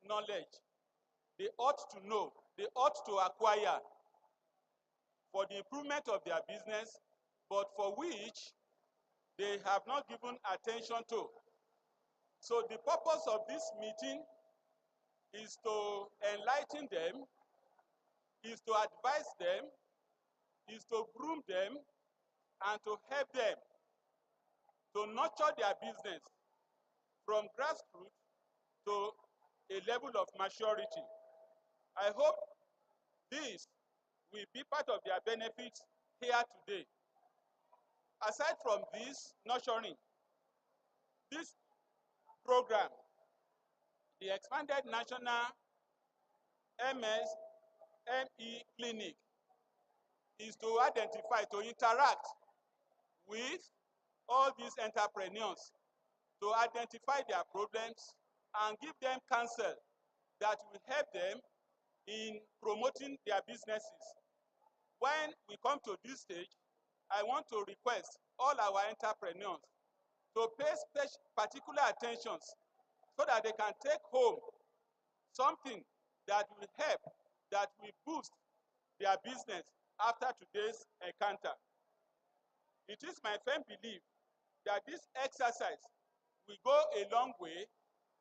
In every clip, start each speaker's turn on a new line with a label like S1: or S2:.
S1: knowledge, they ought to know, they ought to acquire for the improvement of their business, but for which they have not given attention to. So the purpose of this meeting is to enlighten them, is to advise them, is to groom them, and to help them to nurture their business from grassroots to a level of maturity. I hope this will be part of their benefits here today. Aside from this nurturing, this program, the Expanded National MSME Clinic, is to identify, to interact with all these entrepreneurs, to identify their problems and give them counsel that will help them in promoting their businesses. When we come to this stage, I want to request all our entrepreneurs to pay particular attention so that they can take home something that will help, that will boost their business after today's encounter. It is my firm belief that this exercise will go a long way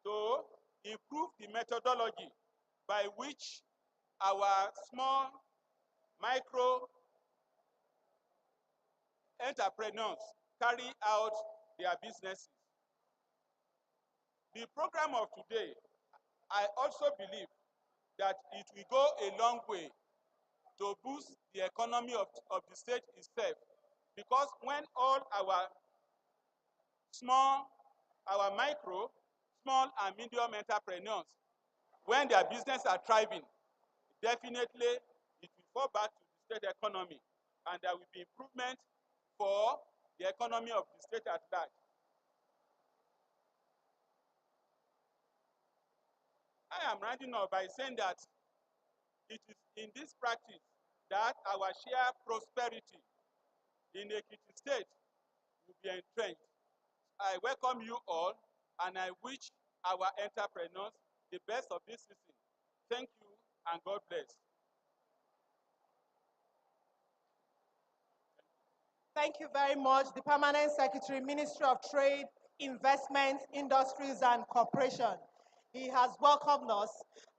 S1: to improve the methodology by which our small, micro entrepreneurs carry out their businesses. The program of today, I also believe that it will go a long way to boost the economy of the state itself. Because when all our micro, small and medium entrepreneurs, when their business are thriving, definitely it will fall back to the state economy, and there will be improvement for the economy of the state at large. I am rounding up by saying that it is in this practice that our shared prosperity in Ekiti State will be entrenched. I welcome you all, and I wish our entrepreneurs the best of this season. Thank you, and God bless.
S2: Thank you very much, the Permanent Secretary, Ministry of Trade, Investment, Industries, and Corporation. He has welcomed us.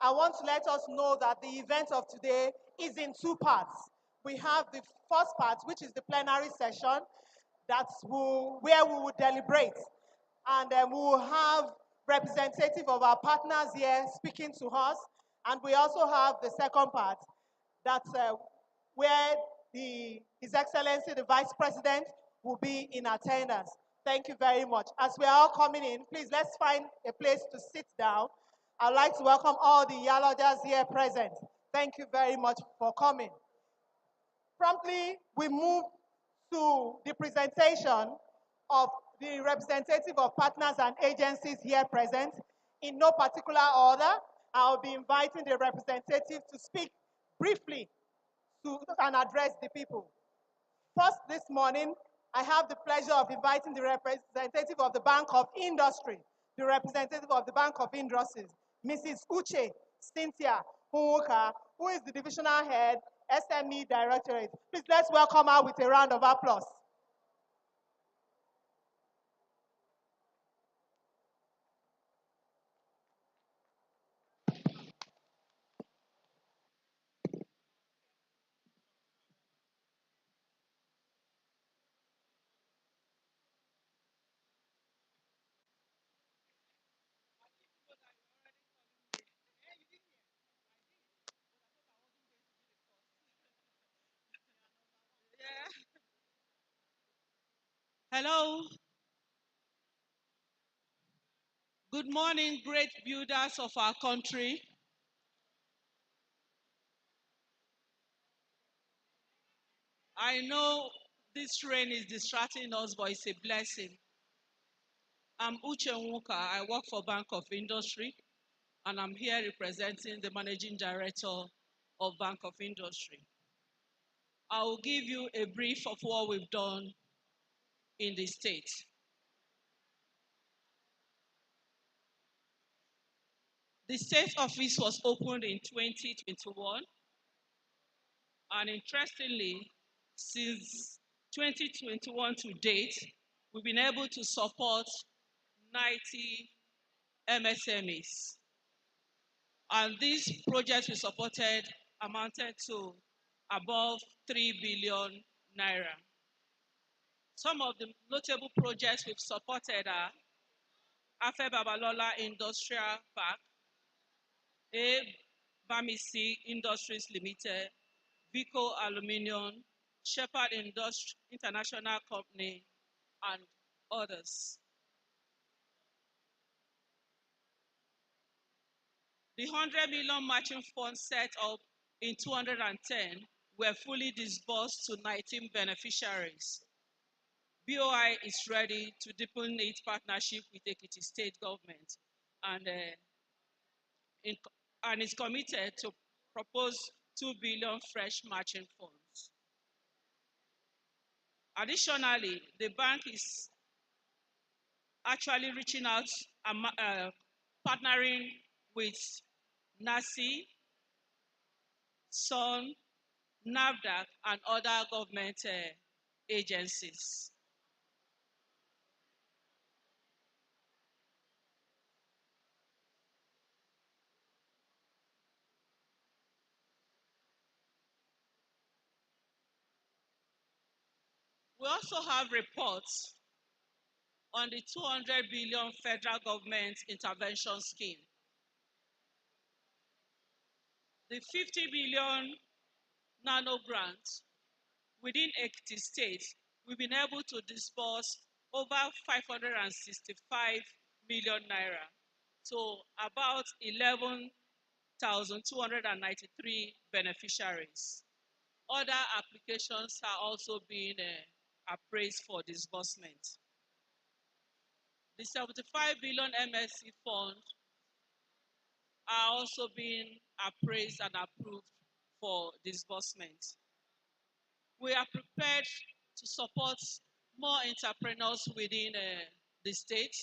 S2: I want to let us know that the event of today is in two parts. We have the first part, which is the plenary session, where we will deliberate. And we will have representative of our partners here speaking to us. And we also have the second part, that's where His Excellency, the Vice President, will be in attendance. Thank you very much. As we are all coming in, please let's find a place to sit down. I'd like to welcome all the Yalojas here present. Thank you very much for coming. Promptly, we move to the presentation of the representative of partners and agencies here present. In no particular order, I'll be inviting the representative to speak briefly and address the people. First, this morning, I have the pleasure of inviting the representative of the Bank of Industry, the representative of the Bank of Industries, Mrs. Uche Cynthia Hunwoka, who is the divisional head, SME Directorate. Please let's welcome her with a round of applause.
S3: Hello. Good morning, great builders of our country. I know this rain is distracting us, but it's a blessing. I'm Uche Nwuka. I work for Bank of Industry, and I'm here representing the Managing Director of Bank of Industry. I will give you a brief of what we've done in the state. The state office was opened in 2021, and interestingly, since 2021 to date, we've been able to support 90 MSMEs. And these projects we supported amounted to above 3 billion naira. Some of the notable projects we've supported are Afe Babalola Industrial Park, A. Bamisi Industries Limited, Vico Aluminium, Shepherd International Company, and others. The 100 million matching funds set up in 2010 were fully disbursed to 19 beneficiaries. BOI is ready to deepen its partnership with Ekiti state government and, and is committed to propose 2 billion fresh matching funds. Additionally, the bank is actually reaching out and partnering with NACI, SON, NAFDAC, and other government agencies. We also have reports on the 200 billion federal government intervention scheme. The 50 billion nano grant within Ekiti State, we've been able to disburse over 565 million naira to about 11,293 beneficiaries. Other applications are also being appraised for disbursement. The 75 billion MSC fund are also being appraised and approved for disbursement. We are prepared to support more entrepreneurs within the state,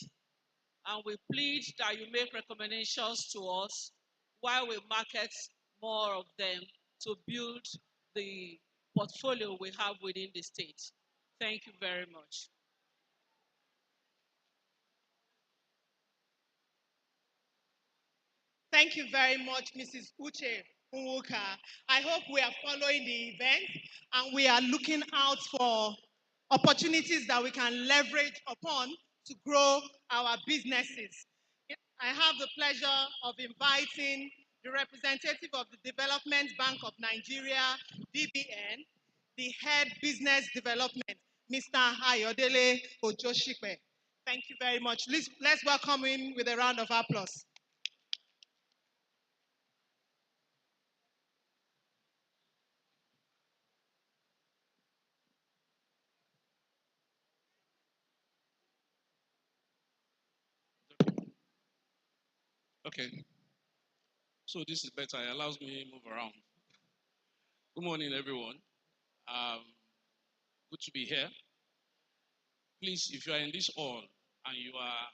S3: and we plead that you make recommendations to us while we market more of them to build the portfolio we have within the state. Thank you very much.
S2: Thank you very much, Mrs. Uche Nwuka. I hope we are following the event and we are looking out for opportunities that we can leverage upon to grow our businesses. I have the pleasure of inviting the representative of the Development Bank of Nigeria, DBN, the head business development, Mr. Ayodele Ojoshipe. Thank you very much. Let's welcome him with a round of applause.
S4: Okay. So this is better. It allows me to move around. Good morning, everyone. Good to be here. Please, if you are in this hall and you are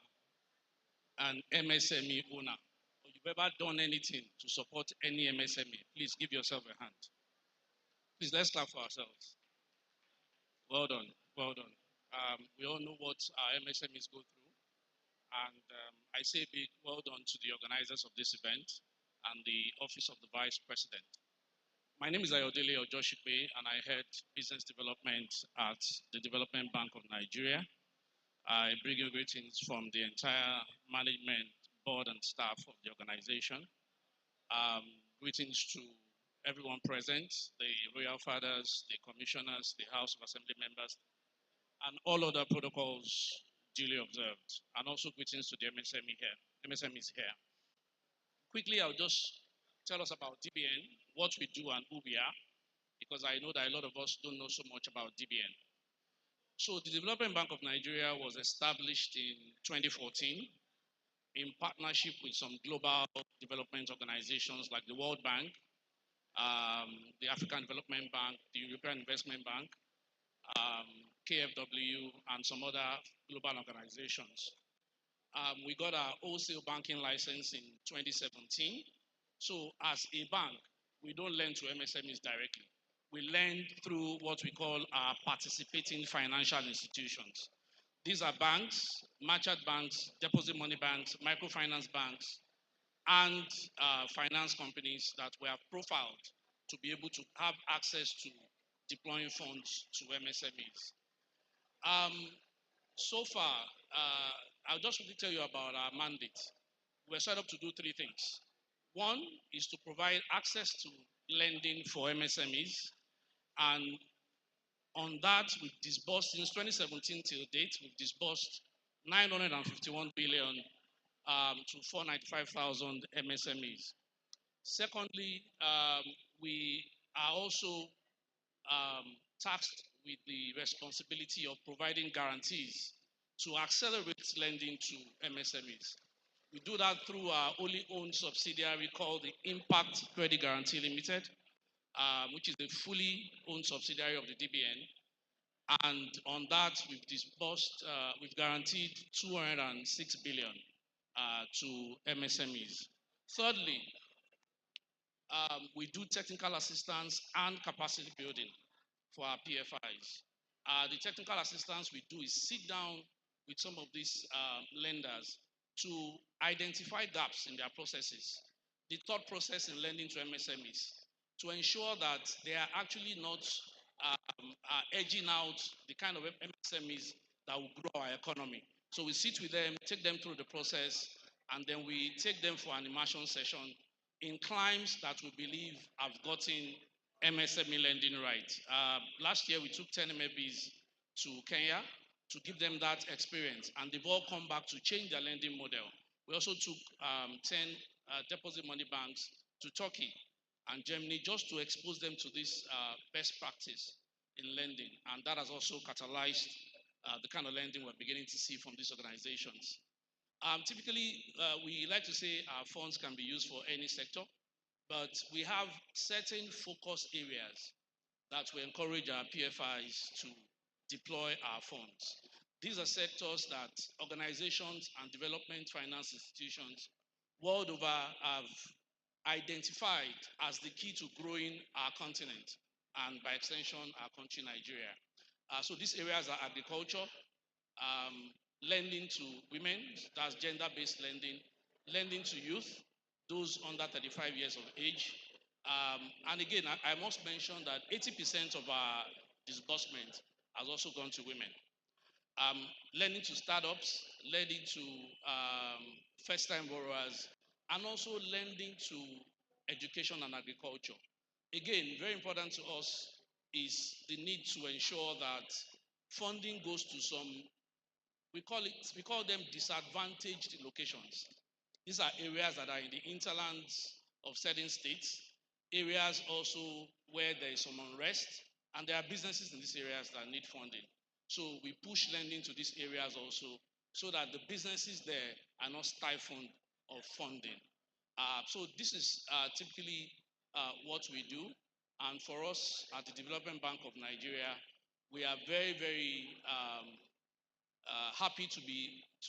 S4: an MSME owner, or you've ever done anything to support any MSME, please give yourself a hand. Please, let's clap for ourselves. Well done. Well done. We all know what our MSMEs go through. And I say a big well done to the organizers of this event and the Office of the Vice President. My name is Ayodele Ojoshipe, and I head business development at the Development Bank of Nigeria. I bring you greetings from the entire management, board, and staff of the organization. Greetings to everyone present, the royal fathers, the commissioners, the House of Assembly members, and all other protocols duly observed, and also greetings to the MSMEs here. Quickly, I'll just tell us about DBN, what we do and who we are, because I know that a lot of us don't know so much about DBN. So the Development Bank of Nigeria was established in 2014 in partnership with some global development organizations like the World Bank, the African Development Bank, the European Investment Bank, KFW, and some other global organizations. We got our wholesale banking license in 2017. So as a bank, we don't lend to MSMEs directly. We lend through what we call our participating financial institutions. These are banks, merchant banks, deposit money banks, microfinance banks, and finance companies that were profiled to be able to have access to deploying funds to MSMEs. So far, I'll just quickly tell you about our mandate. We're set up to do three things. One is to provide access to lending for MSMEs, and on that, we've disbursed since 2017 till date, we've disbursed 951 billion to 495,000 MSMEs. Secondly, we are also tasked with the responsibility of providing guarantees to accelerate lending to MSMEs. We do that through our wholly owned subsidiary called the Impact Credit Guarantee Limited, which is a fully owned subsidiary of the DBN. And on that, we've disbursed, we've guaranteed 206 billion to MSMEs. Thirdly, we do technical assistance and capacity building for our PFIs. The technical assistance we do is sit down with some of these lenders to identify gaps in their processes. The third process in lending to MSMEs, to ensure that they are actually not edging out the kind of MSMEs that will grow our economy. So we sit with them, take them through the process, and then we take them for an immersion session in climes that we believe have gotten MSME lending right. Last year, we took 10 MBs to Kenya to give them that experience, and they've all come back to change their lending model. We also took 10 deposit money banks to Turkey and Germany just to expose them to this best practice in lending, and that has also catalyzed the kind of lending we're beginning to see from these organizations. Typically, we like to say our funds can be used for any sector, but we have certain focus areas that we encourage our PFIs to deploy our funds. These are sectors that organizations and development finance institutions world over have identified as the key to growing our continent and by extension our country, Nigeria. So these areas are agriculture, lending to women, that's gender-based lending, lending to youth, those under 35 years of age. And again, I must mention that 80% of our disbursement has also gone to women. Lending to startups, lending to first-time borrowers, and also lending to education and agriculture. Again, very important to us is the need to ensure that funding goes to some, we call them disadvantaged locations. These are areas that are in the hinterlands of certain states, areas also where there is some unrest, and there are businesses in these areas that need funding. So we push lending to these areas also so that the businesses there are not stifled of funding. So this is typically what we do. And for us at the Development Bank of Nigeria, we are very, very happy to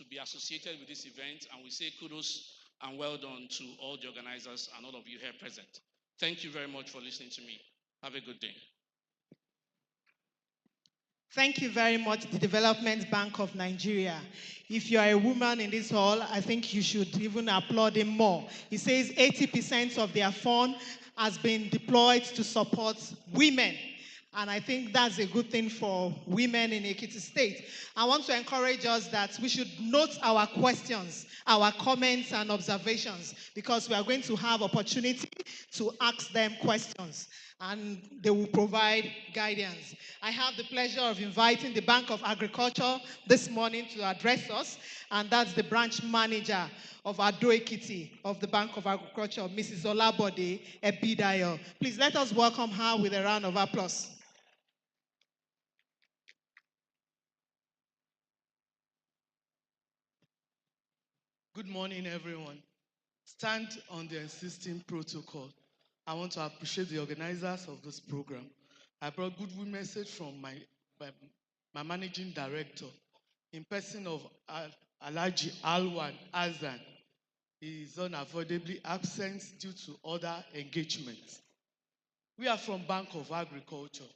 S4: be associated with this event, and we say kudos and well done to all the organizers and all of you here present. Thank you very much for listening to me. Have a good day.
S2: Thank you very much, the Development Bank of Nigeria. If you are a woman in this hall, I think you should even applaud him more. He says 80% of their fund has been deployed to support women. And I think that's a good thing for women in Ekiti State. I want to encourage us that we should note our questions, our comments and observations, because we are going to have opportunity to ask them questions, and they will provide guidance. I have the pleasure of inviting the Bank of Agriculture this morning to address us, and that's the branch manager of Ado Ekiti of the Bank of Agriculture, Mrs. Olabode Ebidayo. Please let us welcome her with a round of applause.
S5: Good morning, everyone. Stand on the existing protocol. I want to appreciate the organizers of this program. I brought good message from my managing director in person of Alhaji Alwan Azan is unavoidably absent due to other engagements. We are from Bank of Agriculture.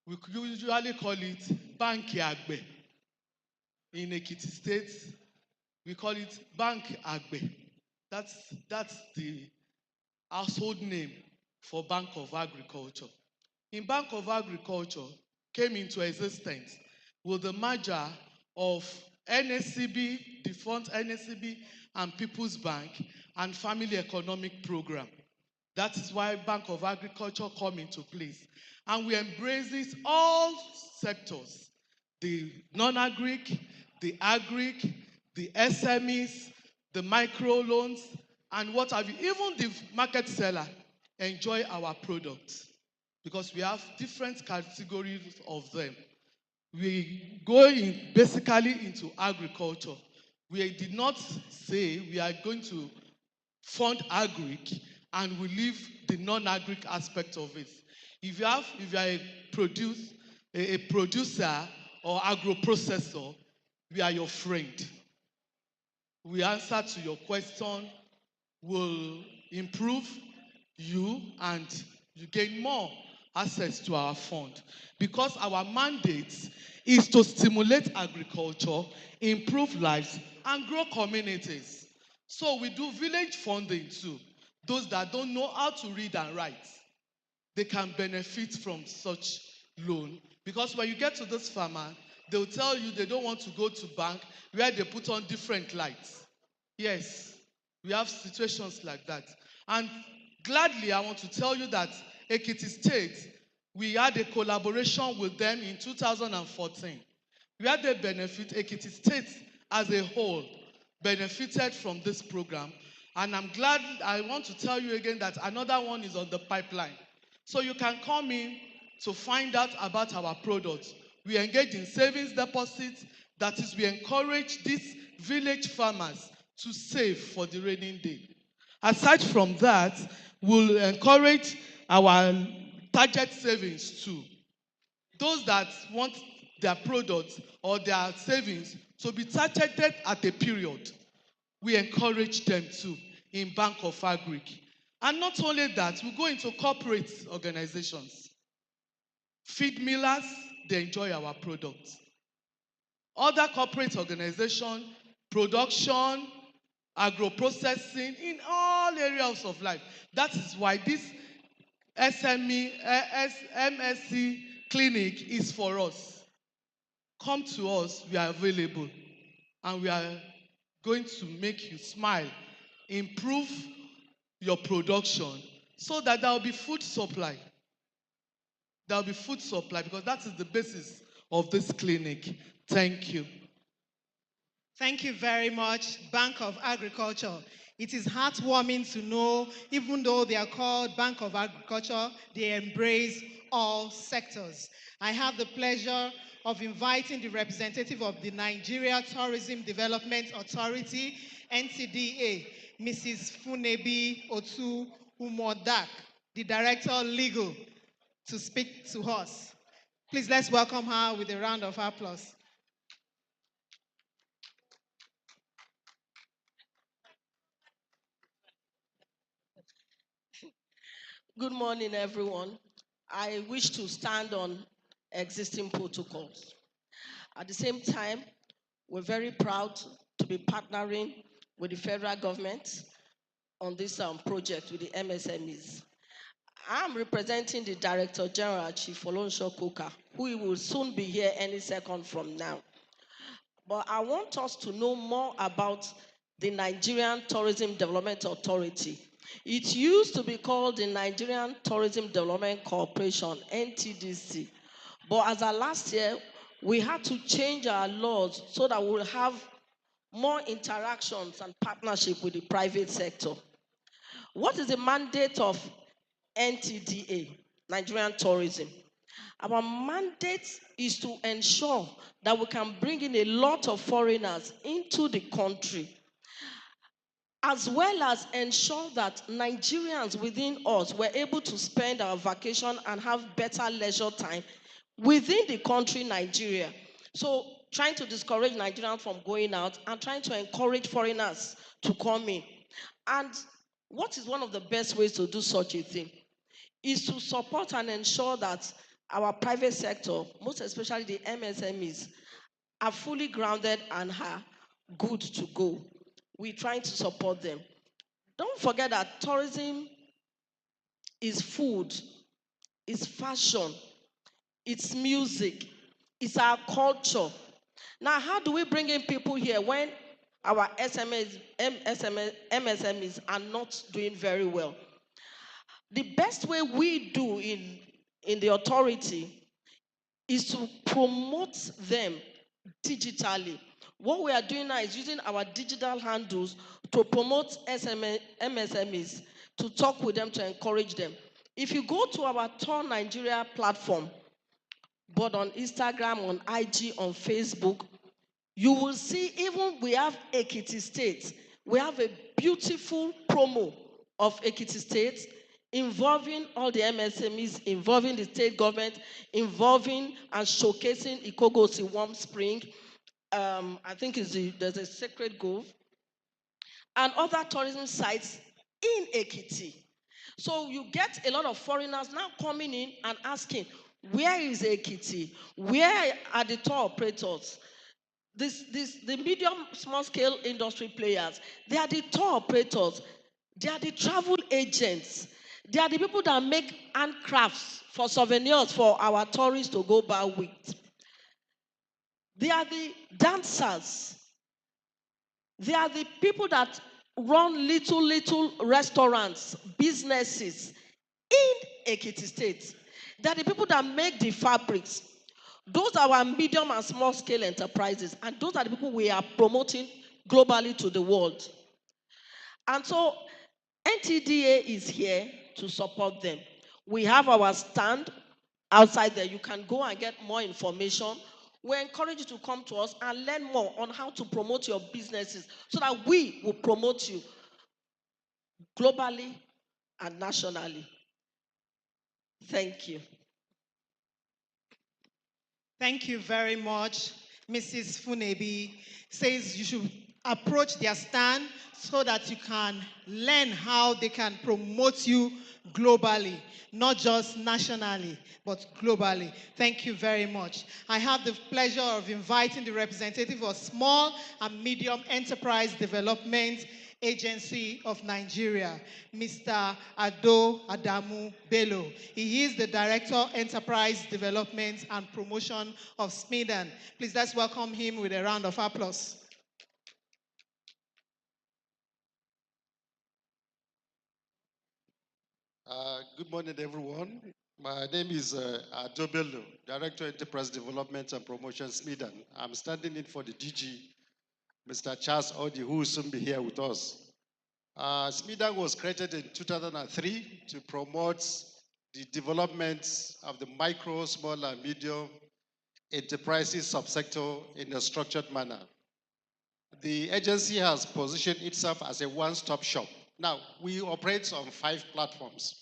S5: We usually call it Banki Agbe. In Ekiti State, we call it Bank Agbe. That's the household name for Bank of Agriculture. In Bank of Agriculture came into existence with the merger of NSCB, defunct NSCB, and People's Bank and Family Economic Program. That is why Bank of Agriculture come into place. And we embrace this all sectors, the non-agric, the agric, the SMEs, the micro loans, and what have you. Even the market seller enjoy our products because we have different categories of them. We go in basically into agriculture. We did not say we are going to fund agric and we leave the non-agric aspect of it. If you are a producer or agro-processor, we are your friend. We answer to your question, will improve you and you gain more access to our fund. Because our mandate is to stimulate agriculture, improve lives, and grow communities. So we do village funding too. Those that don't know how to read and write, they can benefit from such loan. Because when you get to this farmer, they'll tell you they don't want to go to bank where they put on different lights. Yes, we have situations like that. And gladly, I want to tell you that Ekiti State, we had a collaboration with them in 2014. Where they benefit, Ekiti State as a whole benefited from this program. And I'm glad, I want to tell you again that another one is on the pipeline. So you can come in to find out about our products. We engage in savings deposits. That is, we encourage these village farmers to save for the rainy day. Aside from that, we'll encourage our target savings too. Those that want their products or their savings to be targeted at a period, we encourage them too in Bank of Agric. And not only that, we go into corporate organizations. Feed millers, they enjoy our products. Other corporate organizations, production, agro-processing, in all areas of life. That is why this MSC clinic is for us. Come to us, we are available. And we are going to make you smile, improve your production, so that there will be food supply. There will be food supply because that is the basis of this clinic. Thank you.
S2: Thank you very much, Bank of Agriculture. It is heartwarming to know, even though they are called Bank of Agriculture, they embrace all sectors. I have the pleasure of inviting the representative of the Nigeria Tourism Development Authority, NTDA, Mrs. Funebi Otu Umodak, the Director Legal, to speak to us. Please let's welcome her with a round of applause.
S6: Good morning, everyone. I wish to stand on existing protocols. At the same time, we're very proud to be partnering with the federal government on this project with the MSMEs. I'm representing the Director General, Chief Olonsho Koka, who will soon be here any second from now. But I want us to know more about the Nigerian Tourism Development Authority. It used to be called the Nigerian Tourism Development Corporation, NTDC. But as of last year, we had to change our laws so that we'll have more interactions and partnership with the private sector. What is the mandate of NTDA, Nigerian Tourism? Our mandate is to ensure that we can bring in a lot of foreigners into the country, as well as ensure that Nigerians within us were able to spend our vacation and have better leisure time within the country, Nigeria. So trying to discourage Nigerians from going out and trying to encourage foreigners to come in. And what is one of the best ways to do such a thing? Is to support and ensure that our private sector, most especially the MSMEs, are fully grounded and are good to go. We're trying to support them. Don't forget that tourism is food, it's fashion, it's music, it's our culture. Now, how do we bring in people here when our MSMEs are not doing very well? The best way we do in the authority is to promote them digitally. What we are doing now is using our digital handles to promote MSMEs, to talk with them, to encourage them. If you go to our Tour Nigeria platform, both on Instagram, on IG, on Facebook, you will see even we have Ekiti State. We have a beautiful promo of Ekiti State involving all the MSMEs, involving the state government, involving and showcasing Ikogosi Warm Spring. I think there's a Sacred Grove and other tourism sites in Ekiti. So you get a lot of foreigners now coming in and asking, where is Ekiti? Where are the tour operators? The medium, small scale industry players, they are the tour operators, they are the travel agents, they are the people that make handcrafts for souvenirs for our tourists to go buy with. They are the dancers, they are the people that run little restaurants, businesses in Ekiti State. They are the people that make the fabrics. Those are our medium and small scale enterprises, and those are the people we are promoting globally to the world. And so NTDA is here to support them. We have our stand outside there. You can go and get more information. We encourage you to come to us and learn more on how to promote your businesses so that we will promote you globally and nationally. Thank you.
S2: Thank you very much. Mrs. Funebi says you should approach their stand so that you can learn how they can promote you globally, not just nationally, but globally. Thank you very much. I have the pleasure of inviting the representative of Small and Medium Enterprise Development Agency of Nigeria, Mr. Ado Adamu Bello. He is the Director, Enterprise Development and Promotion of Smedan. Please let's welcome him with a round of applause.
S7: Good morning, everyone. My name is Ado Bello, Director, Enterprise Development and Promotion, Smedan. I'm standing in for the DG, Mr. Charles Odi, who will soon be here with us. Smedan was created in 2003 to promote the development of the micro, small, and medium enterprises subsector in a structured manner. The agency has positioned itself as a one-stop shop. Now, we operate on 5 platforms.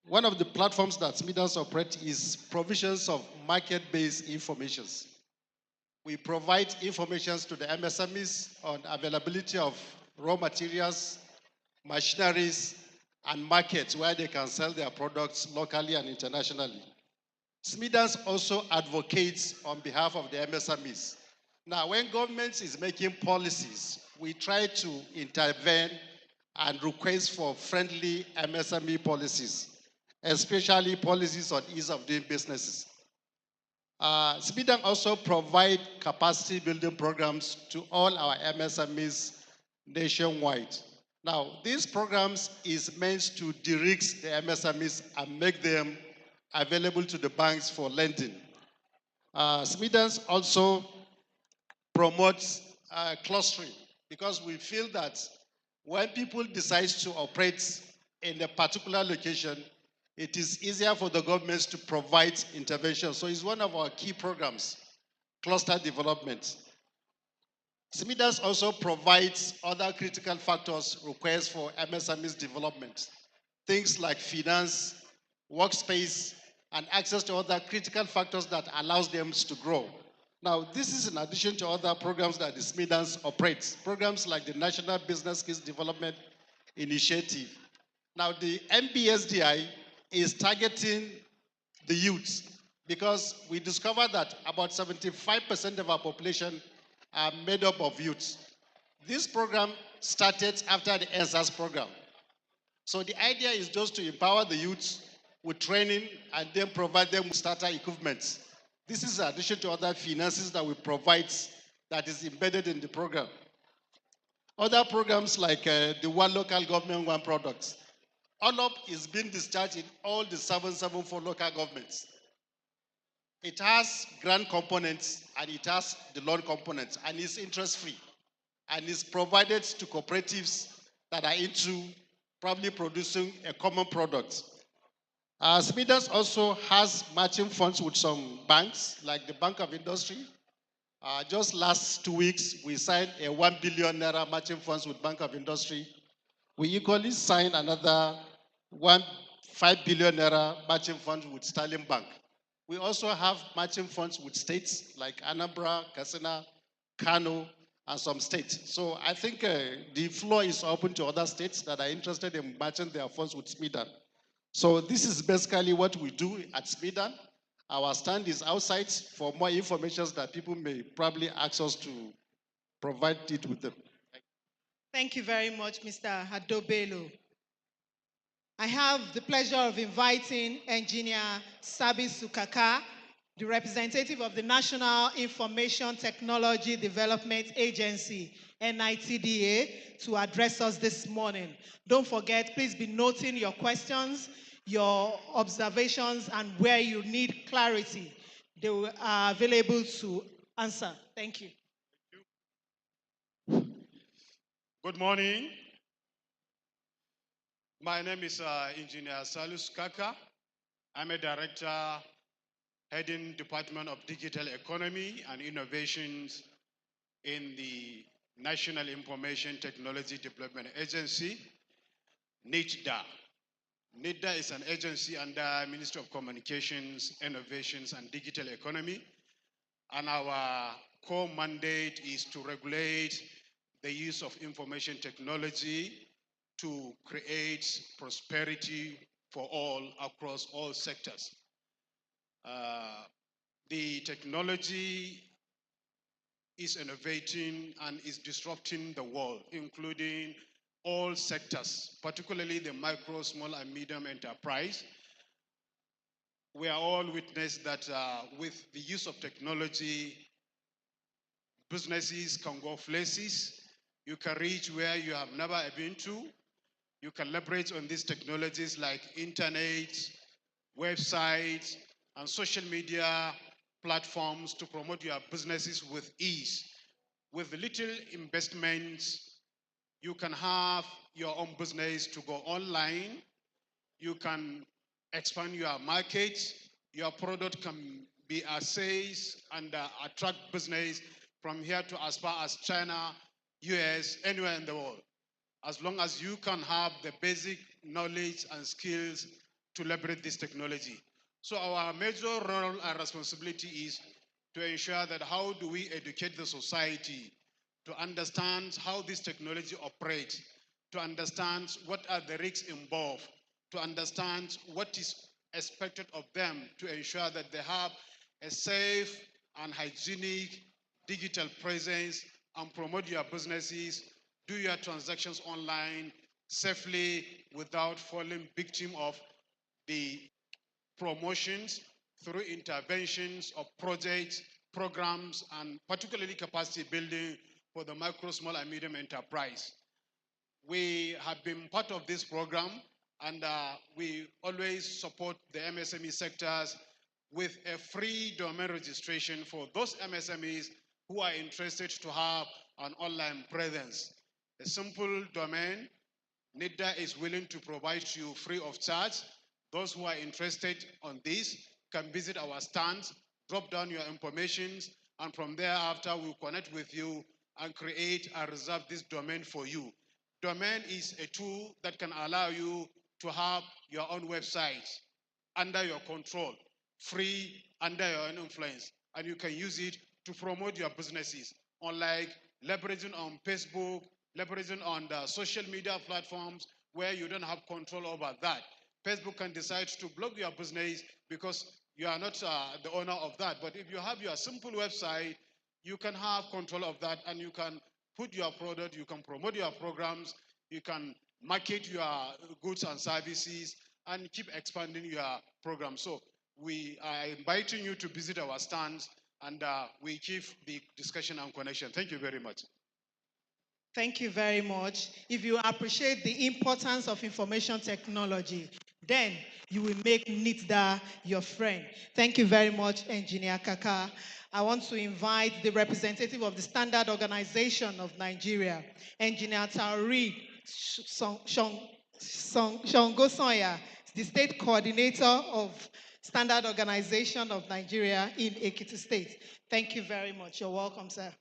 S7: One of the platforms that Smedans operate is provisions of market-based informations. We provide informations to the MSMEs on availability of raw materials, machineries, and markets where they can sell their products locally and internationally. Smedans also advocates on behalf of the MSMEs. Now, when government is making policies, we try to intervene and request for friendly MSME policies, especially policies on ease of doing businesses. Smedan also provide capacity building programs to all our MSMEs nationwide. Now, these programs is meant to de-risk the MSMEs and make them available to the banks for lending. Smedans also promotes clustering because we feel that when people decide to operate in a particular location, it is easier for the governments to provide intervention. So it's one of our key programs, cluster development. Smedans also provides other critical factors required for MSMEs development. Things like finance, workspace, and access to other critical factors that allows them to grow. Now, this is in addition to other programs that the SMEDANS operates, programs like the National Business Skills Development Initiative. Now, the MBSDI is targeting the youth because we discovered that about 75% of our population are made up of youths. This program started after the ENSAS program. So the idea is just to empower the youths with training and then provide them with starter equipment. This is in addition to other finances that we provide that is embedded in the program. Other programs like the One Local Government, One Products. All up is being discharged in all the 774 local governments. It has grant components and it has the loan components and it's interest free and it's provided to cooperatives that are into probably producing a common product. SMEDAS also has matching funds with some banks like the Bank of Industry. Just last 2 weeks, we signed a 1 billion naira matching funds with Bank of Industry. We equally signed another 5 billion naira matching funds with Sterling Bank. We also have matching funds with states like Anambra, Katsina, Kano, and some states. So I think the floor is open to other states that are interested in matching their funds with SMEDAN. So this is basically what we do at SMEDAN. Our stand is outside for more information that people may probably ask us to provide it with them.
S2: Thank you very much, Mr. Hadobelo. I have the pleasure of inviting Engineer Sabi Sukaka, the representative of the National Information Technology Development Agency, NITDA, to address us this morning. Don't forget, please be noting your questions, your observations, and where you need clarity. They are available to answer. Thank you.
S8: Good morning. My name is Engineer Salus Kaka. I'm a director heading Department of Digital Economy and Innovations in the National Information Technology Development Agency, NITDA. NITDA is an agency under Ministry of Communications, Innovations, and Digital Economy. And our core mandate is to regulate the use of information technology to create prosperity for all across all sectors. The technology is innovating and is disrupting the world, including all sectors, particularly the micro, small, and medium enterprise. We are all witness that with the use of technology, businesses can go places. You can reach where you have never been to. You can leverage on these technologies like internet, websites, and social media platforms to promote your businesses with ease. With little investments, you can have your own business to go online. You can expand your market. Your product can be assessed and attract business from here to as far as China, US, anywhere in the world. As long as you can have the basic knowledge and skills to leverage this technology. So our major role and responsibility is to ensure that how do we educate the society to understand how this technology operates, to understand what are the risks involved, to understand what is expected of them to ensure that they have a safe and hygienic digital presence and promote your businesses, do your transactions online safely without falling victim of the promotions through interventions of projects, programs, and particularly capacity building for the micro, small, and medium enterprise. We have been part of this program, and we always support the MSME sectors with a free domain registration for those MSMEs who are interested to have an online presence. A simple domain, NITDA is willing to provide you free of charge. Those who are interested on this can visit our stand, drop down your information, and from thereafter we'll connect with you and create and reserve this domain for you. Domain is a tool that can allow you to have your own website under your control, free, under your own influence, and you can use it to promote your businesses, unlike leveraging on Facebook, leveraging on the social media platforms where you don't have control over that. Facebook can decide to block your business because you are not the owner of that. But if you have your simple website, you can have control of that and you can put your product, you can promote your programs, you can market your goods and services and keep expanding your program. So we are inviting you to visit our stands and we keep the discussion and connection. Thank you very much.
S2: Thank you very much. If you appreciate the importance of information technology, then you will make NITDA your friend. Thank you very much, Engineer Kaka. I want to invite the representative of the Standard Organization of Nigeria, Engineer Tauri Shongosoya, the State Coordinator of Standard Organization of Nigeria in Ekiti State. Thank you very much. You're welcome, sir.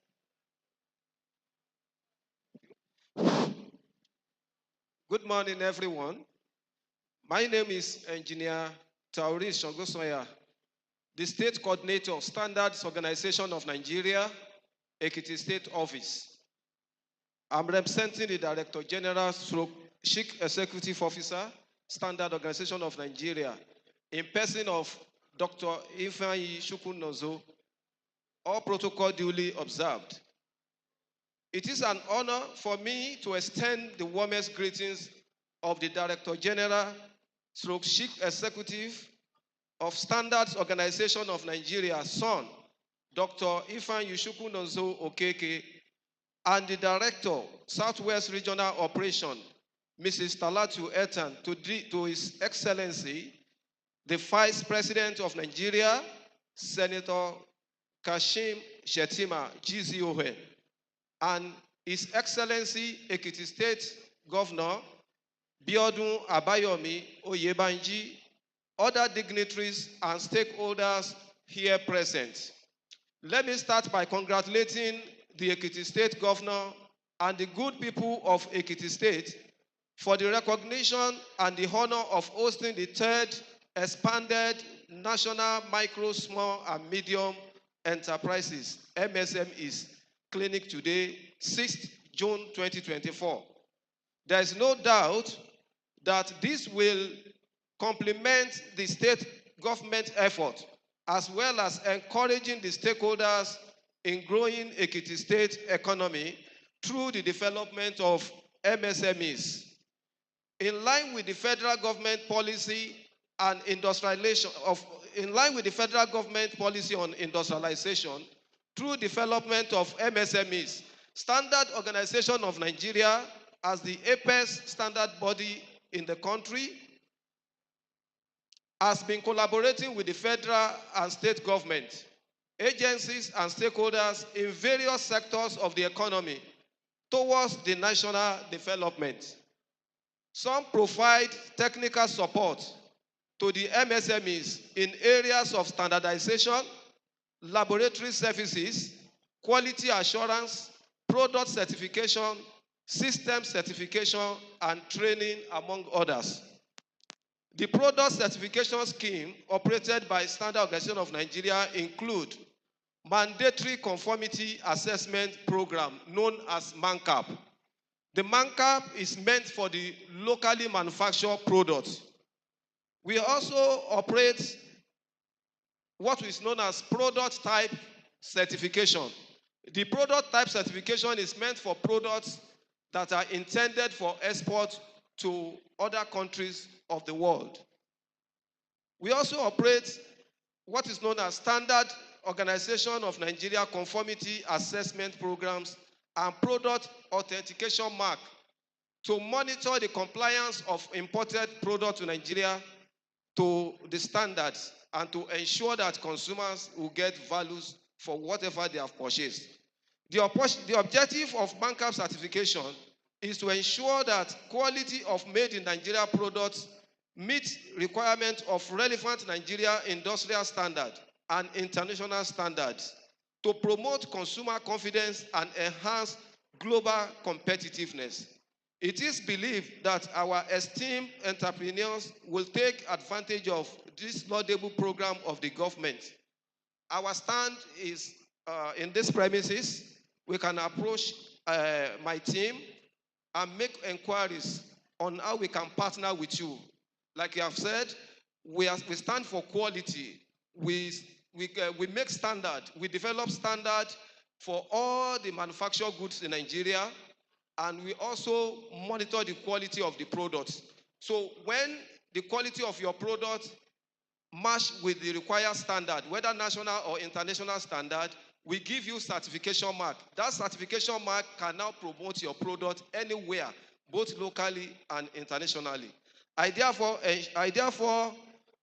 S9: Good morning, everyone. My name is Engineer Tauri Shongosoya, the State Coordinator of Standards Organization of Nigeria, Ekiti State Office. I'm representing the Director General Chief Executive Officer, Standard Organization of Nigeria, in person of Dr. Ifeanyi Chukwunozo, all protocol duly observed. It is an honor for me to extend the warmest greetings of the Director General, Chief Executive of Standards Organization of Nigeria, son, Dr. Ifeanyi Chukwunozo Okeke, and the Director, Southwest Regional Operation, Mrs. Talatu Etan, to His Excellency, the Vice President of Nigeria, Senator Kashim Shettima, GCON, and His Excellency Ekiti State Governor Biodun Abayomi Oyebanji, other dignitaries and stakeholders here present. Let me start by congratulating the Ekiti State Governor and the good people of Ekiti State for the recognition and the honor of hosting the third expanded National Micro, Small and Medium Enterprises, MSMEs, clinic today, 6th June 2024. There is no doubt that this will complement the state government effort as well as encouraging the stakeholders in growing Ekiti State economy through the development of MSMEs. In line with the federal government policy and industrialization on industrialization, through development of MSMEs, Standard Organization of Nigeria, as the apex standard body in the country, has been collaborating with the federal and state government, agencies and stakeholders in various sectors of the economy towards the national development. Some provide technical support to the MSMEs in areas of standardization, laboratory services, quality assurance, product certification, system certification, and training, among others. The product certification scheme operated by Standard Organization of Nigeria include Mandatory Conformity Assessment Program, known as MANCAP. The MANCAP is meant for the locally manufactured products. We also operate what is known as product type certification. The product type certification is meant for products that are intended for export to other countries of the world. We also operate what is known as Standard Organization of Nigeria Conformity Assessment Programs and Product Authentication Mark to monitor the compliance of imported products to Nigeria to the standards and to ensure that consumers will get values for whatever they have purchased. The objective of MANCAP certification is to ensure that quality of made in Nigeria products meet requirements of relevant Nigeria industrial standard and international standards to promote consumer confidence and enhance global competitiveness. It is believed that our esteemed entrepreneurs will take advantage of this laudable program of the government. Our stand is in this premises, we can approach my team and make inquiries on how we can partner with you. Like you have said, we stand for quality. We make standard. We develop standard for all the manufactured goods in Nigeria, and we also monitor the quality of the products. So when the quality of your product match with the required standard, whether national or international standard, we give you certification mark. That certification mark can now promote your product anywhere, both locally and internationally. I therefore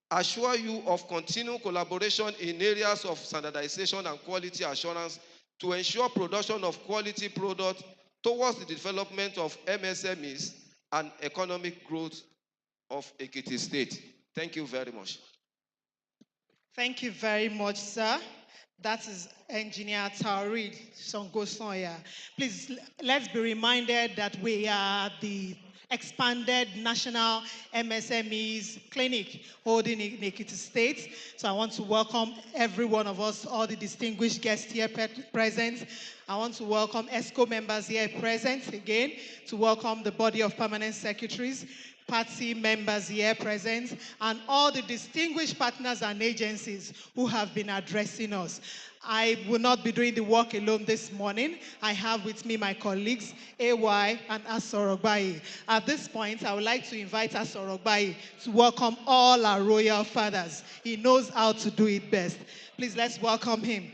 S9: assure you of continued collaboration in areas of standardization and quality assurance to ensure production of quality products towards the development of MSMEs and economic growth of Ekiti State. Thank you very much.
S2: Thank you very much, sir. That is Engineer Taurid Songosoya. Please, let's be reminded that we are the expanded National MSMEs Clinic holding in Ekiti State. So I want to welcome every one of us, all the distinguished guests here present. I want to welcome ESCO members here present again, to welcome the body of permanent secretaries, party members here present, and all the distinguished partners and agencies who have been addressing us. I will not be doing the work alone this morning. I have with me my colleagues, AY and Asorogbayi. At this point, I would like to invite Asorogbayi to welcome all our royal fathers. He knows how to do it best. Please, let's welcome him.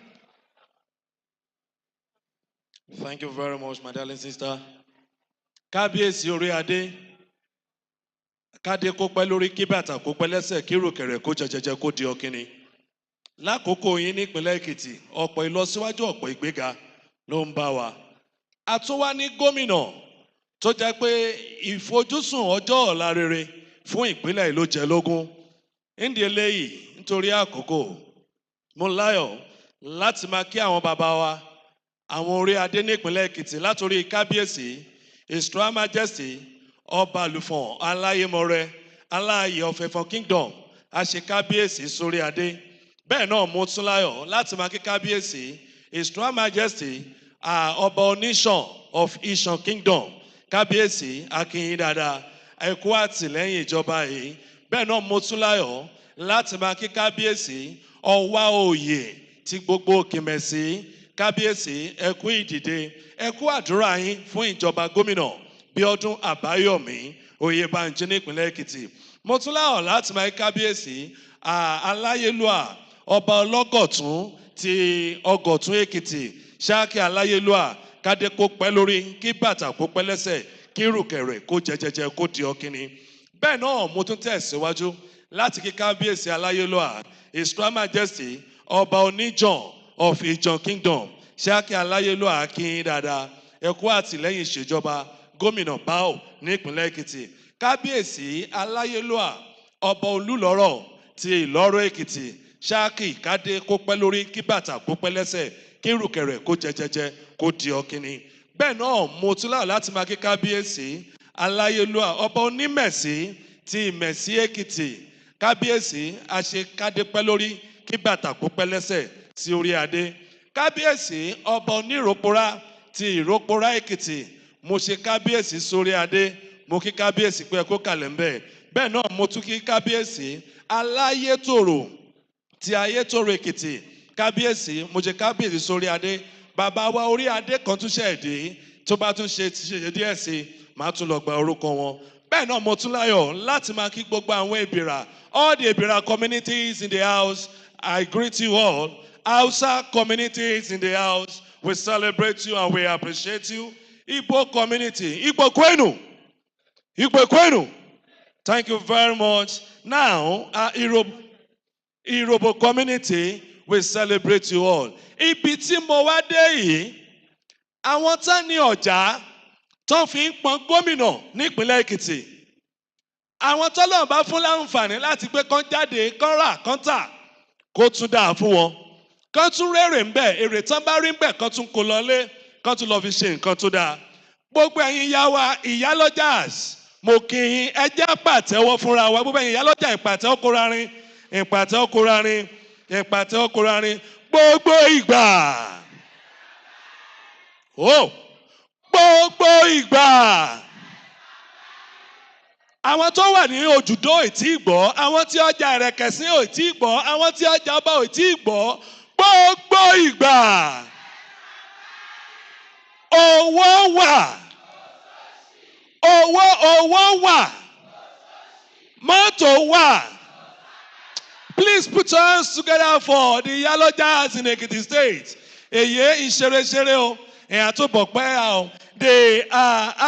S10: Thank you very much, my darling sister. Kábíyèsí orí adé. Kádé kó pẹ́ lórí kí bàtà kó pẹ́ lẹ́sẹ̀ kí rùkẹ̀rẹ̀ kó jẹjẹjẹ kó di ọkìnrin. Lákòókò yín nípínlẹ̀ Èkìtì, ọ̀pọ̀ ìlọsíwájú ọ̀pọ̀ ìgbéga ló ń bá wa. A tún wá ní gómìnà tó jẹ́ pé ìfojúsùn ọjọ́ ọ̀la rere fún ìpínlẹ̀ ìlú jẹ lógún. Nídìí eléyìí, nítorí àkókò, mo láyọ̀ láti máa kí àwọn bàbá wa, àwọn orí adé nípínlẹ̀ Èkìtì látòrí kábíyèsí, His Royal Majesty, Ọba Àlùfọ̀n Aláyémọrẹ, Aláàyè of Ẹ̀fọ̀n Kingdom, àṣẹ kábíyèsí sórí adé. Bẹ́ẹ̀ náà mo tún láyọ̀ láti máa kí kábíyèsí, His Royal Majesty, Ọba Oníṣàn of Ìṣàn Kingdom, kábíyèsí akínyìn dáadáa, ẹ kú àtìlẹ́yìn ìjọba yìí. Bẹ́ẹ̀ náà mo tún láyọ̀ láti máa kí kábíyèsí, Ọwá Oyè ti gbogbo Òkèmẹ̀sí, kábíyèsí ẹ kú ìdìde, ẹ kú àdúrà yín fún ìjọba gómìnà Bíọ́dún Àbáyọ̀mí Oyèbánjí nípínlẹ̀ Èkìtì. Mo tún láyọ̀ láti máa kí kábíyèsí, Aláyélúà Ọba Ọlọ́gọ̀tún ti Ọgọ̀tún Èkìtì, Ṣáàkì Aláyélúà, kádé kó pẹ́ lórí kí bàtà kó pẹ́ lẹ́sẹ̀ kí rùkẹ̀rẹ̀ kó jẹjẹjẹ kó di ọkìnrin. Bẹ́ẹ̀ náà mo tún tẹ̀síwájú láti kí kábíyèsí Aláyélúà, His Royal Majesty, Ọba Oníjàn of Ìjàn Kingdom, Ṣáàkì Aláyélúà akínyìn dáadáa, ẹ kú àtìlẹ́yìn ìṣèjọba gómìnà Báò nípínlẹ̀ Èkìtì. Kábíyèsí Aláyélúà Ọba Olúlọ́rọ̀ ti Ìlọ́rọ̀ Èkìtì, Ṣáàkì kádé kó pẹ́ lórí kí bàtà kó pẹ́ lẹ́sẹ̀ kí rùkẹ̀rẹ̀ kó jẹjẹjẹ kó di ọkìnrin. Bẹ́ẹ̀ náà mo tún láyọ̀ láti máa kí kábíyèsí Aláyélúà Ọba Onímẹ̀sí ti Ìmẹ̀sí Èkìtì, kábíyèsí àṣẹ kádé pẹ́ lórí kí bàtà kó pẹ́ lẹ́sẹ̀ sí orí adé. Kábíyèsí Ọba Oníròpórá ti Ìrópórá Èkìtì, mo ṣe kábíyèsí sórí adé, mo kí kábíyèsí pé ẹ kó kalẹ̀ ń bẹ̀. Bẹ́ẹ̀ náà mo tún kí kábíyèsí Aláyétòrò ti Ayétòrò Èkìtì, kábíyèsí mo ṣe kábíyèsí sórí adé. Bàbá wa orí adé kan tún ṣe èdè tó bá tún ṣe díẹ̀ sí màá tún lọ gba orúkọ wọn. Bẹ́ẹ̀ náà mo tún láyọ̀ láti máa kí gbogbo àwọn Ìbìrà, all the Ìbìrà communities in the house, I greet you all. Hausa communities in the house, we celebrate you and we appreciate you. Igbo community, Igbo Kwenu, Igbo Kwenu. Thank you very much. Now, Irobo community, we celebrate you all. Ibi tí mo wá dé yìí, àwọn tán ní ọjà tó fi ń pọn gómìnà nípínlẹ̀ Èkìtì. Àwọn tọ́lọ́run bá fún láǹfààní láti gbé kán jáde, kán rà, kán tà, kó tún dáa fún wọn. Kán tún rèrè ń bẹ̀, èrè tán bá rí ń bẹ̀ kán tún kó lọlé, kán tún lọ fi ṣe nǹkan tó dáa. Gbogbo ẹ̀yin ìyá wa, ìyálọ́jà, mo kí yín, ẹ jẹ́ pàtẹ́wọ́ fúnra wa. Gbogbo ẹ̀yin ìyálọ́jà ìpàtẹ́wọ́ kórarin, ìpàtẹ́wọ́ kórarin, ìpàtẹ́wọ́ kórarin. gbogbo ìgbà. Oh, gbogbo ìgbà. Àwọn tó wà ní ojúdó ò tí gbọ́, àwọn tí ọjà ìrẹ̀kẹ̀sí ò tí gbọ́, àwọn tí ọjà ọba ò tí gbọ́, gbogbo ìgbà. Owó wà. Owó wà. Mọ́tò wà. Please put your hands together for the yellow jazz in Ekiti State. Èyí ìṣeré-ṣeré o, ẹ̀yà tó bọ̀ pẹ́ o. The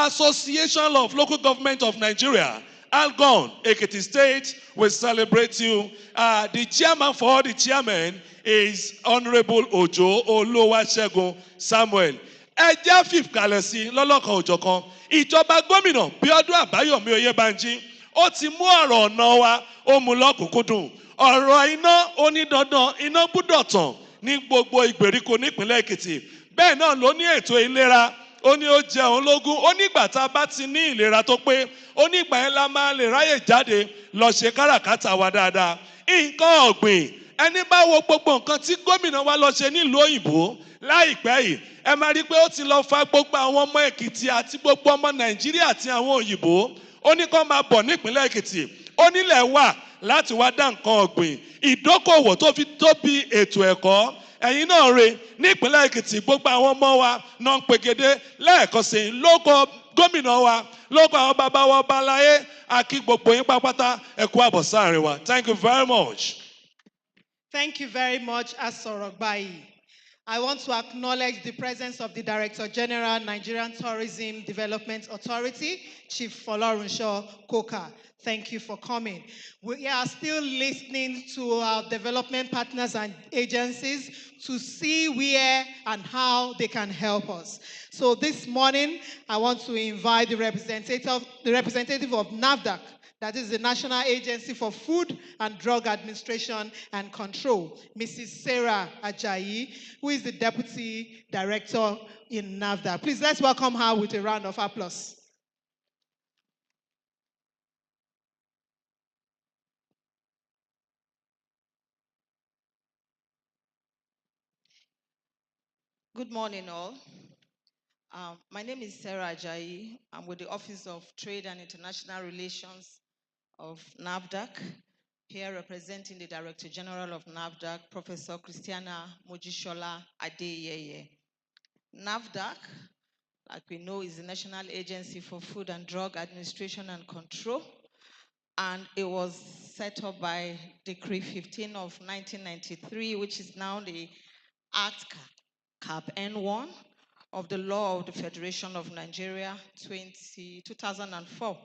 S10: Association of Local Government of Nigeria, ALGON, Ekiti State, will celebrate you. The chairman for all the chairmen is Honorable Ojo Oluwasegun Samuel. Ẹ jẹ́ fìkàlẹ̀ sí lọ́lọ́kan òjọ̀kan. Ìjọba gómìnà Bíọ́dún Àbáyọ̀mí Oyèbánjí, ó ti mú ọ̀rọ̀ ọ̀nà wa, ó mú lọ́kùnkúndùn. Ọ̀rọ̀ iná onídandan, iná gbúdọ̀ tàn ní gbogbo ìgbèríko nípínlẹ̀ Èkìtì. Bẹ́ẹ̀ náà ló ní ètò ìlera, ó ní ó jẹun lógún, ó nígbà tá a bá ti ní ìlera tó pé, ó nígbà yẹn la máa lè ráyè jáde lọ ṣe káràkátà wa dáadáa. Nǹkan ọ̀gbìn, ẹni bá wo gbogbo nǹkan tí gómìnà wa lọ ṣe nílùú òyìnbó láìpẹ́ yìí, ẹ máa rí pé ó ti lọ fa gbogbo àwọn ọmọ Èkìtì àti gbogbo ọmọ Nàìjíríà àti àwọn òyìnbó. Ó ní kó máa bọ̀ nípínlẹ̀ Èkìtì, ó nílẹ̀ wà láti wá dá nǹkan ọ̀gbìn, ìdókòwò tó fi tóbi ètò ẹ̀kọ́. Ẹ̀yin náà rè nípínlẹ̀ Èkìtì, gbogbo àwọn ọmọ wa náà ń pegedé lẹ́ẹ̀kan sí i lóko gómìnà wa, lóko àwọn bàbá wa ọba aláyé, àkí gbogbo yín pápátá ẹ kú àbọ̀ sáàrin wa. Thank you very much.
S2: Thank you very much, Asorogbayi. I want to acknowledge the presence of the Director General, Nigerian Tourism Development Authority, Chief Folorunsho Koka. Thank you for coming. We are still listening to our development partners and agencies to see where and how they can help us. So this morning, I want to invite the representative of NAFDAC, that is the National Agency for Food and Drug Administration and Control, Mrs. Sarah Ajayi, who is the Deputy Director in NAFDAC. Please, let's welcome her with a round of applause.
S11: Good morning, all. My name is Sarah Ajayi. I'm with the Office of Trade and International Relations of NAFDAC, here representing the Director General of NAFDAC, Professor Christiana Mojishola Adeyeye. NAFDAC, like we know, is the National Agency for Food and Drug Administration and Control, and it was set up by Decree 15 of 1993, which is now the Act Cap N1 of the Law of the Federation of Nigeria 2004.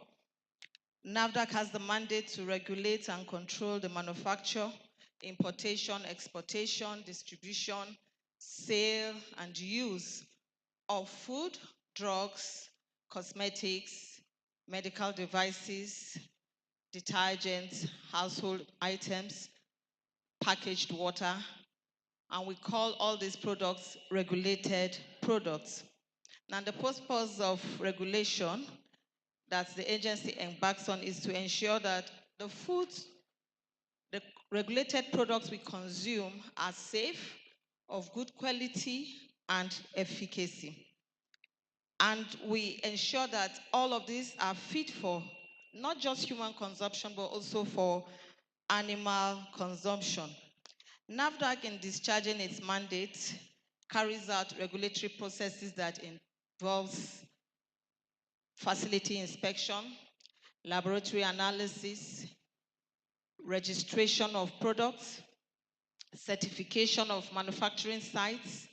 S11: NAFDAC has the mandate to regulate and control the manufacture, importation, exportation, distribution, sale, and use of food, drugs, cosmetics, medical devices, detergents, household items, packaged water, and we call all these products regulated products. Now, the purpose of regulation that the agency embarks on is to ensure that the foods, the regulated products we consume are safe, of good quality, and efficacy. And we ensure that all of these are fit for not just human consumption, but also for animal consumption. NAFDAC, in discharging its mandate, carries out regulatory processes that involves facility inspection, laboratory analysis, registration of products, certification of manufacturing sites,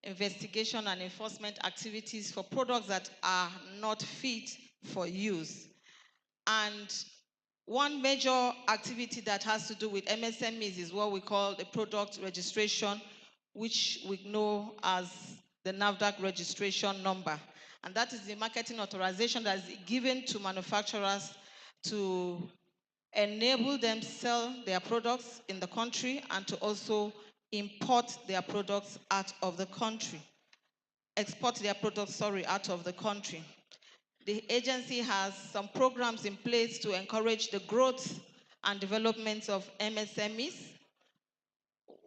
S11: investigation and enforcement activities for products that are not fit for use. And one major activity that has to do with MSMEs is what we call the product registration, which we know as the NAFDAC registration number. And that is the marketing authorization that is given to manufacturers to enable them sell their products in the country and to also import their products out of the country, export their products, out of the country. The agency has some programs in place to encourage the growth and development of MSMEs.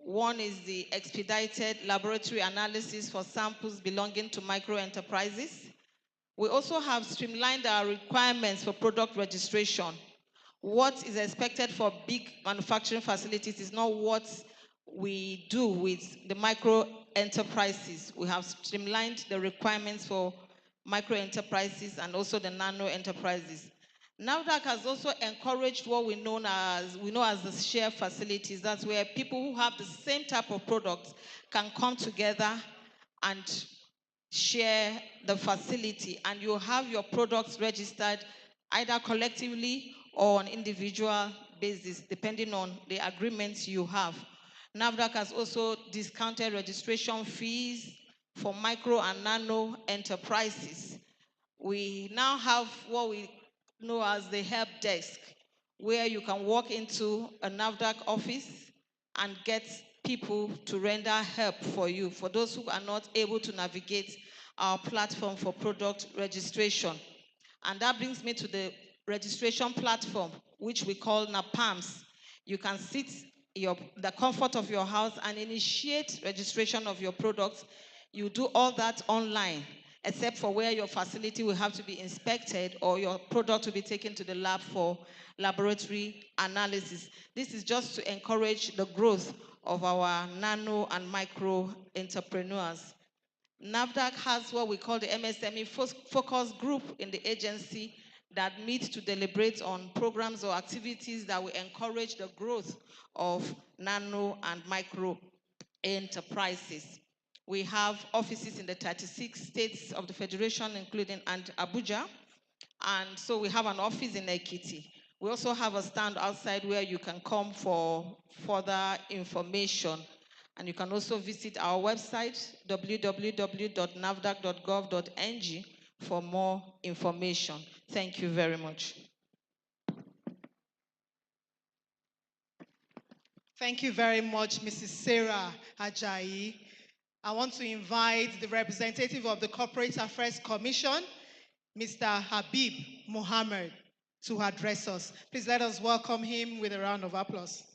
S11: One is the expedited laboratory analysis for samples belonging to micro enterprises. We also have streamlined our requirements for product registration. What is expected for big manufacturing facilities is not what we do with the micro enterprises. We have streamlined the requirements for micro enterprises and also the nano enterprises. NAFDAC has also encouraged what we know as the share facilities. That's where people who have the same type of products can come together and share the facility, and you have your products registered either collectively or on individual basis, depending on the agreements you have. NAFDAC has also discounted registration fees for micro and nano enterprises. We now have what we know as the help desk, where you can walk into a NAFDAC office and get people to render help for you, for those who are not able to navigate our platform for product registration. And that brings me to the registration platform, which we call NAPAMS. You can sit the comfort of your house and initiate registration of your products. You do all that online, except for where your facility will have to be inspected or your product will be taken to the lab for laboratory analysis. This is just to encourage the growth of our nano and micro entrepreneurs. NAFDAC has what we call the MSME focus group in the agency that meets to deliberate on programs or activities that will encourage the growth of nano and micro enterprises. We have offices in the 36 states of the Federation, including Abuja. And so we have an office in Ekiti. We also have a stand outside where you can come for further information. And you can also visit our website, www.nafdac.gov.ng, for more information. Thank you very much.
S2: Thank you very much, Mrs. Sarah Ajayi. I want to invite the representative of the Corporate Affairs Commission, Mr. Habib Mohammed, to address us. Please let us welcome him with a round of applause.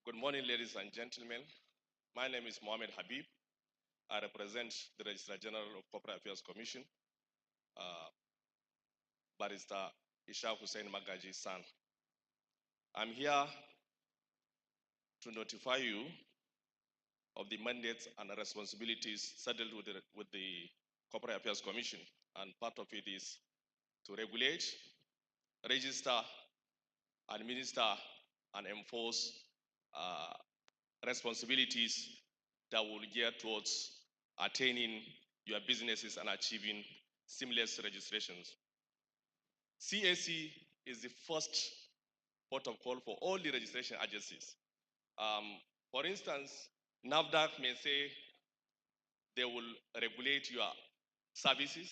S12: Good morning, ladies and gentlemen. My name is Mohammed Habib. I represent the Registrar General of Corporate Affairs Commission, Barrister Ishaq Hussein Magaji's son. I'm here to notify you of the mandates and responsibilities settled with the Corporate Affairs Commission, and part of it is to regulate, register, administer, and enforce responsibilities that will gear towards attaining your businesses and achieving seamless registrations. CAC is the first port of call for all the registration agencies. For instance, NAFDAC may say they will regulate your services.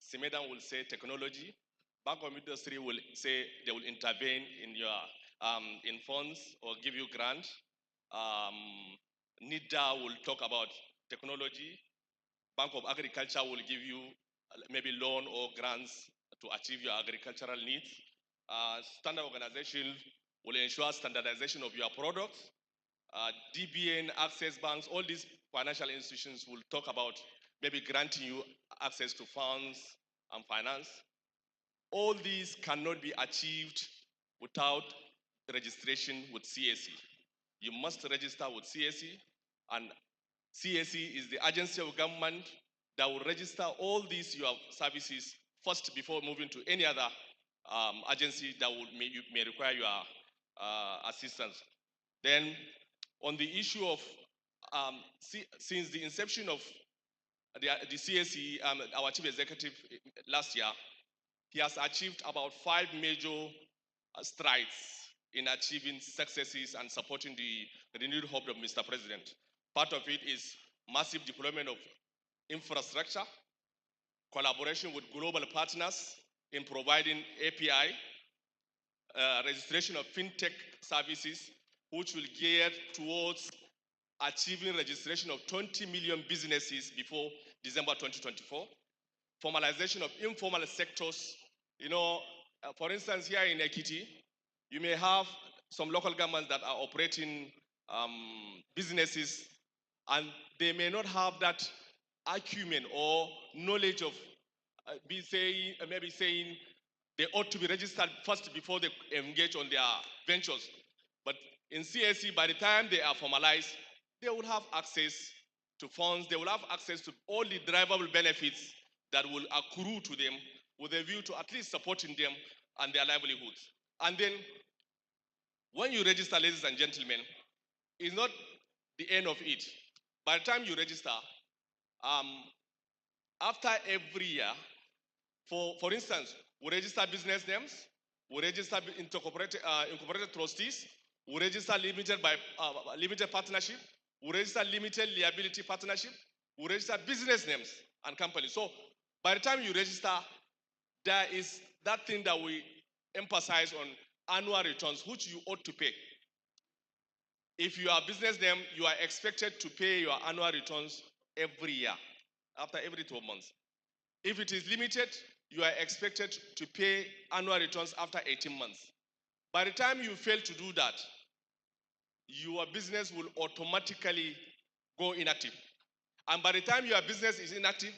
S12: CIMEDAN will say technology. Bank of Industry will say they will intervene in your in funds or give you grant. NIDA will talk about technology. Bank of Agriculture will give you maybe loan or grants to achieve your agricultural needs. Standard organization will ensure standardization of your products. DBN, Access Banks, all these financial institutions will talk about maybe granting you access to funds and finance. All these cannot be achieved without registration with CAC. You must register with CAC, and CAC is the agency of government that will register all these your services first before moving to any other agency that may require your assistance. Then, on the issue of since the inception of the CAC, our chief executive last year, he has achieved about 5 major strides in achieving successes and supporting the renewed hope of Mr. President. Part of it is massive deployment of infrastructure, collaboration with global partners in providing API, registration of fintech services, which will gear towards achieving registration of 20 million businesses before December 2024, formalization of informal sectors. For instance, here in Ekiti, you may have some local governments that are operating businesses, and they may not have that acumen or knowledge of maybe saying they ought to be registered first before they engage on their ventures. But in CSC, by the time they are formalized, they will have access to funds, they will have access to all the drivable benefits that will accrue to them with a view to at least supporting them and their livelihoods. And then, when you register, ladies and gentlemen, it's not the end of it. By the time you register, after every year, for instance, we register business names, we register incorporated trustees, we register limited partnership, we register limited liability partnership, we register business names and companies. So by the time you register, there is that thing that we emphasize on annual returns, which you ought to pay. If you are a business name, you are expected to pay your annual returns every year, after every 12 months. If it is limited, you are expected to pay annual returns after 18 months. By the time you fail to do that, your business will automatically go inactive. And by the time your business is inactive,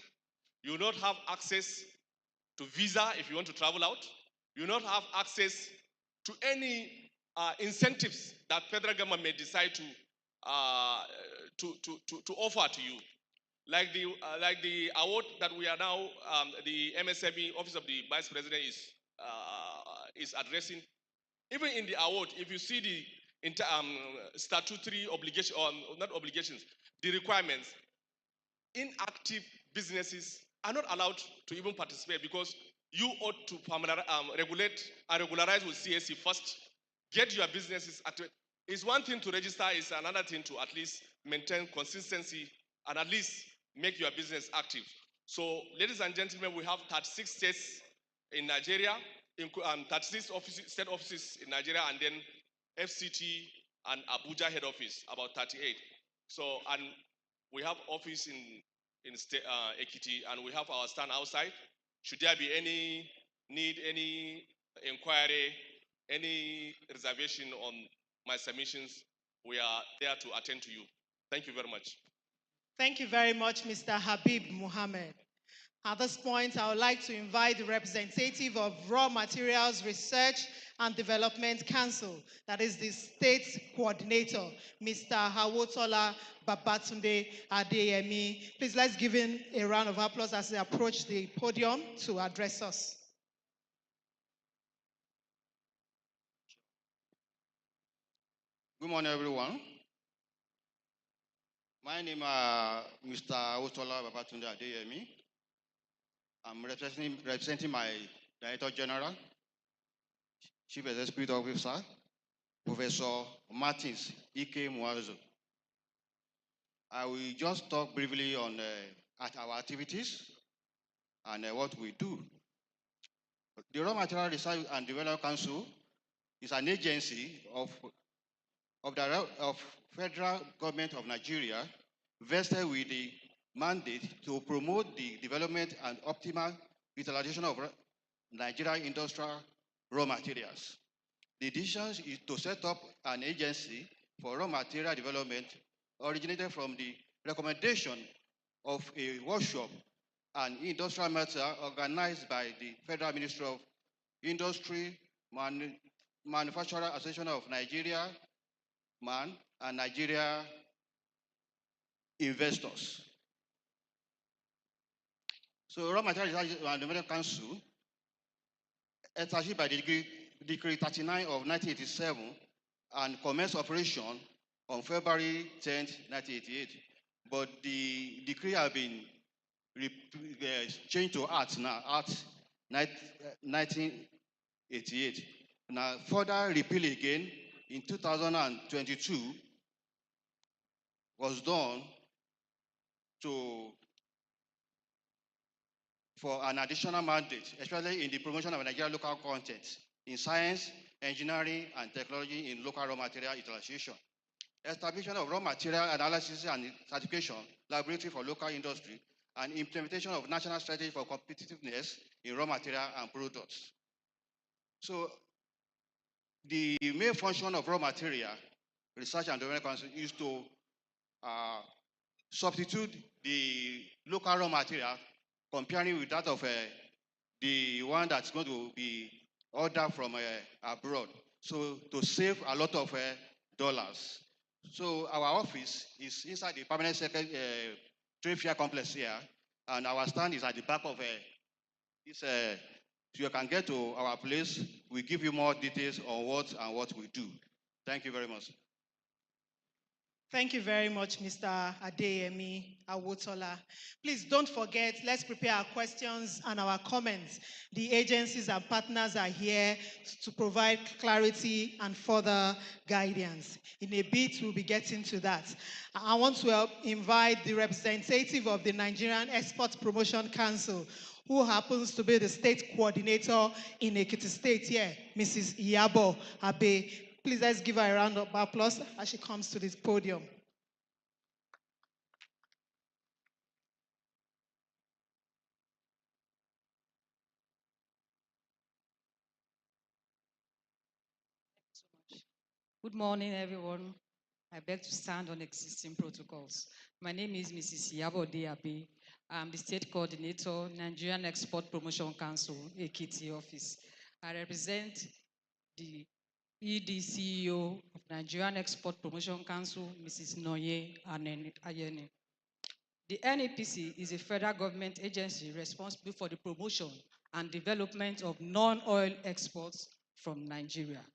S12: you will not have access to visa if you want to travel out. You will not have access to any incentives that federal government may decide to offer to you. Like the award that we are now, the MSME Office of the Vice President is addressing. Even in the award, if you see the statutory obligation, or not obligations, the requirements, inactive businesses are not allowed to even participate, because you ought to regulate and regularize with CSC first. Get your businesses active. It's one thing to register, it's another thing to at least maintain consistency and at least make your business active. So, ladies and gentlemen, we have 36 states in Nigeria, 36 state offices in Nigeria, and then FCT and Abuja head office, about 38. So, and we have office in Ekiti, and we have our stand outside. Should there be any need, any inquiry, any reservation on my submissions, we are there to attend to you. Thank you very much.
S2: Thank you very much, Mr. Habib Muhammad. At this point, I would like to invite the representative of Raw Materials Research and Development Council, that is the state coordinator, Mr. Hawotola Babatunde Adeyemi. Please let's give him a round of applause as he approaches the podium to address us.
S13: Good morning, everyone. My name is Mr. Hawotola Babatunde Adeyemi. I'm representing my Director General, Chief Executive Officer, Professor Martins Ike Muazo. I will just talk briefly on our activities and what we do. The Raw Material Research and Development Council is an agency of Federal Government of Nigeria vested with the mandate to promote the development and optimal utilization of Nigerian industrial raw materials. The decision is to set up an agency for raw material development originated from the recommendation of a workshop and industrial matter organized by the Federal Ministry of Industry, Manufacturer Association of Nigeria, MAN, and Nigeria investors. So Raw Material Research and Development Council, established by the Decree 39 of 1987 and commenced operation on February 10, 1988. But the decree has been changed to Act now, Act 1988. Now further repeal again in 2022 was done for an additional mandate, especially in the promotion of Nigerian local content in science, engineering, and technology in local raw material utilization, establishment of raw material analysis and certification laboratory for local industry, and implementation of national strategy for competitiveness in raw material and products. So the main function of raw material research and development council is to substitute the local raw material, comparing with that of the one that's going to be ordered from abroad. So to save a lot of dollars. So our office is inside the permanent trade fair complex here, and our stand is at the back of this. So you can get to our place. We give you more details on what we do. Thank you very much.
S2: Thank you very much, Mr. Adeyemi Awotola. Please don't forget, let's prepare our questions and our comments. The agencies and partners are here to provide clarity and further guidance. In a bit, we'll be getting to that. I want to invite the representative of the Nigerian Export Promotion Council, who happens to be the state coordinator in Ekiti State here, Mrs. Iyabo Abe. Please, let's give her a round of applause as she comes to this podium.
S14: Good morning, everyone. I beg to stand on existing protocols. My name is Mrs. Iyabo Abe. I'm the State Coordinator, Nigerian Export Promotion Council, Ekiti office. I represent the ED CEO of Nigerian Export Promotion Council, Mrs. Noye Ayeni. The NEPC is a federal government agency responsible for the promotion and development of non-oil exports from Nigeria.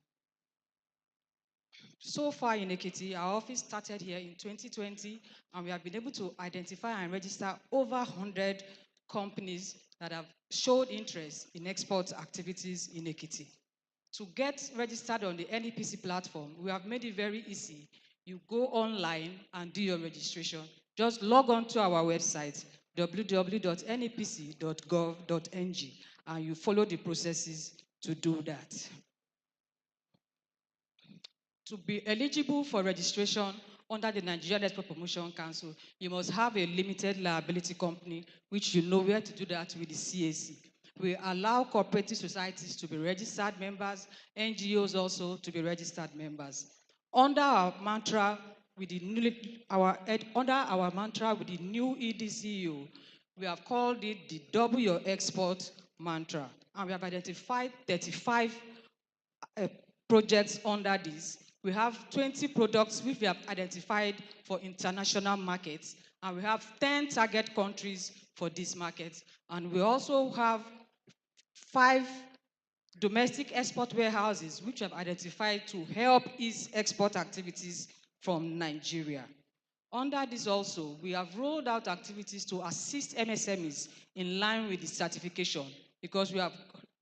S14: So far in Ekiti, our office started here in 2020, and we have been able to identify and register over 100 companies that have showed interest in export activities in Ekiti. To get registered on the NEPC platform, we have made it very easy. You go online and do your registration. Just log on to our website, www.nepc.gov.ng, and you follow the processes to do that. To be eligible for registration under the Nigerian Export Promotion Council, you must have a limited liability company, which you know where to do that with the CAC. We allow cooperative societies to be registered members, NGOs also to be registered members. Under our mantra with the new EDCU, we have called it the Double Your Export mantra, and we have identified 35 projects under this. We have 20 products which we have identified for international markets, and we have 10 target countries for these markets. And we also have 5 domestic export warehouses which we have identified to help ease export activities from Nigeria. Under this also, we have rolled out activities to assist MSMEs in line with the certification, because we have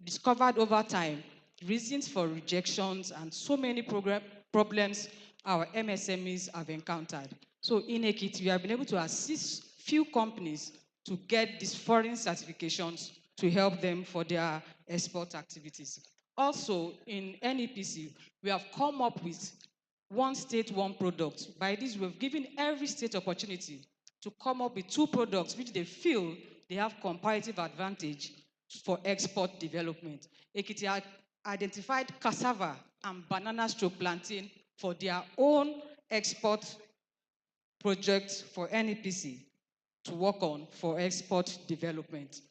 S14: discovered over time reasons for rejections and so many problems our MSMEs have encountered. So in Ekiti, we have been able to assist few companies to get these foreign certifications to help them for their export activities. Also, in NEPC, we have come up with one state, one product. By this, we've given every state opportunity to come up with 2 products which they feel they have comparative advantage for export development. Ekiti identified cassava and banana plantain for their own export projects for NEPC to work on for export development.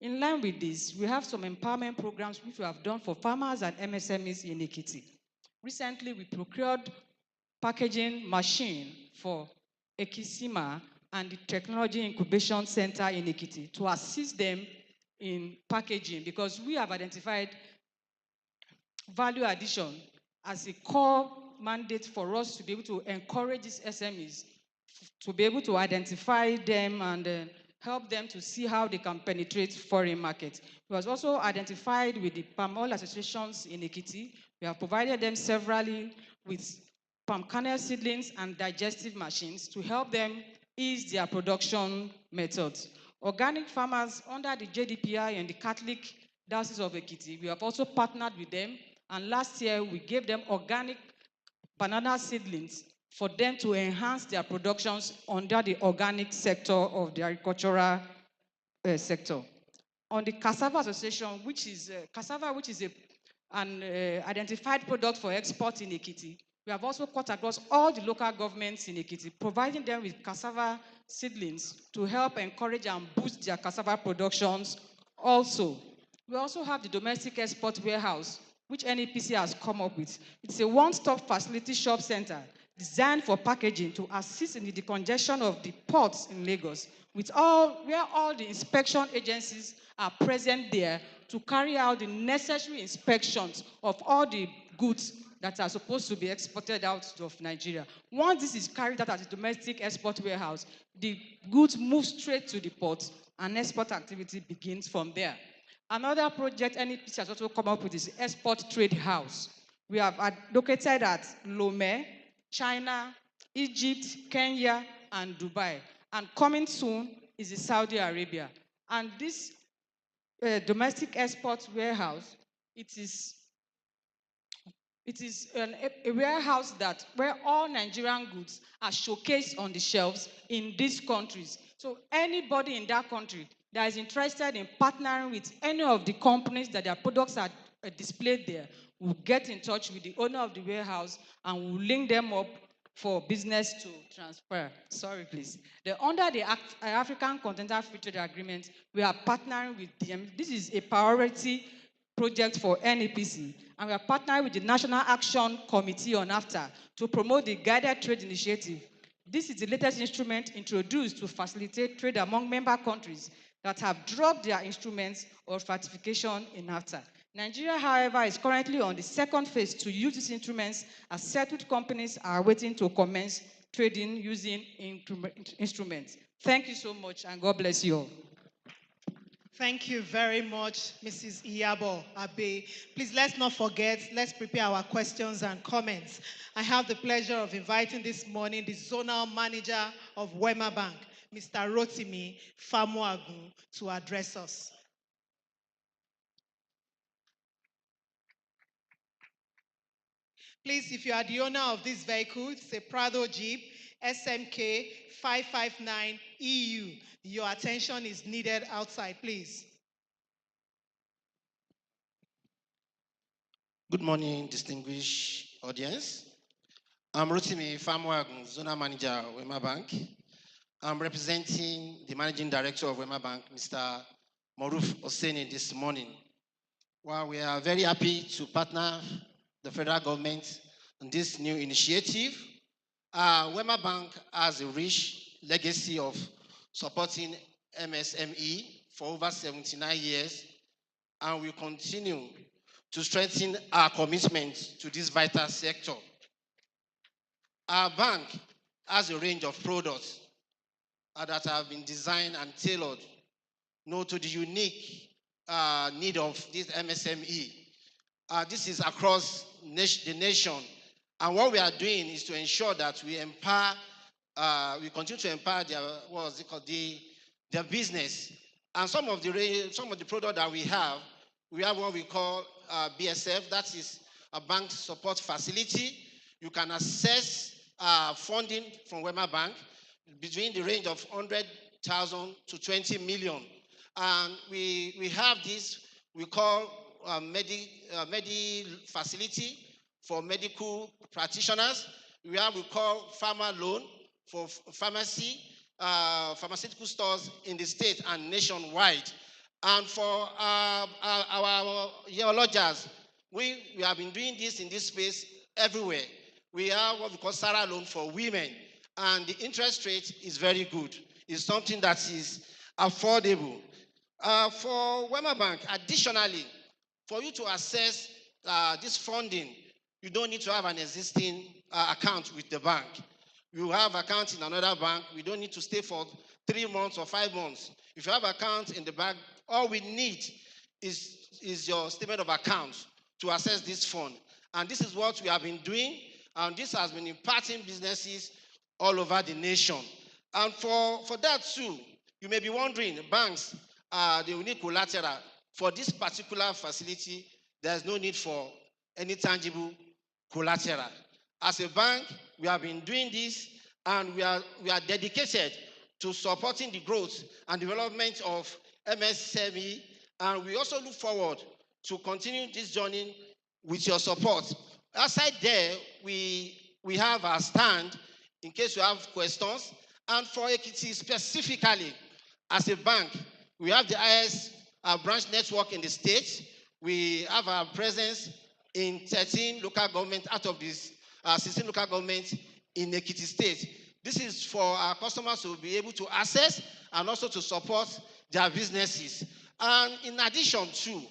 S14: In line with this, we have some empowerment programs which we have done for farmers and MSMEs in Ekiti. Recently, we procured packaging machine for Ekisima and the Technology Incubation Center in Ekiti to assist them in packaging, because we have identified value addition as a core mandate for us to be able to encourage these SMEs to be able to identify them and help them to see how they can penetrate foreign markets. It was also identified with the palm oil associations in Ekiti. We have provided them severally with palm kernel seedlings and digestive machines to help them ease their production methods. Organic farmers under the JDPI and the Catholic Diocese of Ekiti, we have also partnered with them, and last year we gave them organic banana seedlings for them to enhance their productions under the organic sector of the agricultural sector. On the Cassava Association, which is cassava, which is an identified product for export in Ekiti, we have also cut across all the local governments in Ekiti, providing them with cassava seedlings to help encourage and boost their cassava productions. Also, we also have the domestic export warehouse, which NEPC has come up with. It's a one-stop facility shop center designed for packaging to assist in the decongestion of the ports in Lagos, where all the inspection agencies are present there to carry out the necessary inspections of all the goods that are supposed to be exported out of Nigeria. Once this is carried out at the domestic export warehouse, the goods move straight to the port and export activity begins from there. Another project NEPC has also come up with is Export Trade House. We have located at Lomé, China, Egypt, Kenya, and Dubai. And coming soon is Saudi Arabia. And this domestic export warehouse, it is a warehouse where all Nigerian goods are showcased on the shelves in these countries. So anybody in that country that is interested in partnering with any of the companies that their products are displayed there will get in touch with the owner of the warehouse and will link them up for business to transfer. Sorry, please. Under the African Continental Free Trade Agreement, we are partnering with them. This is a priority project for NEPC, and we are partnering with the National Action Committee on NAFTA to promote the Guided Trade Initiative. This is the latest instrument introduced to facilitate trade among member countries that have dropped their instruments of ratification in NAFTA. Nigeria, however, is currently on the second phase to use these instruments, as settled companies are waiting to commence trading using instruments. Thank you so much, and God bless you all.
S2: Thank you very much, Mrs. Iyabo Abe. Please, let's not forget, let's prepare our questions and comments. I have the pleasure of inviting this morning the Zonal Manager of Wema Bank, Mr. Rotimi Famuagun, to address us. Please, if you are the owner of this vehicle, it's a Prado Jeep SMK 559 EU. Your attention is needed outside, please.
S15: Good morning, distinguished audience. I'm Rotimi Famuagun, Zonal Manager, Wema Bank. I'm representing the Managing Director of Wema Bank, Mr. Moruf Oseni, this morning. Well, we are very happy to partner the federal government on this new initiative. Wema Bank has a rich legacy of supporting MSME for over 79 years, and we continue to strengthen our commitment to this vital sector. Our bank has a range of products that have been designed and tailored to the unique need of this MSME. This is across the nation. And what we are doing is to ensure that we empower, we continue to empower their business. And some of the products that we have what we call BSF, that is a bank support facility. You can access funding from Wema Bank between the range of 100,000 to 20 million. And we have this, we call Medi facility for medical practitioners. We call Pharma Loan for pharmaceutical stores in the state and nationwide. And for our geologists, we have been doing this in this space everywhere. We have what we call Sarah Loan for women, and the interest rate is very good. It's something that is affordable. For Wema Bank, additionally, for you to access this funding, you don't need to have an existing account with the bank. You have account in another bank. We don't need to stay for 3 months or 5 months. If you have account in the bank, all we need is your statement of account to access this fund. And this is what we have been doing, and this has been impacting businesses all over the nation. And for that too, you may be wondering, banks, they will need collateral. For this particular facility, there's no need for any tangible collateral. As a bank, we have been doing this, and we are dedicated to supporting the growth and development of MSME, and we also look forward to continue this journey with your support. Aside there, we have our stand in case you have questions. And for Ekiti specifically, as a bank, we have the highest branch network in the state. We have our presence in 13 local governments out of these 16 local governments in Ekiti State. This is for our customers to be able to access and also to support their businesses. And in addition to,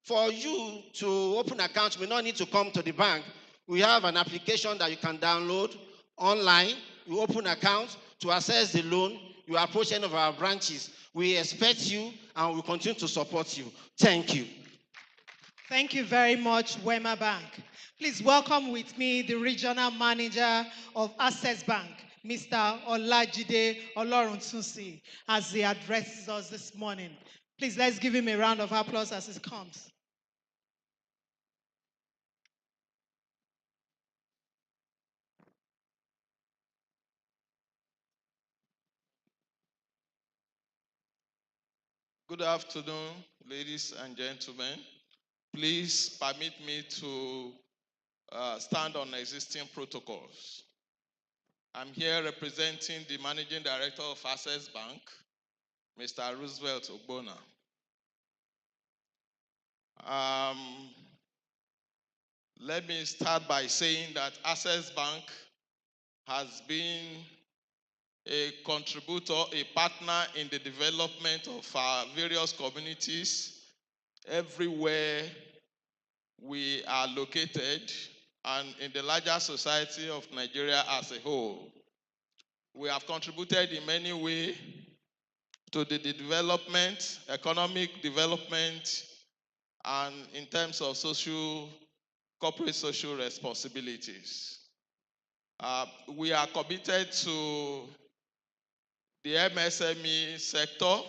S15: for you to open account, you may not need to come to the bank. We have an application that you can download online. You open account to access the loan. You approach any of our branches. We expect you and we continue to support you. Thank you.
S2: Thank you very much, Wema Bank. Please welcome with me the Regional Manager of Access Bank, Mr. Olajide Oloruntunsi, as he addresses us this morning. Please, let's give him a round of applause as he comes.
S16: Good afternoon, ladies and gentlemen. Please permit me to stand on existing protocols. I'm here representing the Managing Director of Access Bank, Mr. Roosevelt Ogbonna. Let me start by saying that Access Bank has been a contributor, a partner in the development of our various communities everywhere we are located and in the larger society of Nigeria as a whole. We have contributed in many ways to the development, economic development, and in terms of corporate social responsibilities. We are committed to the MSME sector,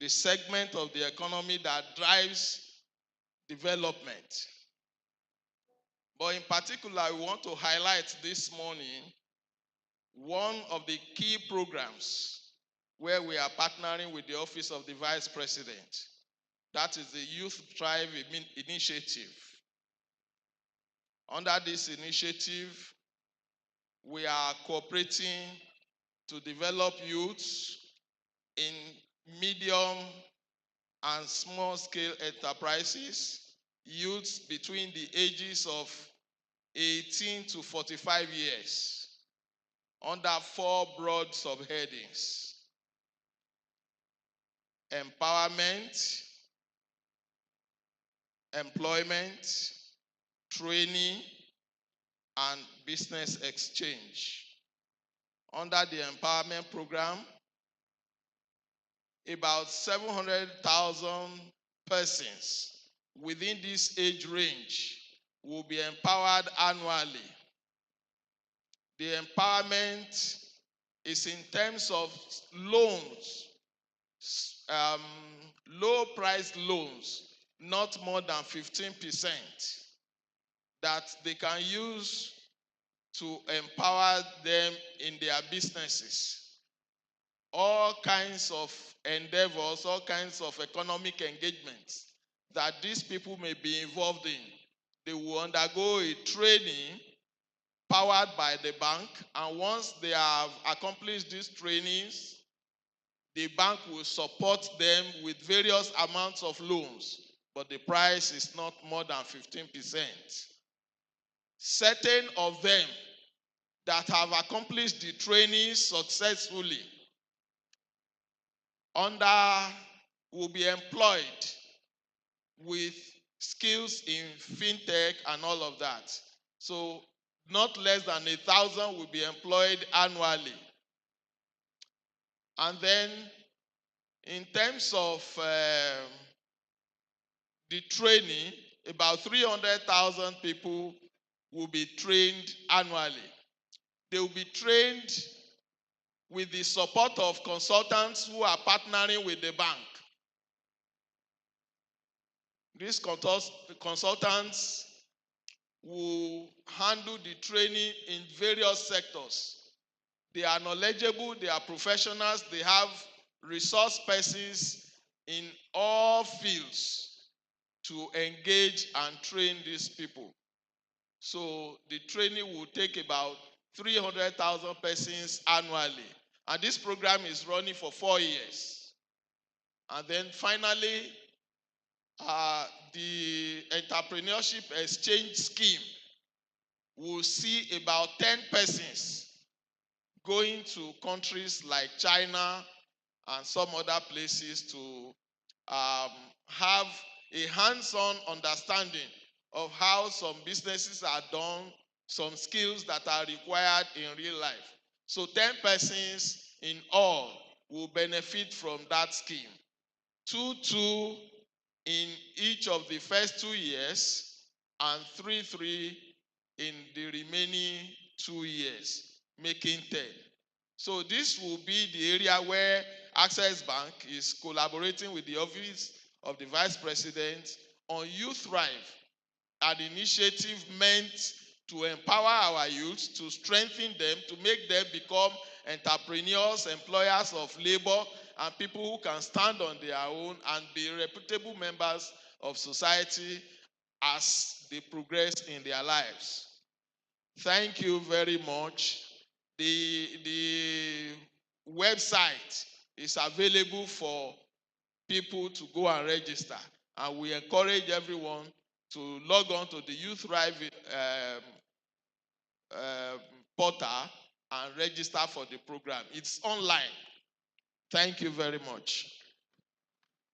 S16: the segment of the economy that drives development. But in particular, we want to highlight this morning one of the key programs where we are partnering with the Office of the Vice President. That is the Youth Thrive Initiative. Under this initiative, we are cooperating to develop youths in medium and small-scale enterprises, youths between the ages of 18 to 45 years, under 4 broad subheadings: empowerment, employment, training, and business exchange. Under the empowerment program, about 700,000 persons within this age range will be empowered annually. The empowerment is in terms of loans, low-priced loans, not more than 15%, that they can use to empower them in their businesses. All kinds of endeavors, all kinds of economic engagements that these people may be involved in, they will undergo a training powered by the bank, and once they have accomplished these trainings, the bank will support them with various amounts of loans, but the price is not more than 15%. Certain of them that have accomplished the training successfully will be employed with skills in fintech and all of that. So not less than 1,000 will be employed annually. And then in terms of the training, about 300,000 people will be trained annually. They will be trained with the support of consultants who are partnering with the bank. These consultants will handle the training in various sectors. They are knowledgeable, they are professionals, they have resource persons in all fields to engage and train these people. So the training will take about 300,000 persons annually. And this program is running for 4 years. And then finally, the entrepreneurship exchange scheme will see about 10 persons going to countries like China and some other places to have a hands-on understanding of how some businesses are done, some skills that are required in real life. So 10 persons in all will benefit from that scheme. 2 in each of the first 2 years and 3 in the remaining 2 years, making 10. So this will be the area where Access Bank is collaborating with the Office of the Vice President on Youth Thrive, an initiative meant to empower our youth, to strengthen them, to make them become entrepreneurs, employers of labor, and people who can stand on their own and be reputable members of society as they progress in their lives. Thank you very much. The website is available for people to go and register, and we encourage everyone to log on to the Youth Thrive portal and register for the program. It's online. Thank you very much.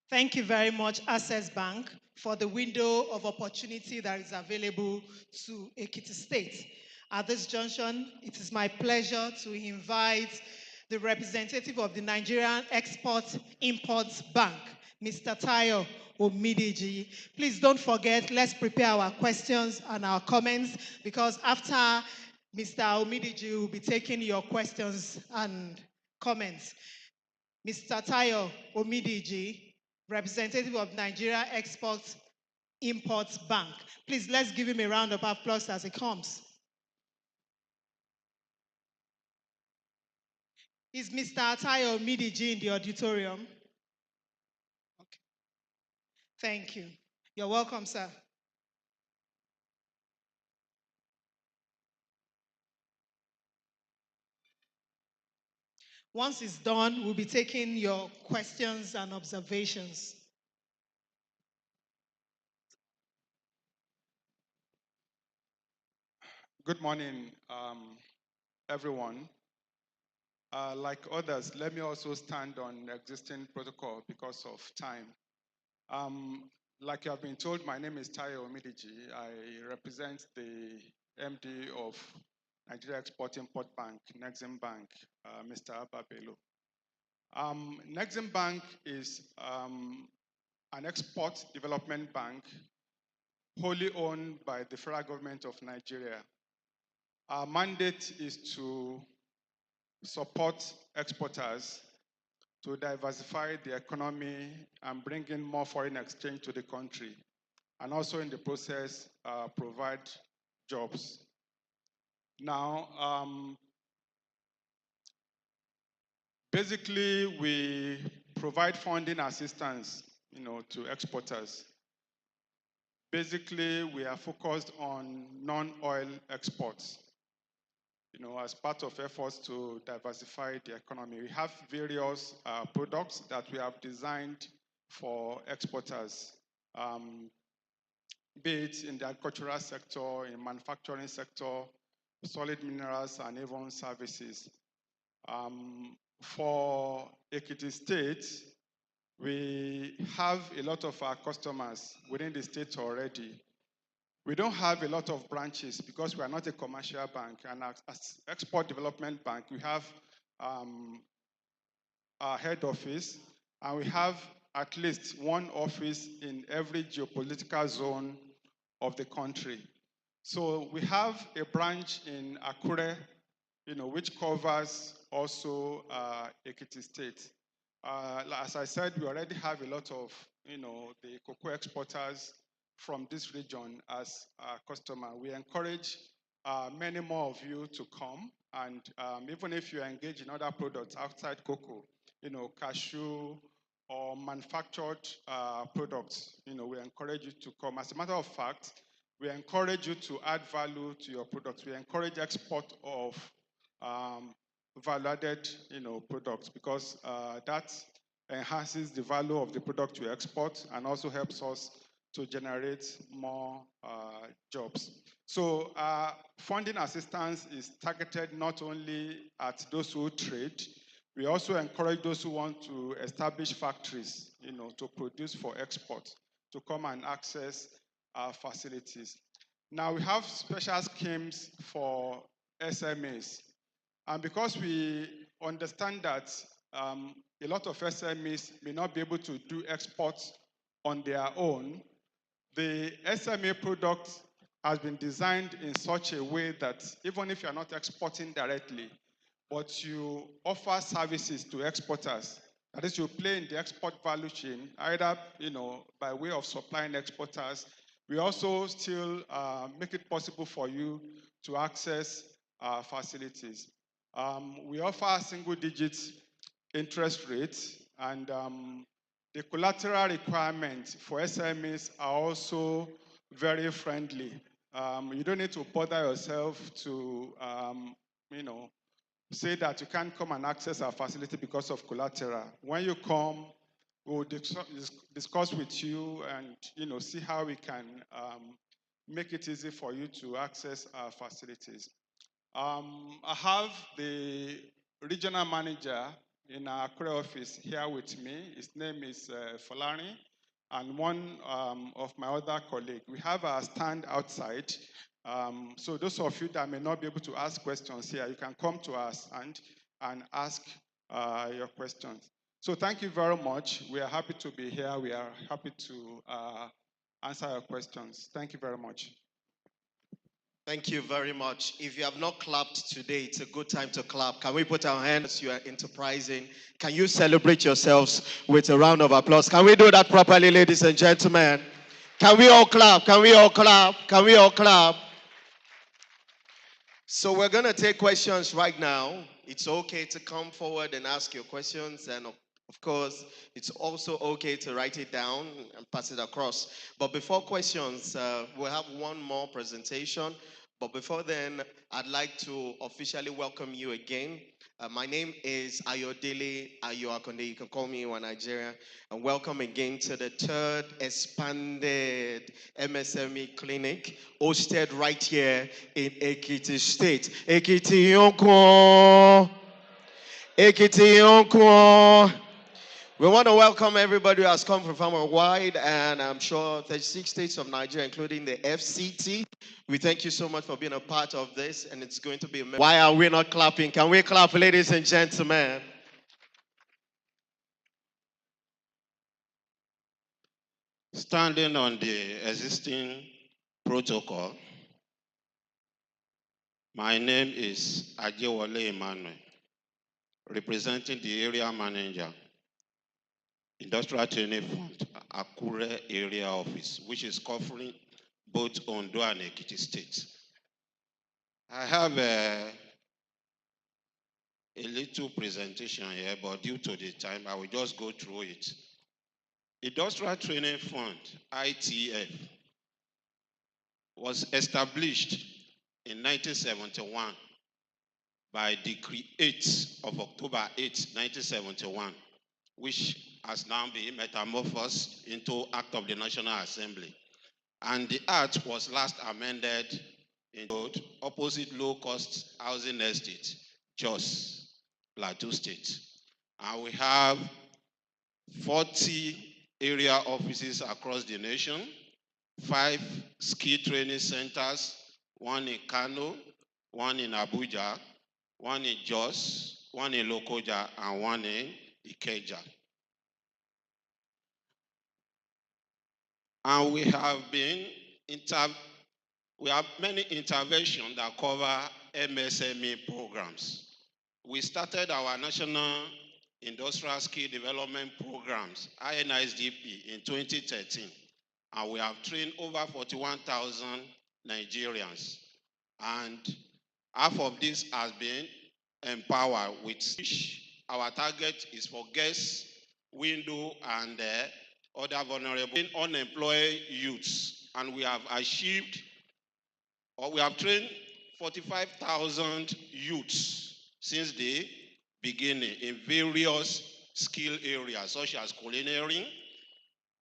S2: Thank you very much, Access Bank, for the window of opportunity that is available to Ekiti State. At this junction, it is my pleasure to invite the representative of the Nigerian Export-Import Bank, Mr. Tayo Omidiji. Please don't forget, let's prepare our questions and our comments, because after Mr. Omidiji will be taking your questions and comments. Mr. Tayo Omidiji, representative of Nigeria Export-Import Bank. Please, let's give him a round of applause as he comes. Is Mr. Tayo Omidiji in the auditorium? Okay. Thank you. You're welcome, sir. Once it's done, we'll be taking your questions and observations.
S17: Good morning, everyone. Like others, let me also stand on existing protocol because of time. Like you have been told, my name is Tayo Omidiji. I represent the MD of Nigeria Export-Import Bank, Nexim Bank, Mr. Abba Bello. Nexim Bank is an export development bank wholly owned by the federal government of Nigeria. Our mandate is to support exporters to diversify the economy and bring in more foreign exchange to the country, and also in the process provide jobs. Now, basically we provide funding assistance, to exporters. Basically, we are focused on non-oil exports, as part of efforts to diversify the economy. We have various products that we have designed for exporters, be it in the agricultural sector, in manufacturing sector, solid minerals, and even services. For Ekiti State, we have a lot of our customers within the state already. We don't have a lot of branches because we are not a commercial bank, and as Export Development Bank, we have our head office, and we have at least one office in every geopolitical zone of the country. So we have a branch in Akure, which covers also Ekiti State. As I said, we already have a lot of, the cocoa exporters from this region as a customer. We encourage many more of you to come, and even if you engage in other products outside cocoa, cashew or manufactured products, we encourage you to come. As a matter of fact, we encourage you to add value to your products. We encourage export of value-added, products, because that enhances the value of the product you export and also helps us to generate more jobs. So funding assistance is targeted not only at those who trade, we also encourage those who want to establish factories, to produce for export, to come and access our facilities. Now we have special schemes for SMEs. And because we understand that a lot of SMEs may not be able to do exports on their own, the SME product has been designed in such a way that even if you're not exporting directly, but you offer services to exporters, that is, you play in the export value chain, either by way of supplying exporters. We also still make it possible for you to access our facilities. We offer single-digit interest rates, and the collateral requirements for SMEs are also very friendly. You don't need to bother yourself to, say that you can't come and access our facility because of collateral. When you come, we'll discuss with you and see how we can make it easy for you to access our facilities. I have the regional manager in our Akure office here with me. His name is Folani, and one of my other colleagues. We have our stand outside. So those of you that may not be able to ask questions here, you can come to us and ask your questions. So thank you very much. We are happy to be here. We are happy to answer your questions. Thank you very much.
S15: Thank you very much. If you have not clapped today, it's a good time to clap. Can we put our hands? You are enterprising. Can you celebrate yourselves with a round of applause? Can we do that properly, ladies and gentlemen? Can we all clap? Can we all clap? Can we all clap? So we're going to take questions right now. It's okay to come forward and ask your questions. And of course, it's also okay to write it down and pass it across. But before questions, we'll have one more presentation. But before then, I'd like to officially welcome you again. My name is Ayodele Ayoakonde. You can call me in Nigeria. And welcome again to the third expanded MSME clinic hosted right here in Ekiti State. Ekiti Yonko. Ekiti Yonko. We want to welcome everybody who has come from far and wide, and I'm sure 36 states of Nigeria, including the FCT. We thank you so much for being a part of this, and it's going to be amazing. Why are we not clapping? Can we clap, ladies and gentlemen?
S18: Standing on the existing protocol, my name is Ajewole Emmanuel, representing the area manager, Industrial Training Fund, Akure Area Office, which is covering both Ondo and Ekiti states. I have a little presentation here, but due to the time, I will just go through it. Industrial Training Fund, ITF, was established in 1971 by Decree 8 of October 8, 1971, which has now been metamorphosed into Act of the National Assembly. And the Act was last amended in opposite low-cost housing estate, Jos, Plateau State. And we have 40 area offices across the nation, 5 skill training centers, 1 in Kano, 1 in Abuja, 1 in Jos, 1 in Lokoja, and 1 in Ikeja. And we have many interventions that cover MSME programs. We started our National Industrial Skill Development Programs, INSDP, in 2013. and we have trained over 41,000 Nigerians. And half of this has been empowered with which our target is for guests, window, and other vulnerable unemployed youths. And we have achieved, or we have trained 45,000 youths since the beginning in various skill areas such as culinary,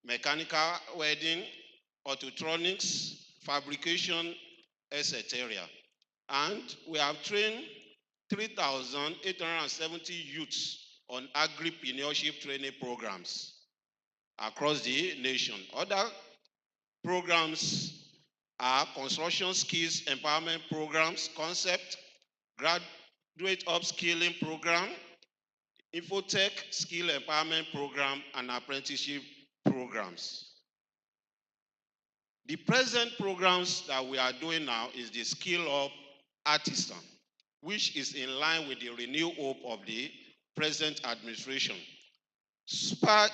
S18: mechanical welding, autotronics, fabrication, etc. And we have trained 3,870 youths on agripreneurship training programs across the nation. Other programs are construction skills empowerment programs, concept, graduate upskilling program, infotech skill empowerment program, and apprenticeship programs. The present programs that we are doing now is the Skill Up Artisan, which is in line with the renewed hope of the present administration. Super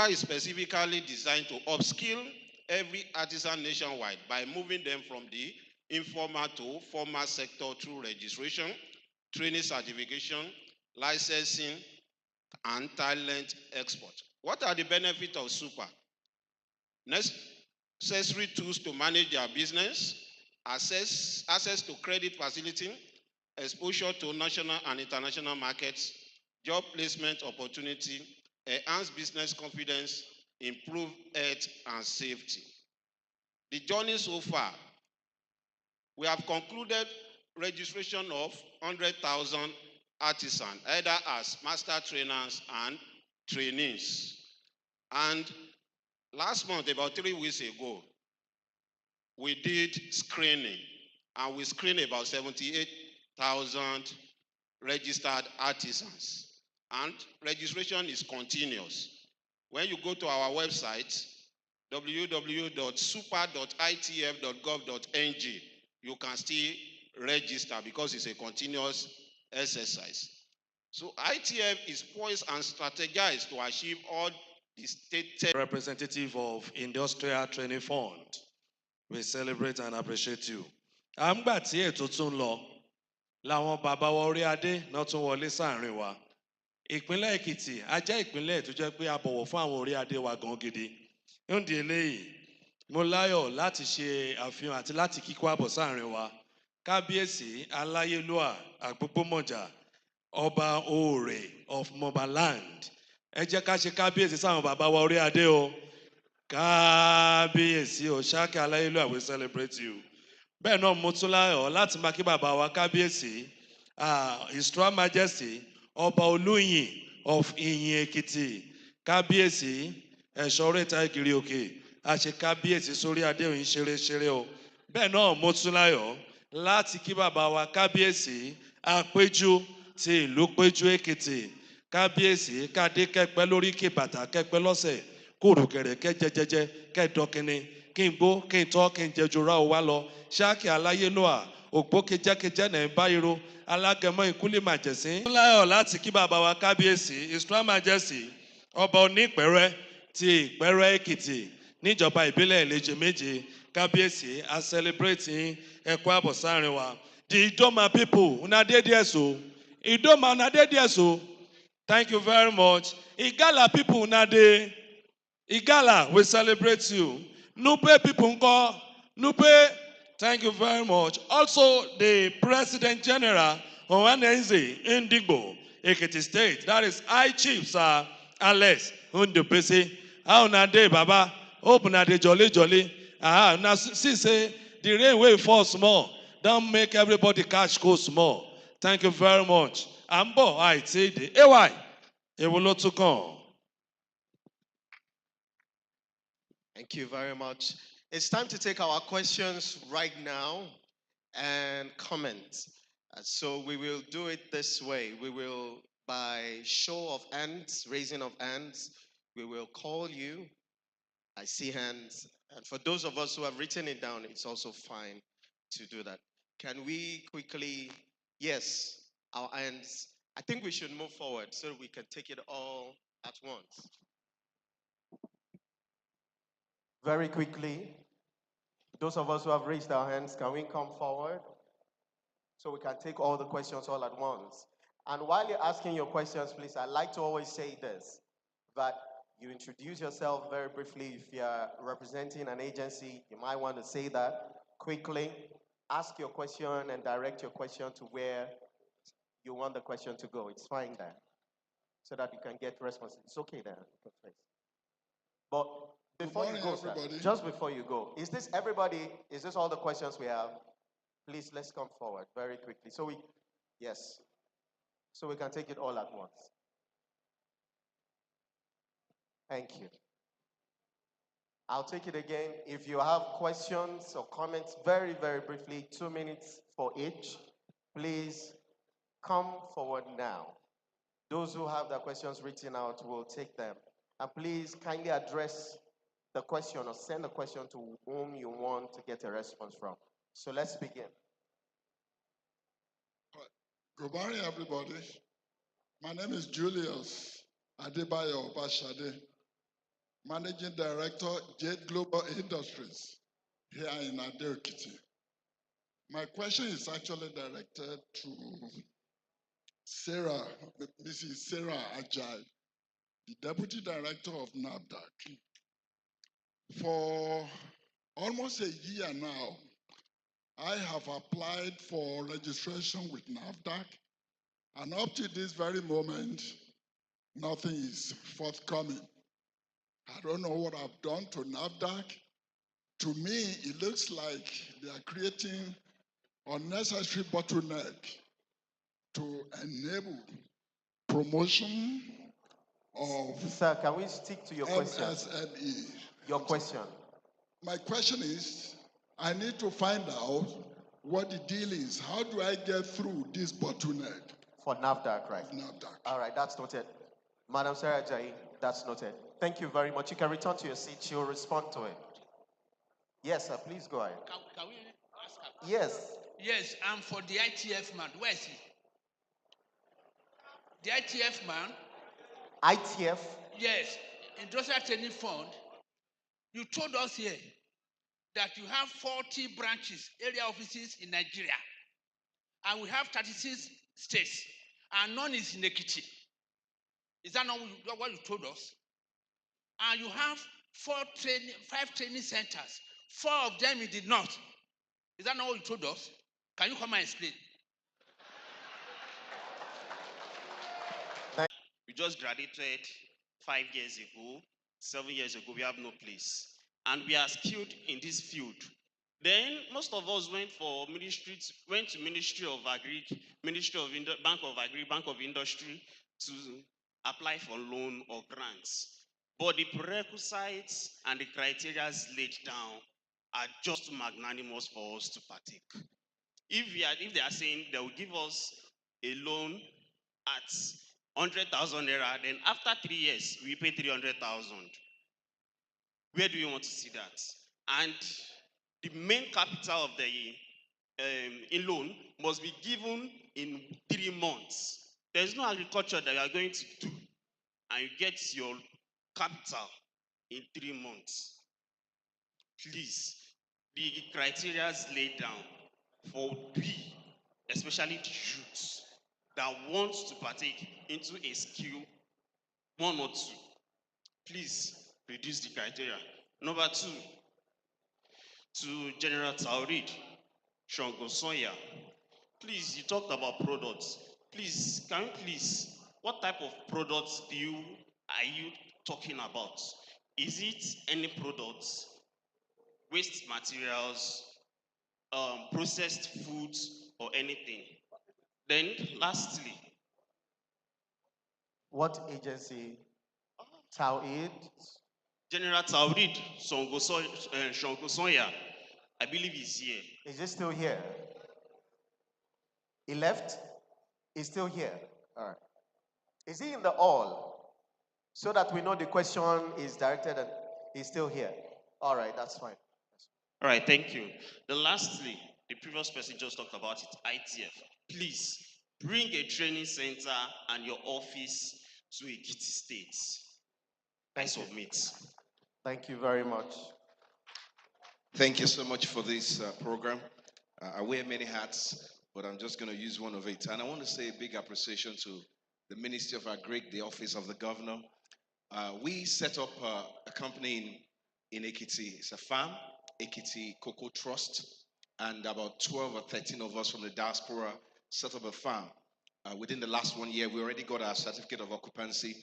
S18: is specifically designed to upskill every artisan nationwide by moving them from the informal to formal sector through registration, training certification, licensing, and talent export. What are the benefits of Super? Necessary tools to manage their business, access to credit facility, exposure to national and international markets, job placement opportunity, enhanced business confidence, improve health and safety. The journey so far, we have concluded registration of 100,000 artisans, either as master trainers and trainees. And last month, about 3 weeks ago, we did screening, and we screened about 78,000 registered artisans. And registration is continuous. When you go to our website, www.super.itf.gov.ng, you can still register because it's a continuous exercise. So ITF is poised and strategized to achieve all the stated.
S10: Representative of Industrial Training Fund, we celebrate and appreciate you. Àǹgbà tí ètò tún lọ, làwọn bàbá wa orí adé náà tún wọlé sáàrin wa. Ìpínlẹ̀ Ekiti, a jẹ́ ìpínlẹ̀ tó jẹ́ pé a bọ̀wọ̀ fún àwọn orí adé wa gan gidi. Nídìí eléyìí, mo láyọ̀ láti ṣe àfihàn àti láti kíkọ́ àbọ̀ sáàrin wa. Kábíyèsí Aláyélúà Àgbógbómọ̀jà, Ọba Oore of Mobaland. Ẹ jẹ́ ká ṣe kábíyèsí sáwọn bàbá wa orí adé o. Kábíyèsí o, Ṣákì Aláyélúà, we celebrate you. Bẹ́ẹ̀ náà mo tún láyọ̀ láti máa kí bàbá wa kábíyèsí, His Royal Majesty, Ọba Olúyìn of Ìyìn Ekiti. Kábíyèsí, ẹ̀ṣọ́ Oríta Ìgìrì Òkè, a ṣe kábíyèsí sórí adé òyìn ṣeré o. Bẹ́ẹ̀ náà mo tún láyọ̀ láti kí bàbá wa kábíyèsí Àpéjú ti ìlú Péjú Èkìtì. Kábíyèsí kádé kẹ́pẹ́ lórí kí bàtà kẹ́pẹ́ lọ́sẹ̀, kúrùkẹ̀rẹ̀ kẹ́jẹjẹjẹ kẹ́dọ̀kìnní, kí n gbó kí n tọ́ kí n jẹjura ó wá lọ. Ṣáàkì Aláyélúà ògbó kejẹ́kejẹ́ náà ń bá irú alágẹmọ ìkúlé màjẹ̀sín. Ó láyọ̀ láti kí bàbá wa kábíyèsí His Royal Majesty Ọba Onípẹ̀rẹ́ ti Ìpẹ̀rẹ́ Èkìtì níjọba ìbílẹ̀ Ìlẹ́jẹ̀ Méje. Kábíyèsí a celebrate ẹ̀kọ́ àbọ̀ sáàrin wa. The Idoma people, una dey there so. Idoma una dey there so. Thank you very much. Igala people una dey. Igala, we celebrate you. Nupe people nko. Nupe, thank you very much. Also, the President General Ohaneze Indigbo, Ekiti State. That is High Chief Sir Alex Undupesi. How una dey, Baba? Hope una dey jolly. Now see say the rain will fall small. Don't make everybody catch go small. Thank you very much. Ambo, I say the AY. It will not to come.
S19: Thank you very much. It's time to take our questions right now and comments. So we will do it this way. We will, by show of hands, raising of hands, we will call you. I see hands. And for those of us who have written it down, it's also fine to do that. Can we quickly, yes, our hands. I think we should move forward so we can take it all at once. Very quickly, those of us who have raised our hands, can we come forward so we can take all the questions all at once? And while you're asking your questions, please, I like to always say this, that you introduce yourself very briefly. If you're representing an agency, you might want to say that quickly. Ask your question and direct your question to where you want the question to go. It's fine there, so that you can get responses. It's okay there. But before you go, sir, just before you go, is this everybody? Is this all the questions we have? Please, let's come forward very quickly. Yes, so we can take it all at once. Thank you. I'll take it again. If you have questions or comments, very, very briefly, 2 minutes for each, please come forward now. Those who have their questions written out will take them. And please kindly address the question or send a question to whom you want to get a response from. So let's begin.
S20: Good morning, everybody. My name is Julius Adebayo Bashade, Managing Director, Jade Global Industries, here in Ekiti. My question is actually directed to Sarah, Mrs. Sarah Ajay, the Deputy Director of NAFDAC. For almost a year now, I have applied for registration with NAFDAC, and up to this very moment, nothing is forthcoming. I don't know what I've done to NAFDAC. To me, it looks like they are creating unnecessary bottleneck to enable promotion of
S19: Sir, can we stick to your question?
S20: MSME.
S19: Your question.
S20: My question is, I need to find out what the deal is. How do I get through this bottleneck?
S19: For NAFDAC, right?
S20: NAFDAC.
S19: All right, that's noted. Madam Sarah Ajayi, that's noted. Thank you very much. You can return to your seat. She'll respond to it. Yes, sir, please go ahead.
S21: Can we ask her?
S19: Yes.
S21: Yes, I'm for the ITF man. Where is he? The ITF man?
S19: ITF?
S21: Yes, Industrial Training Fund. You told us here that you have 40 branches, area offices in Nigeria, and we have 36 states, and none is in Ekiti. Is that not what you told us? And you have 5 training centers, 4 of them in the north. Is that not what you told us? Can you come and explain?
S22: We just graduated 5 years ago, 7 years ago, we have no place. And we are skilled in this field. Then most of us went to Ministry of Agri, Bank of Agri, Bank of Industry to apply for loan or grants. But the prerequisites and the criteria laid down are just magnanimous for us to partake. If they are saying they will give us a loan at 100,000 naira, then after 3 years, we pay 300,000. Where do you want to see that? And the main capital of the loan must be given in 3 months. There's no agriculture that you are going to do, and you get your capital in 3 months. Please, the criteria laid down for we, especially the youths, that wants to partake into a skill, 1 or 2. Please reduce the criteria. Number 2, to General Taurid Shongo Soya. Please, you talked about products. Please, what type of products are you talking about? Is it any products, waste materials, processed foods, or anything? Then, lastly,
S19: what agency? Taurid?
S22: General Taurid Shongo Soya, I believe he's here.
S19: Is he still here? He left? He's still here. All right. Is he in the hall? So that we know the question is directed and he's still here. All right, that's fine.
S22: All right, thank you. Then lastly, the previous person just talked about it, ITF. Please, bring a training center and your office to Ekiti State. I submit.
S19: Thank you very much.
S1: Thank you so much for this program. I wear many hats, but I'm just going to use one of it. And I want to say a big appreciation to the Ministry of Agric, the Office of the Governor. We set up a company in Ekiti. It's a farm, Ekiti Cocoa Trust, and about 12 or 13 of us from the diaspora set up a farm. Within the last 1 year, we already got our certificate of occupancy.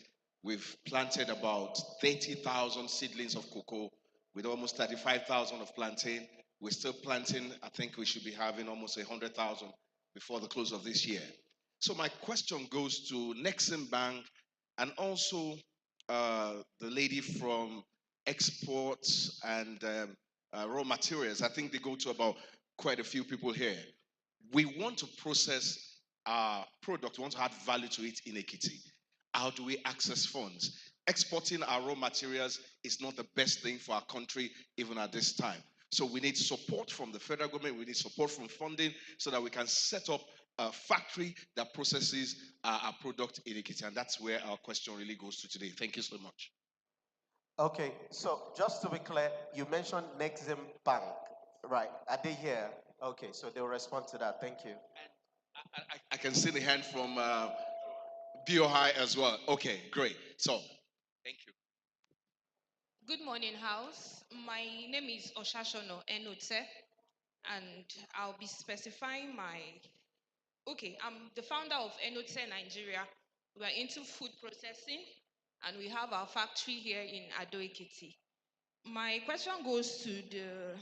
S1: We've planted about 30,000 seedlings of cocoa with almost 35,000 of plantain. We're still planting. I think we should be having almost 100,000 before the close of this year. So my question goes to Nexim Bank and also the lady from exports and raw materials. I think they go to about quite a few people here. We want to process our product, we want to add value to it in Ekiti. How do we access funds? Exporting our raw materials is not the best thing for our country, even at this time. So we need support from the federal government, we need support from funding so that we can set up a factory that processes our product in Ekiti. And that's where our question really goes to today. Thank you so much.
S3: Okay, so just to be clear, you mentioned Nexim Bank, right? Are they here? Okay, so they'll respond to that. Thank you.
S1: I can see the hand from BOI as well. Okay, great. So, thank you.
S23: Good morning, House. My name is Oshashono Enote, and I'll be specifying my... Okay, I'm the founder of Enote Nigeria. We are into food processing, and we have our factory here in Ado Ekiti. My question goes to the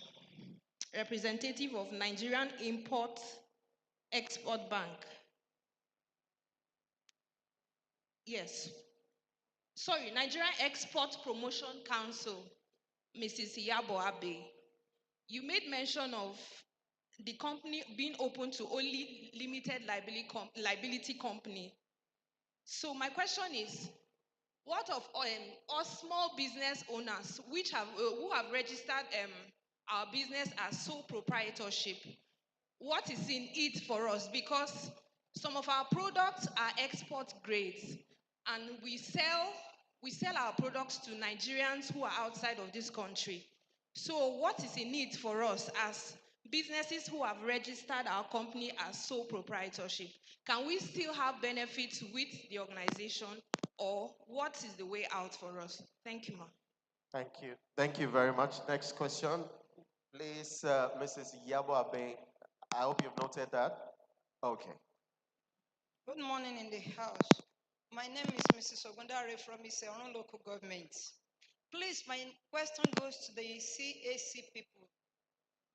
S23: representative of Nigerian Import-Export Bank. Yes. Sorry, Nigerian Export Promotion Council, Mrs. Yabo Abe. You made mention of the company being open to only limited liability company. So my question is, what of all small business owners who have registered our business as sole proprietorship? What is in it for us? Because some of our products are export grades, and we sell our products to Nigerians who are outside of this country. So what is in it for us as businesses who have registered our company as sole proprietorship? Can we still have benefits with the organization, or what is the way out for us? Thank you, ma'am.
S3: Thank you. Thank you very much. Next question, please, Mrs. Yabo Abe. I hope you've noted that. Okay.
S24: Good morning in the house. My name is Mrs. Ogundare from Iseron local government. Please, my question goes to the CAC people.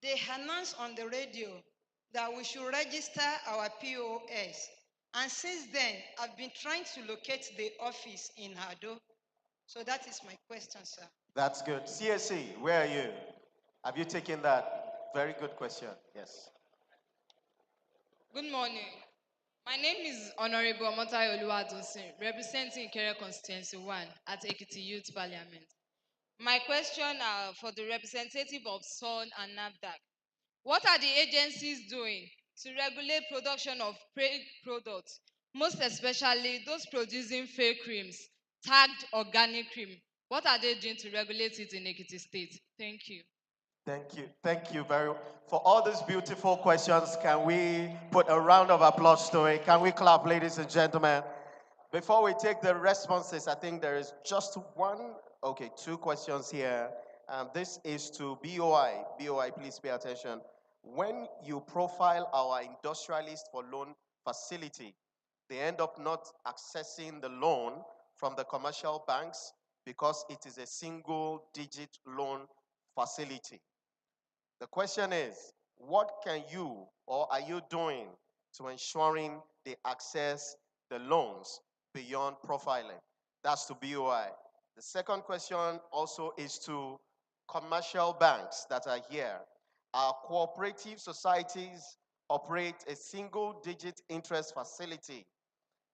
S24: They announced on the radio that we should register our POS. And since then, I've been trying to locate the office in Ado. So that is my question, sir.
S3: That's good. CAC, where are you? Have you taken that? Very good question. Yes.
S25: Good morning. My name is Honorable Omotayo Oluwadunsin, representing Ikere Constituency 1 at Ekiti Youth Parliament. My question for the representative of SON and NAFDAC. What are the agencies doing to regulate production of fake products, most especially those producing fake creams, tagged organic cream? What are they doing to regulate it in Ekiti State? Thank you.
S3: Thank you. Thank you very much. For all these beautiful questions, can we put a round of applause to it? Can we clap, ladies and gentlemen? Before we take the responses, I think there is just two questions here. This is to BOI. BOI, please pay attention. When you profile our industrialist for loan facility, they end up not accessing the loan from the commercial banks because it is a single-digit loan facility. The question is, what can you or are you doing to ensuring they access the loans beyond profiling? That's to BOI. The second question also is to commercial banks that are here. Our cooperative societies operate a single-digit interest facility.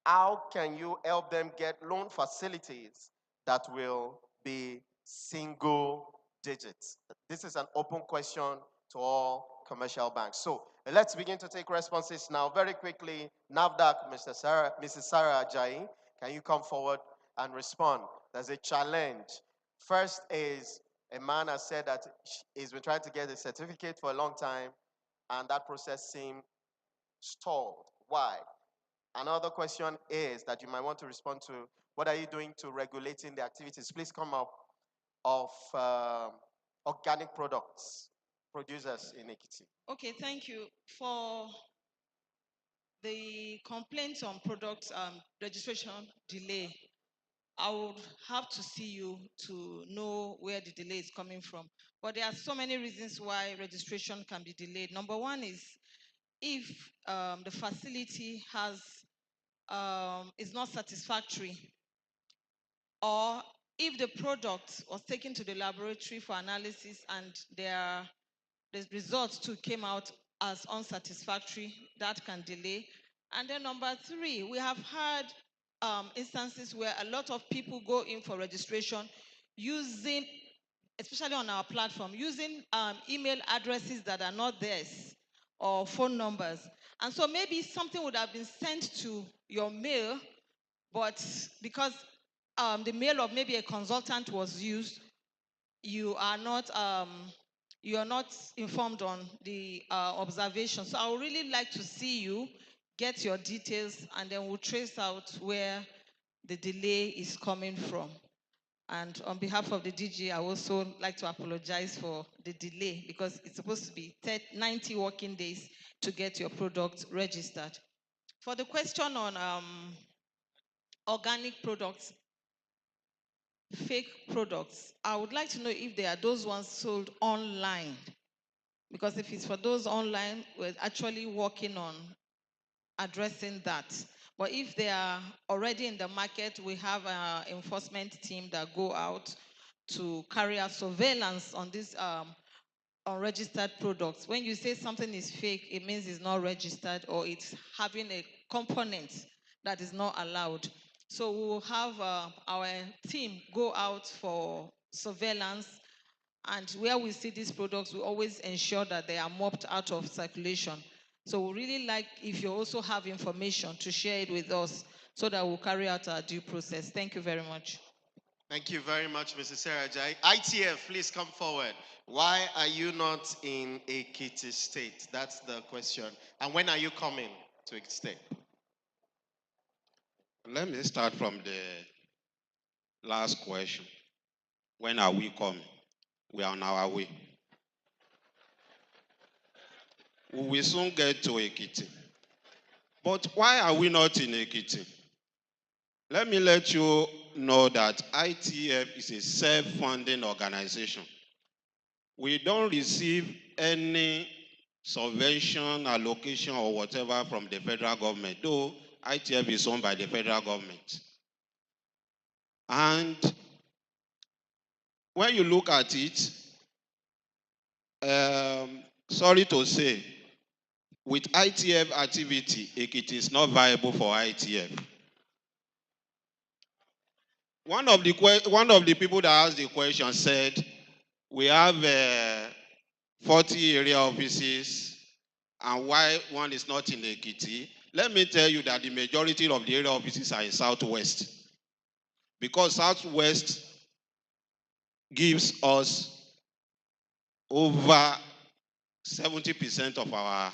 S3: How can you help them get loan facilities that will be single digits? This is an open question to all commercial banks. So let's begin to take responses now. Very quickly, NAFDAC, Mrs. Sarah Ajayi, can you come forward and respond? There's a challenge. First is A man has said that he's been trying to get a certificate for a long time, and that process seemed stalled. Why? Another question is that you might want to respond to, what are you doing to regulating the activities? Please come up of organic products producers in Ekiti.
S11: Okay, thank you. For the complaints on product registration delay, I would have to see you to know where the delay is coming from. But there are so many reasons why registration can be delayed. Number one is if the facility is not satisfactory, or if the product was taken to the laboratory for analysis and the results too came out as unsatisfactory, that can delay. And then number three, we have had instances where a lot of people go in for registration using, especially on our platform, using email addresses that are not theirs or phone numbers. And so maybe something would have been sent to your mail, but because the mail of maybe a consultant was used, you are not informed on the observation. So I would really like to see you get your details, and then we'll trace out where the delay is coming from. And on behalf of the DG, I also like to apologize for the delay, because it's supposed to be 90 working days to get your product registered. For the question on organic products, fake products, I would like to know if they are those ones sold online. Because if it's for those online, we're actually working on addressing that. But if they are already in the market, we have an enforcement team that go out to carry out surveillance on these unregistered products. When you say something is fake, it means it's not registered, or it's having a component that is not allowed. So we will have our team go out for surveillance, and where we see these products, we always ensure that they are mopped out of circulation. So we really like if you also have information to share it with us, so that we'll carry out our due process. Thank you very much.
S3: Thank you very much, Mrs. Sarah Jai. ITF, please come forward. Why are you not in Ekiti State? That's the question. And when are you coming to Ekiti State?
S18: Let me start from the last question. When are we coming? We are on our way. We will soon get to Ekiti. But why are we not in Ekiti? Let me let you know that ITF is a self-funding organization. We don't receive any subvention, allocation, or whatever from the federal government, though ITF is owned by the federal government. And when you look at it, sorry to say, with ITF activity, it is not viable for ITF. One of the people that asked the question said, we have 40 area offices, and why one is not in Ekiti? Let me tell you that the majority of the area offices are in Southwest. Because Southwest gives us over 70% of our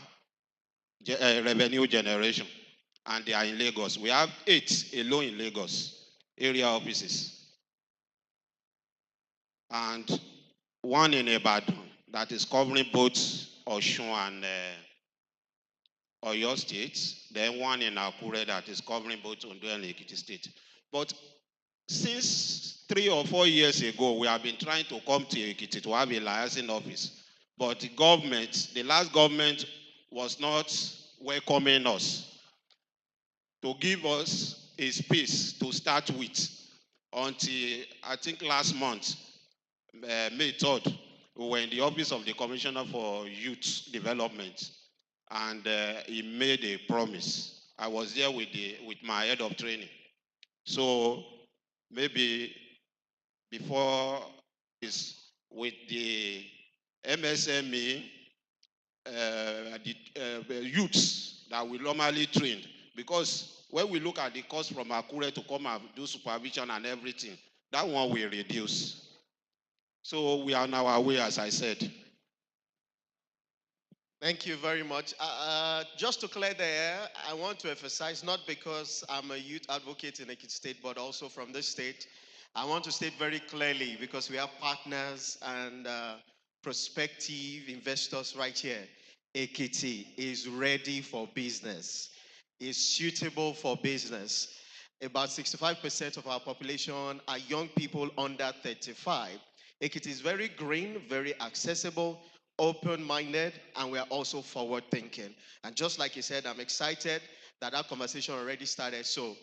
S18: revenue generation, and they are in Lagos. We have 8 alone in Lagos, area offices. And 1 in Ibadan that is covering both Osun and Oyo State. Then 1 in Akure that is covering both Ondo and Ekiti State. But since 3 or 4 years ago, we have been trying to come to Ekiti to have a liaison office. But the last government was not welcoming us to give us a space to start with until, I think last month, May 3rd, we were in the office of the Commissioner for Youth Development, and he made a promise. I was there with my head of training. So maybe before this, with the MSME, the youths that we normally train, because when we look at the cost from Akure to come and do supervision and everything, that one will reduce. So we are on our way, as I said.
S19: Thank you very much. Just to clear the air, I want to emphasize, not because I'm a youth advocate in Ekiti State, but also from this state, I want to state very clearly, because we have partners and prospective investors right here. Ekiti is ready for business, is suitable for business. About 65% of our population are young people under 35. Ekiti is very green, very accessible, open-minded, and we are also forward-thinking. And just like you said, I'm excited that our conversation already started. So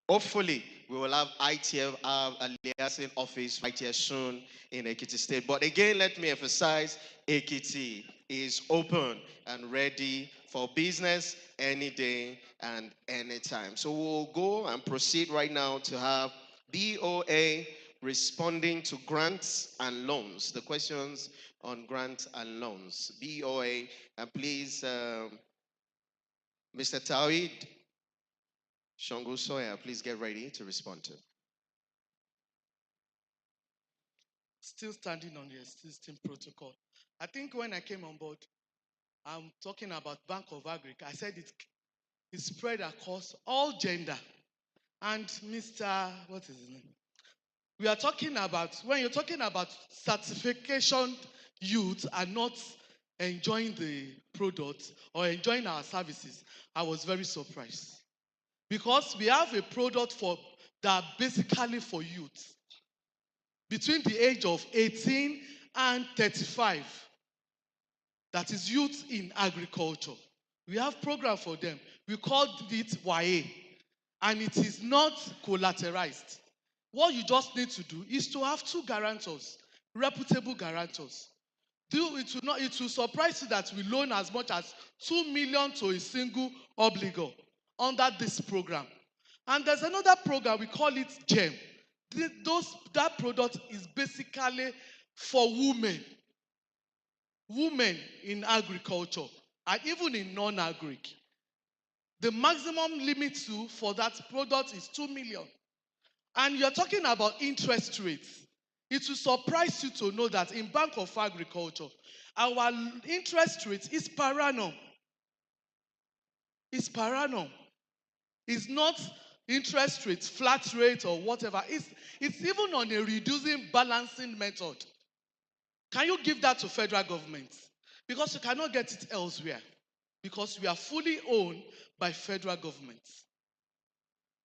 S19: hopefully we will have ITF, a liaison office right here soon in Ekiti State. But again, let me emphasize, Ekiti is open and ready for business any day and anytime. So we'll go and proceed right now to have BOA responding to grants and loans. The questions on grants and loans. BOA, and please, Mr. Tawid Shongo Soya, please get ready to respond to.
S4: Still standing on the existing protocol. I think when I came on board, I'm talking about Bank of Agric. I said it's spread across all gender. And Mr. What is his name? We are talking about, when you're talking about certification, youth are not enjoying the product or enjoying our services, I was very surprised. Because we have a product that basically for youth between the age of 18 and 35. That is youth in agriculture. We have program for them. We called it YA, and it is not collateralized. What you just need to do is to have two guarantors, reputable guarantors. It will surprise you that we loan as much as 2 million to a single obligor under this program. And there's another program, we call it GEM. That product is basically for women in agriculture and even in non-agric. The maximum limit for that product is 2 million. And you're talking about interest rates. It will surprise you to know that in Bank of Agriculture, our interest rate is per annum. It's per annum. It's not interest rate, flat rate or whatever. It's even on a reducing balancing method. Can you give that to federal government? Because you cannot get it elsewhere. Because we are fully owned by federal government.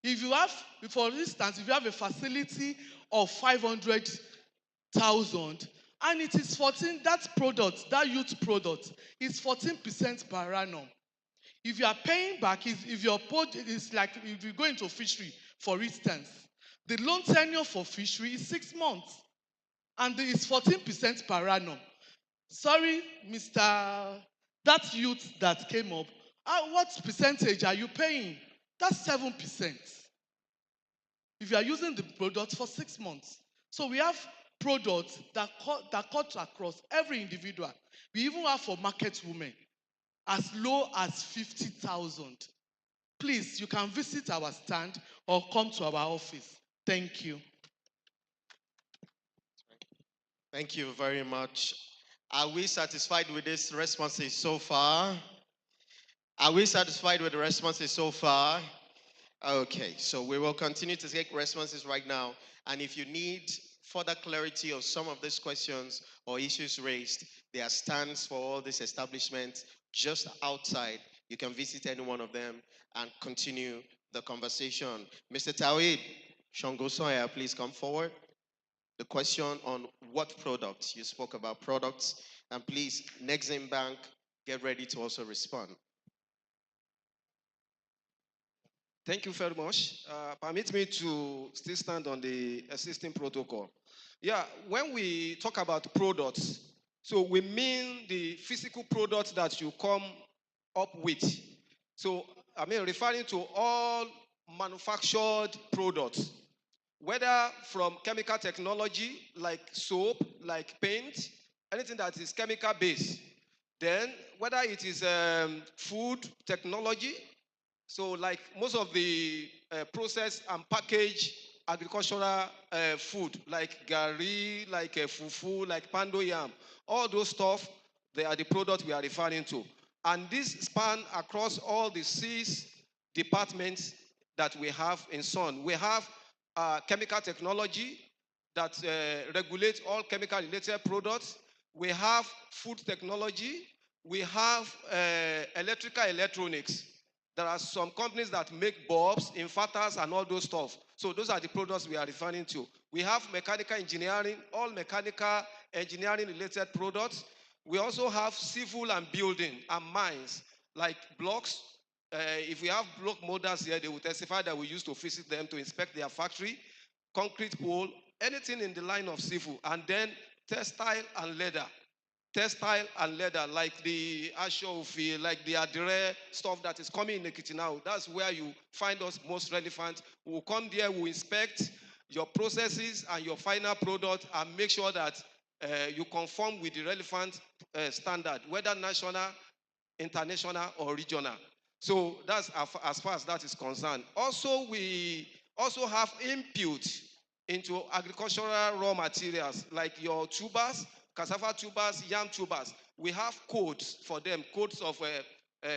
S4: If you have, for instance, if you have a facility of 500,000 and it is 14, that youth product is 14% per annum. If you are paying back, if your port is like if you go into fishery, for instance, the loan tenure for fishery is 6 months and it's 14% per annum. Sorry, that youth that came up, what percentage are you paying? That's 7%. If you are using the product for 6 months. So we have products that cut across every individual. We even have for market women as low as 50,000. Please, you can visit our stand or come to our office. Thank you.
S19: Thank you very much. Are we satisfied with these responses so far? Are we satisfied with the responses so far? Okay, so we will continue to take responses right now. And if you need further clarity on some of these questions or issues raised, there are stands for all these establishments just outside. You can visit any one of them and continue the conversation. Mr. Tawid Shongosoya, please come forward. The question on what products, you spoke about products, and please, Nexim Bank, get ready to also respond.
S9: Thank you very much. Permit me to still stand on the existing protocol. Yeah, when we talk about products, so we mean the physical products that you come up with. So, I mean, referring to all manufactured products, whether from chemical technology, like soap, like paint, anything that is chemical based. Then, whether it is food technology, so like most of the process and package agricultural food like gari, like fufu, like pando yam. All those stuff, they are the product we are referring to. And this span across all the 6 departments that we have in SON. We have chemical technology that regulates all chemical related products. We have food technology. We have electrical electronics. There are some companies that make bulbs, inverters, and all those stuff. So those are the products we are referring to. We have mechanical engineering, all mechanical engineering related products. We also have civil and building and mines, like blocks. If we have block molders here, they will testify that we used to visit them to inspect their factory, concrete pole, anything in the line of civil, and then textile and leather. Textile and leather, like the ashofi, like the adire stuff that is coming in Ekiti now. That's where you find us most relevant. We'll come there, we'll inspect your processes and your final product and make sure that you conform with the relevant standard, whether national, international, or regional. So that's as far as that is concerned. Also, we also have input into agricultural raw materials like your tubers, cassava tubers, yam tubers. We have codes for them, codes of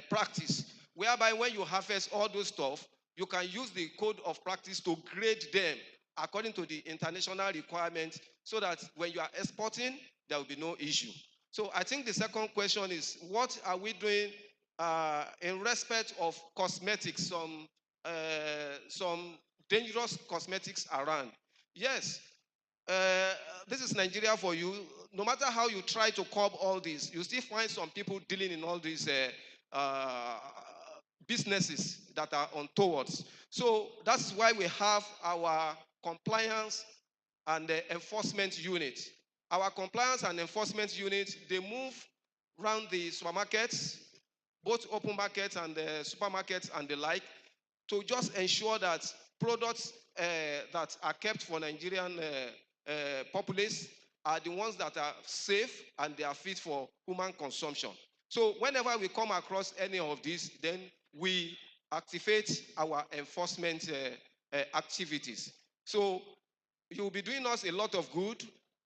S9: practice, whereby when you harvest all those stuff, you can use the code of practice to grade them according to the international requirements so that when you are exporting, there will be no issue. So I think the second question is, what are we doing in respect of cosmetics, some dangerous cosmetics around? Yes, this is Nigeria for you. No matter how you try to curb all this, you still find some people dealing in all these businesses that are untowards. So that's why we have our compliance and enforcement unit. Our compliance and enforcement unit, they move around the supermarkets, both open markets and the supermarkets and the like, to just ensure that products that are kept for Nigerian populace are the ones that are safe and they are fit for human consumption. So whenever we come across any of these, then we activate our enforcement activities. So you will be doing us a lot of good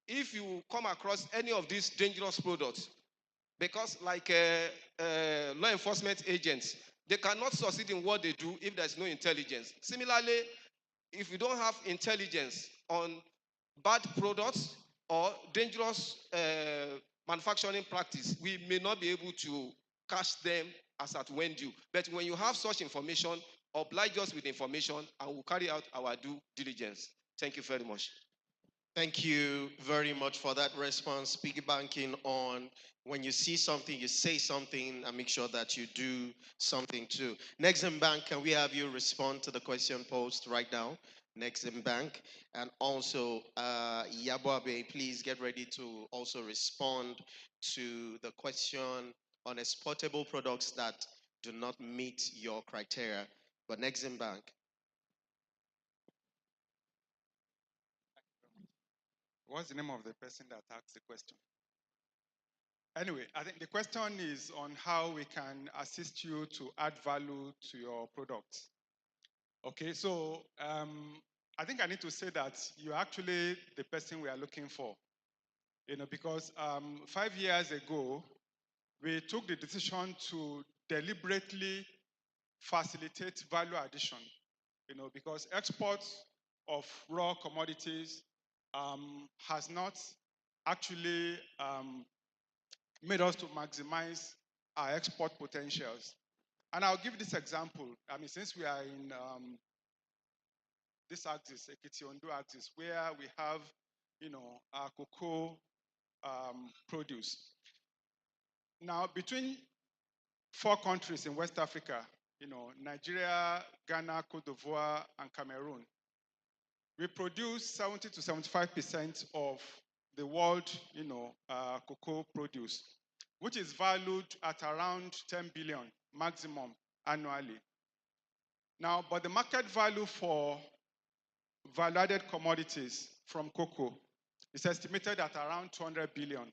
S9: if you come across any of these dangerous products. Because like law enforcement agents, they cannot succeed in what they do if there's no intelligence. Similarly, if you don't have intelligence on bad products or dangerous manufacturing practice, we may not be able to catch them as at when due. But when you have such information, oblige us with information and we'll carry out our due diligence. Thank you very much.
S19: Thank you very much for that response. Piggybacking on when you see something, you say something, and make sure that you do something too. Next in Bank, can we have you respond to the question posed right now? Next in Bank. And also, Yaboabe, please get ready to also respond to the question on exportable products that do not meet your criteria. But next in Bank.
S17: What's the name of the person that asked the question? Anyway, I think the question is on how we can assist you to add value to your products. Okay, so I think I need to say that you're actually the person we are looking for. Because 5 years ago, we took the decision to deliberately facilitate value addition. Because exports of raw commodities has not actually made us to maximize our export potentials. And I'll give this example. Since we are in this axis, Ekiti Ondo axis, where we have, our cocoa produce. Now, between 4 countries in West Africa, Nigeria, Ghana, Cote d'Ivoire, and Cameroon, we produce 70 to 75% of the world, cocoa produce, which is valued at around 10 billion maximum annually. Now, but the market value for value-added commodities from cocoa is estimated at around 200 billion.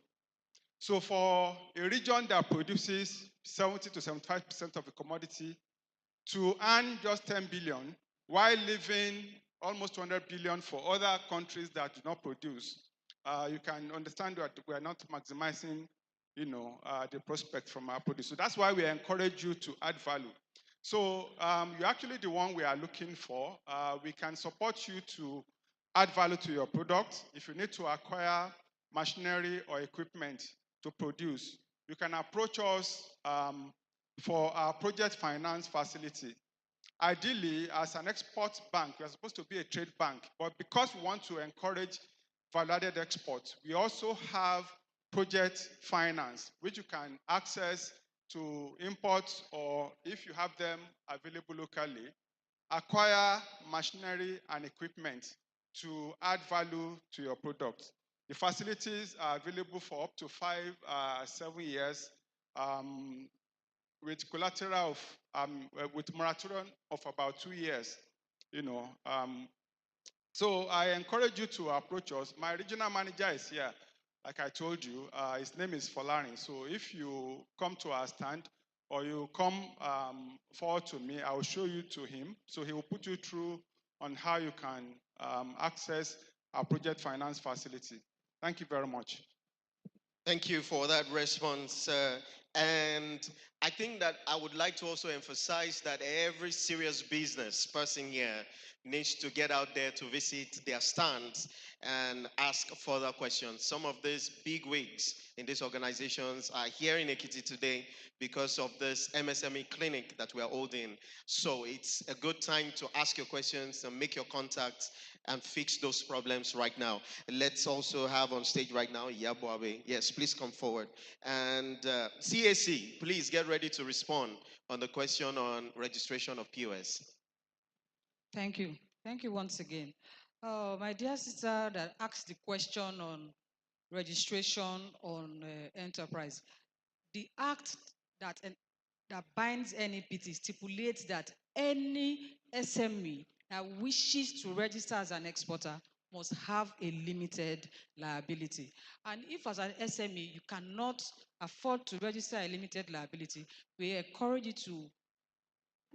S17: So for a region that produces 70 to 75% of the commodity to earn just 10 billion while leaving almost 200 billion for other countries that do not produce, you can understand that we are not maximizing, the prospect from our produce. So that's why we encourage you to add value. So you're actually the one we are looking for. We can support you to add value to your product. If you need to acquire machinery or equipment to produce, you can approach us for our project finance facility. Ideally, as an export bank, we are supposed to be a trade bank, but because we want to encourage value-added exports, we also have project finance, which you can access to import, or if you have them available locally, acquire machinery and equipment to add value to your product. The facilities are available for up to 7 years, with collateral of, with moratorium of about 2 years. So I encourage you to approach us. My regional manager is here, like I told you. His name is Folarin. So if you come to our stand or you come forward to me, I will show you to him. So he will put you through on how you can access our project finance facility. Thank you very much.
S19: Thank you for that response. And I think that I would like to also emphasize that every serious business person here needs to get out there to visit their stands and ask further questions. Some of these big wigs in these organizations are here in Ekiti today because of this MSME clinic that we are holding. So it's a good time to ask your questions and make your contacts and fix those problems right now. Let's also have on stage right now, Yaboabe. Yes, please come forward. And CAC, please get ready to respond on the question on registration of POS.
S14: Thank you. Thank you once again. My dear sister that asked the question on registration on enterprise, the act that binds NEPT stipulates that any SME that wishes to register as an exporter must have a limited liability. And if as an SME you cannot afford to register a limited liability, we encourage you to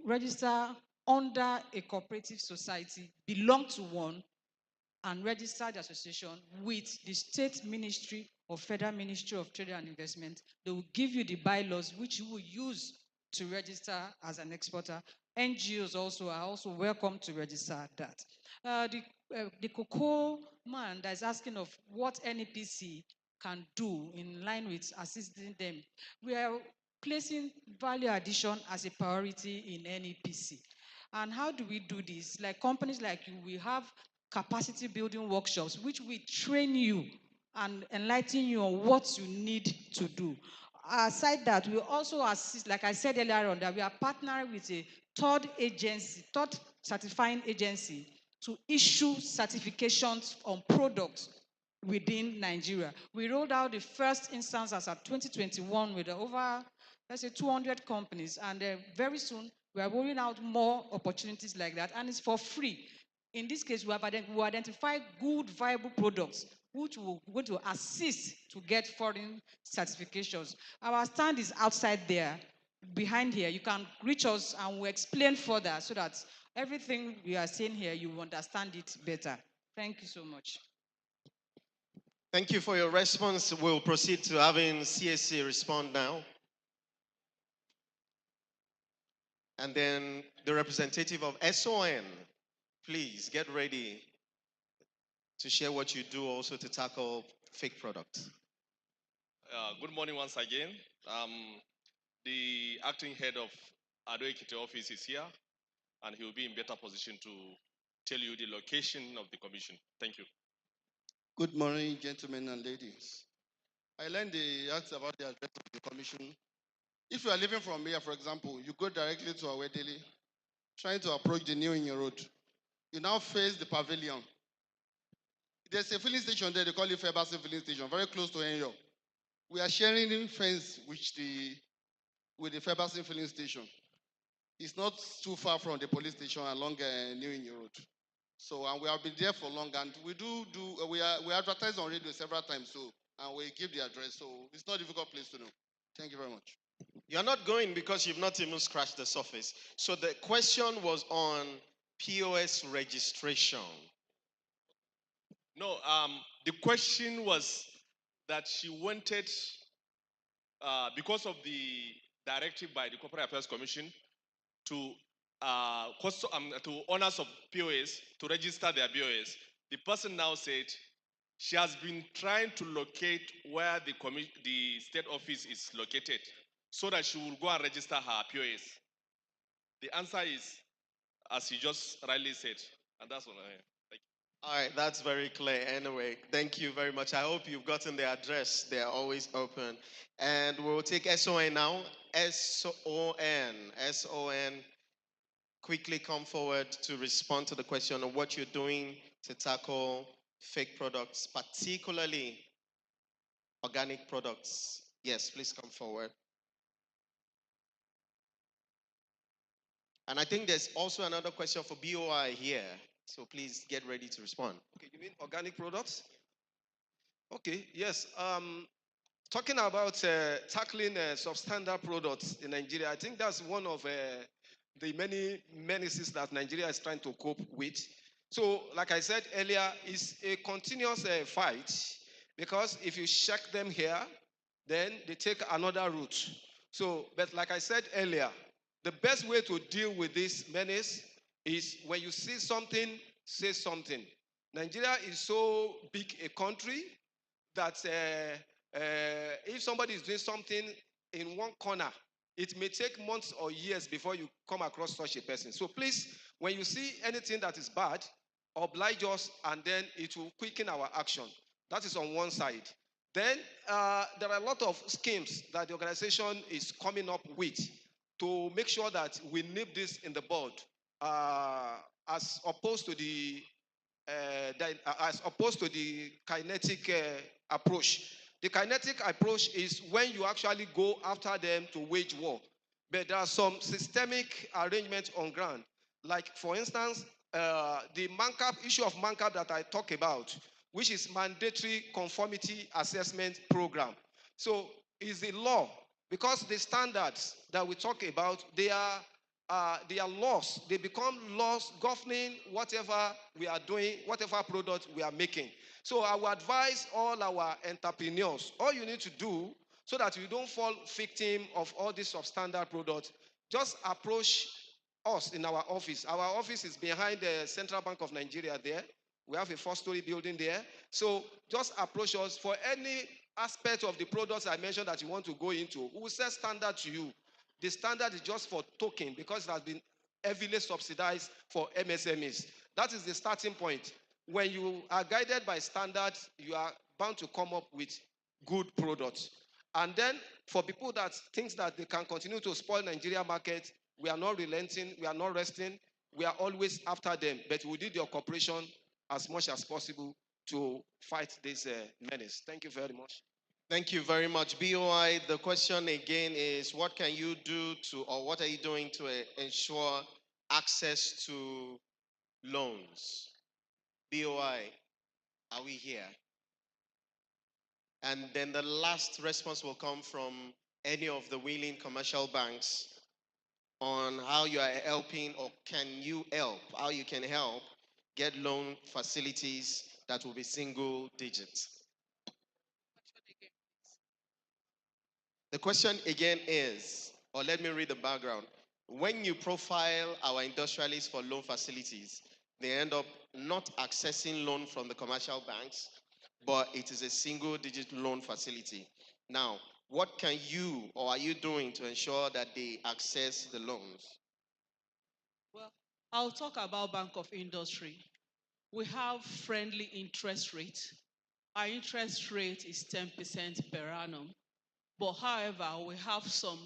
S14: register under a cooperative society, belong to one, and register the association with the State Ministry or Federal Ministry of Trade and Investment. They will give you the bylaws which you will use to register as an exporter. NGOs also are also welcome to register that. The cocoa man that is asking of what NEPC can do in line with assisting them. We are placing value addition as a priority in NEPC. And how do we do this? Like companies like you, we have capacity building workshops, which we train you and enlighten you on what you need to do. Aside that, we also assist, like I said earlier on, that we are partnering with a third certifying agency to issue certifications on products within Nigeria. We rolled out the first instance as of 2021 with over, let's say, 200 companies, and very soon we are rolling out more opportunities like that, and it's for free. In this case, we identify good, viable products which will going to assist to get foreign certifications. Our stand is outside there, behind here. You can reach us and we'll explain further so that everything we are saying here, you will understand it better. Thank you so much.
S19: Thank you for your response. We'll proceed to having CSC respond now. And then the representative of SON, please get ready to share what you do also to tackle fake products.
S5: Good morning once again. The acting head of Ado Ekiti office is here, and he will be in better position to tell you the location of the commission. Thank you.
S6: Good morning, gentlemen and ladies. I learned the act about the address of the commission. If you are leaving from here, for example, you go directly to our daily, trying to approach the New Inn Road. You now face the pavilion. There's a filling station there, they call it Fairbasin filling station, very close to Enyo. We are sharing a fence with the Fairbasin filling station. It's not too far from the police station along New Inn Road. So, and we have been there for long, and we advertise on radio several times, so, and we give the address, so it's not a difficult place to know. Thank you very much.
S19: You're not going because you've not even scratched the surface. So the question was on POS registration.
S5: No, the question was that she wanted, because of the directive by the Corporate Affairs Commission, to to owners of POS to register their POS. The person now said she has been trying to locate where the state office is located so that she will go and register her POS. The answer is, as you just rightly said, and that's what I am.
S19: All right, that's very clear. Anyway, thank you very much. I hope you've gotten the address. They're always open. And we'll take SON now. SON. SON. Quickly come forward to respond to the question of what you're doing to tackle fake products, particularly organic products. Yes, please come forward. And I think there's also another question for BOI here. So please get ready to respond.
S9: Okay, you mean organic products? Okay, yes. Talking about tackling substandard products in Nigeria, I think that's one of the many menaces that Nigeria is trying to cope with. So, like I said earlier, it's a continuous fight because if you check them here, then they take another route. So, but like I said earlier, the best way to deal with this menace is when you see something, say something. Nigeria is so big a country that if somebody is doing something in one corner, it may take months or years before you come across such a person. So please, when you see anything that is bad, oblige us and then it will quicken our action. That is on one side. Then there are a lot of schemes that the organization is coming up with to make sure that we nip this in the bud, as opposed to the as opposed to the kinetic approach. The kinetic approach is when you actually go after them to wage war. But there are some systemic arrangements on ground. Like, for instance, the MANCAP issue of MANCAP that I talk about, which is mandatory conformity assessment program. So is the law, because the standards that we talk about, they are laws. They become laws governing whatever we are doing, whatever product we are making. So I would advise all our entrepreneurs, all you need to do so that you don't fall victim of all these substandard products, just approach us in our office. Our office is behind the Central Bank of Nigeria there. We have a 4-story building there. So just approach us for any aspect of the products I mentioned that you want to go into. We will set standard to you. The standard is just for token because it has been heavily subsidized for MSMEs. That is the starting point. When you are guided by standards, you are bound to come up with good products. And then for people that think that they can continue to spoil Nigeria market, we are not relenting, we are not resting, we are always after them. But we need your cooperation as much as possible to fight this menace. Thank you very much.
S19: Thank you very much. BOI, the question again is what can you do to, or what are you doing to ensure access to loans? BOI, are we here? And then the last response will come from any of the willing commercial banks on how you are helping, or can you help, how you can help get loan facilities that will be single digits. The question again is, or let me read the background. When you profile our industrialists for loan facilities, they end up not accessing loan from the commercial banks, but it is a single digit loan facility. Now, what can you or are you doing to ensure that they access the loans?
S14: Well, I'll talk about Bank of Industry. We have friendly interest rate. Our interest rate is 10% per annum. But however, we have some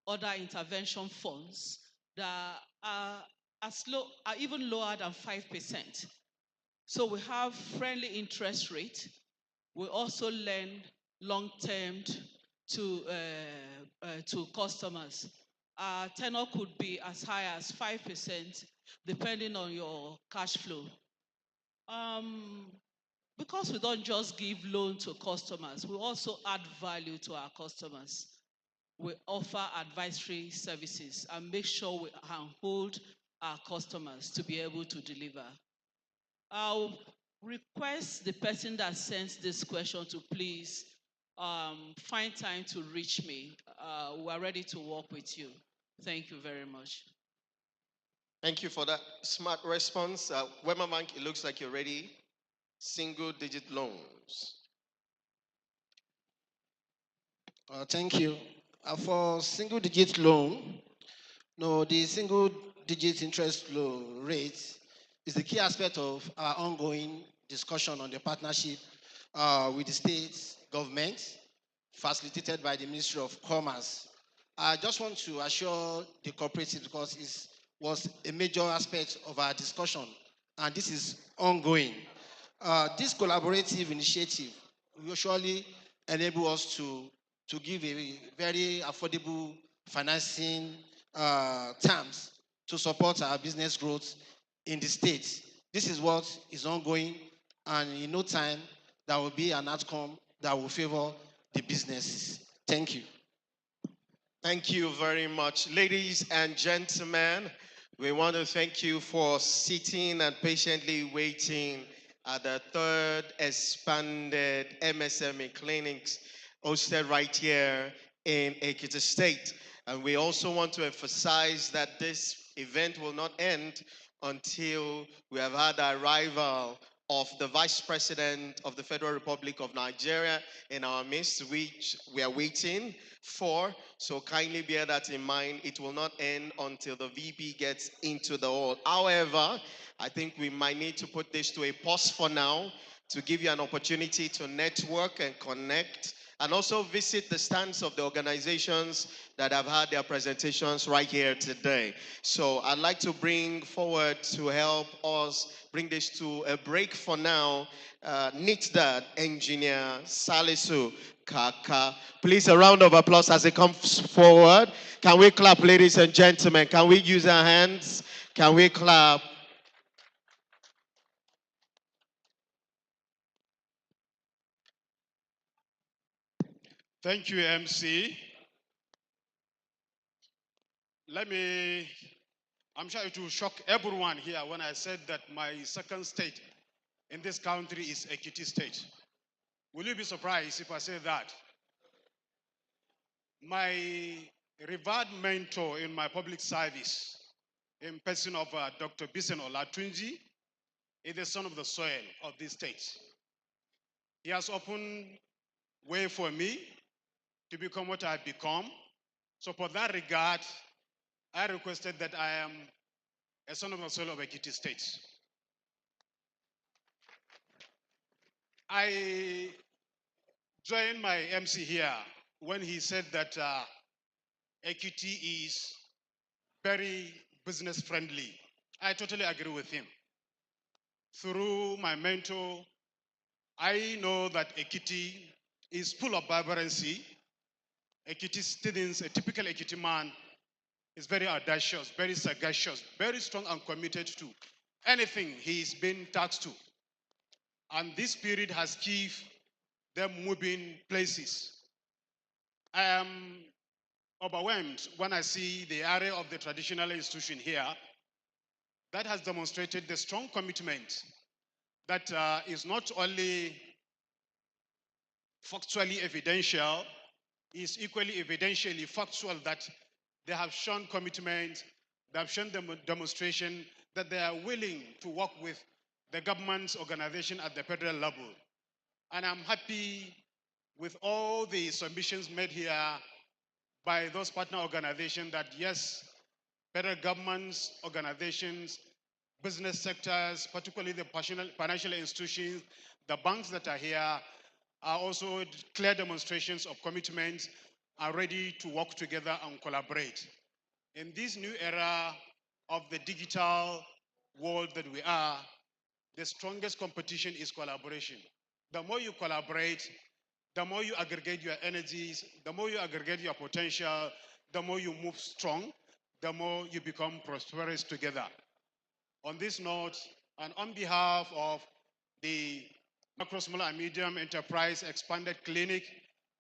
S14: other intervention funds that are even lower than 5%. So we have friendly interest rate. We also lend long-term to customers. Tenor could be as high as 5%, depending on your cash flow. Because we don't just give loan to customers, we also add value to our customers. We offer advisory services and make sure we hold
S7: our customers to be able to deliver. I'll request the person that sent this question to please find time to reach me. We are ready to work with you. Thank you very much.
S19: Thank you for that smart response. Wema Bank, it looks like you're ready. Single digit loans.
S15: Thank you. For single digit loan, no, the single digit interest loan rate is the key aspect of our ongoing discussion on the partnership with the state government, facilitated by the Ministry of Commerce. I just want to assure the cooperatives because it was a major aspect of our discussion, and this is ongoing. This collaborative initiative will surely enable us to give a very affordable financing terms to support our business growth in the state. This is what is ongoing, and in no time, there will be an outcome that will favor the businesses. Thank you.
S19: Thank you very much. Ladies and gentlemen, we want to thank you for sitting and patiently waiting at the third expanded MSME clinics hosted right here in Ekiti State. And we also want to emphasize that this event will not end until we have had the arrival of the Vice President of the Federal Republic of Nigeria in our midst, which we are waiting for. So kindly bear that in mind. It will not end until the VP gets into the hall. However, I think we might need to put this to a pause for now to give you an opportunity to network and connect and also visit the stands of the organizations that have had their presentations right here today. So I'd like to bring forward to help us bring this to a break for now, NITDA engineer Salisu Kaka. Please, a round of applause as he comes forward. Can we clap, ladies and gentlemen? Can we use our hands? Can we clap?
S8: Thank you, MC. I'm sure it will shock everyone here when I said that my second state in this country is Ekiti State. Will you be surprised if I say that? My revered mentor in my public service, in person of Dr. Bisen Olatunji, is the son of the soil of this state. He has opened way for me to become what I've become. So for that regard, I requested that I am a son of the soil of Ekiti State. I joined my MC here when he said that Ekiti is very business friendly. I totally agree with him. Through my mentor, I know that Ekiti is full of vibrancy. Ekiti students, a typical Ekiti man, is very audacious, very sagacious, very strong and committed to anything he's been tasked to. And this spirit has kept them moving places. I am overwhelmed when I see the area of the traditional institution here that has demonstrated the strong commitment that is not only factually evidential, is equally evidentially factual, that they have shown commitment, they have shown demonstration that they are willing to work with the government's organization at the federal level. And I'm happy with all the submissions made here by those partner organizations that yes, federal governments, organizations, business sectors, particularly the financial institutions, the banks that are here are also clear demonstrations of commitment, are ready to work together and collaborate. In this new era of the digital world that we are, the strongest competition is collaboration. The more you collaborate, the more you aggregate your energies, the more you aggregate your potential, the more you move strong, the more you become prosperous together. On this note, and on behalf of the Macro, Small and Medium Enterprise Expanded Clinic,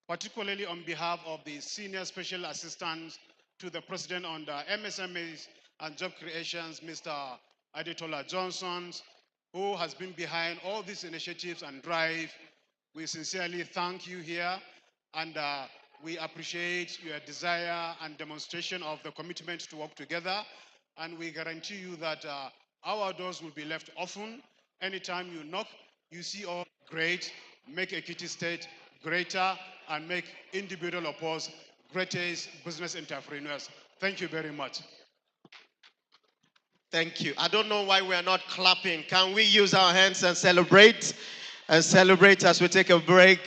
S8: particularly on behalf of the Senior Special Assistant to the President on the MSMEs and Job Creations, Mr. Adetola Johnson, who has been behind all these initiatives and drive. We sincerely thank you here, and we appreciate your desire and demonstration of the commitment to work together. And we guarantee you that our doors will be left open. Anytime you knock, you see all great, make Ekiti State greater, and make individual of us greatest business entrepreneurs. Thank you very much.
S19: Thank you. I don't know why we are not clapping. Can we use our hands and celebrate? And celebrate as we take a break.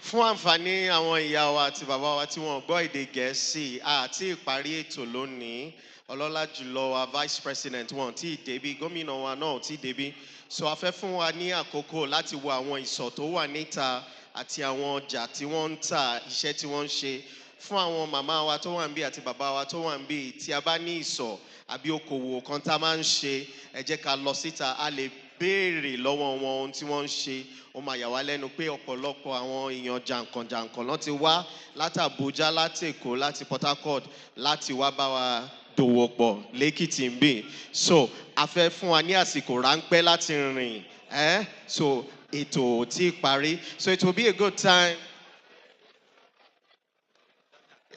S19: Fún àǹfààní àwọn ìyá wa àti bàbá wa tí wọ́n gbọ́ èdè Gẹ̀ẹ́sì àti ìparí ètò lónìí ọlọ́lá jùlọ wa vice president wọn tí débí gómìnà wa náà tí débí so a fẹ́ fún wa ní àkókò láti wo àwọn ìsọ̀ tó wà níta àti àwọn ọjà tí wọ́n ń tà iṣẹ́ tí wọ́n ń ṣe fún àwọn màmá wa tó wà ń bí àti bàbá wa tó wà ń bí tí a bá ní ìsọ̀ àbí okòwò kan tá a máa ń ṣe ẹ jẹ́ ká lọ síta a lè béèrè lọ́wọ́ wọn ohun tí wọ́n ń ṣe ó máa yà wá lẹ́nu pé ọ̀pọ̀lọpọ̀ àwọn èèyàn jàǹkànjàǹkàn lọ́n ti wá láti Àbújá láti Èkó láti Port Harcourt láti wá bá wa dòwò pọ̀ lẹ́kìtì ń bì so a fẹ́ fún wa ní àsìkò ráńpẹ́ láti rìn so ètò ò tí ì parí so it will be a good time.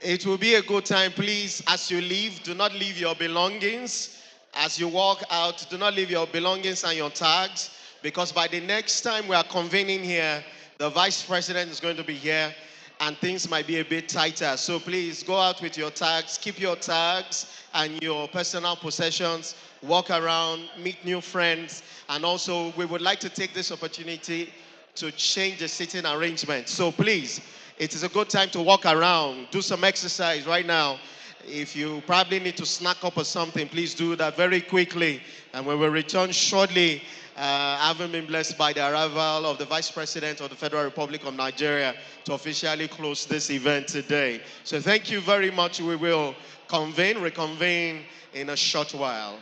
S19: It will be a good time, please. As you leave, do not leave your belongings. As you walk out, do not leave your belongings and your tags, because by the next time we are convening here, the vice president is going to be here, and things might be a bit tighter. So please go out with your tags, keep your tags and your personal possessions, walk around, meet new friends, and also we would like to take this opportunity to change the seating arrangement. So please, it is a good time to walk around, do some exercise right now. If you probably need to snack up or something, please do that very quickly. And we will return shortly, having been blessed by the arrival of the Vice President of the Federal Republic of Nigeria to officially close this event today. So thank you very much. We will reconvene in a short while.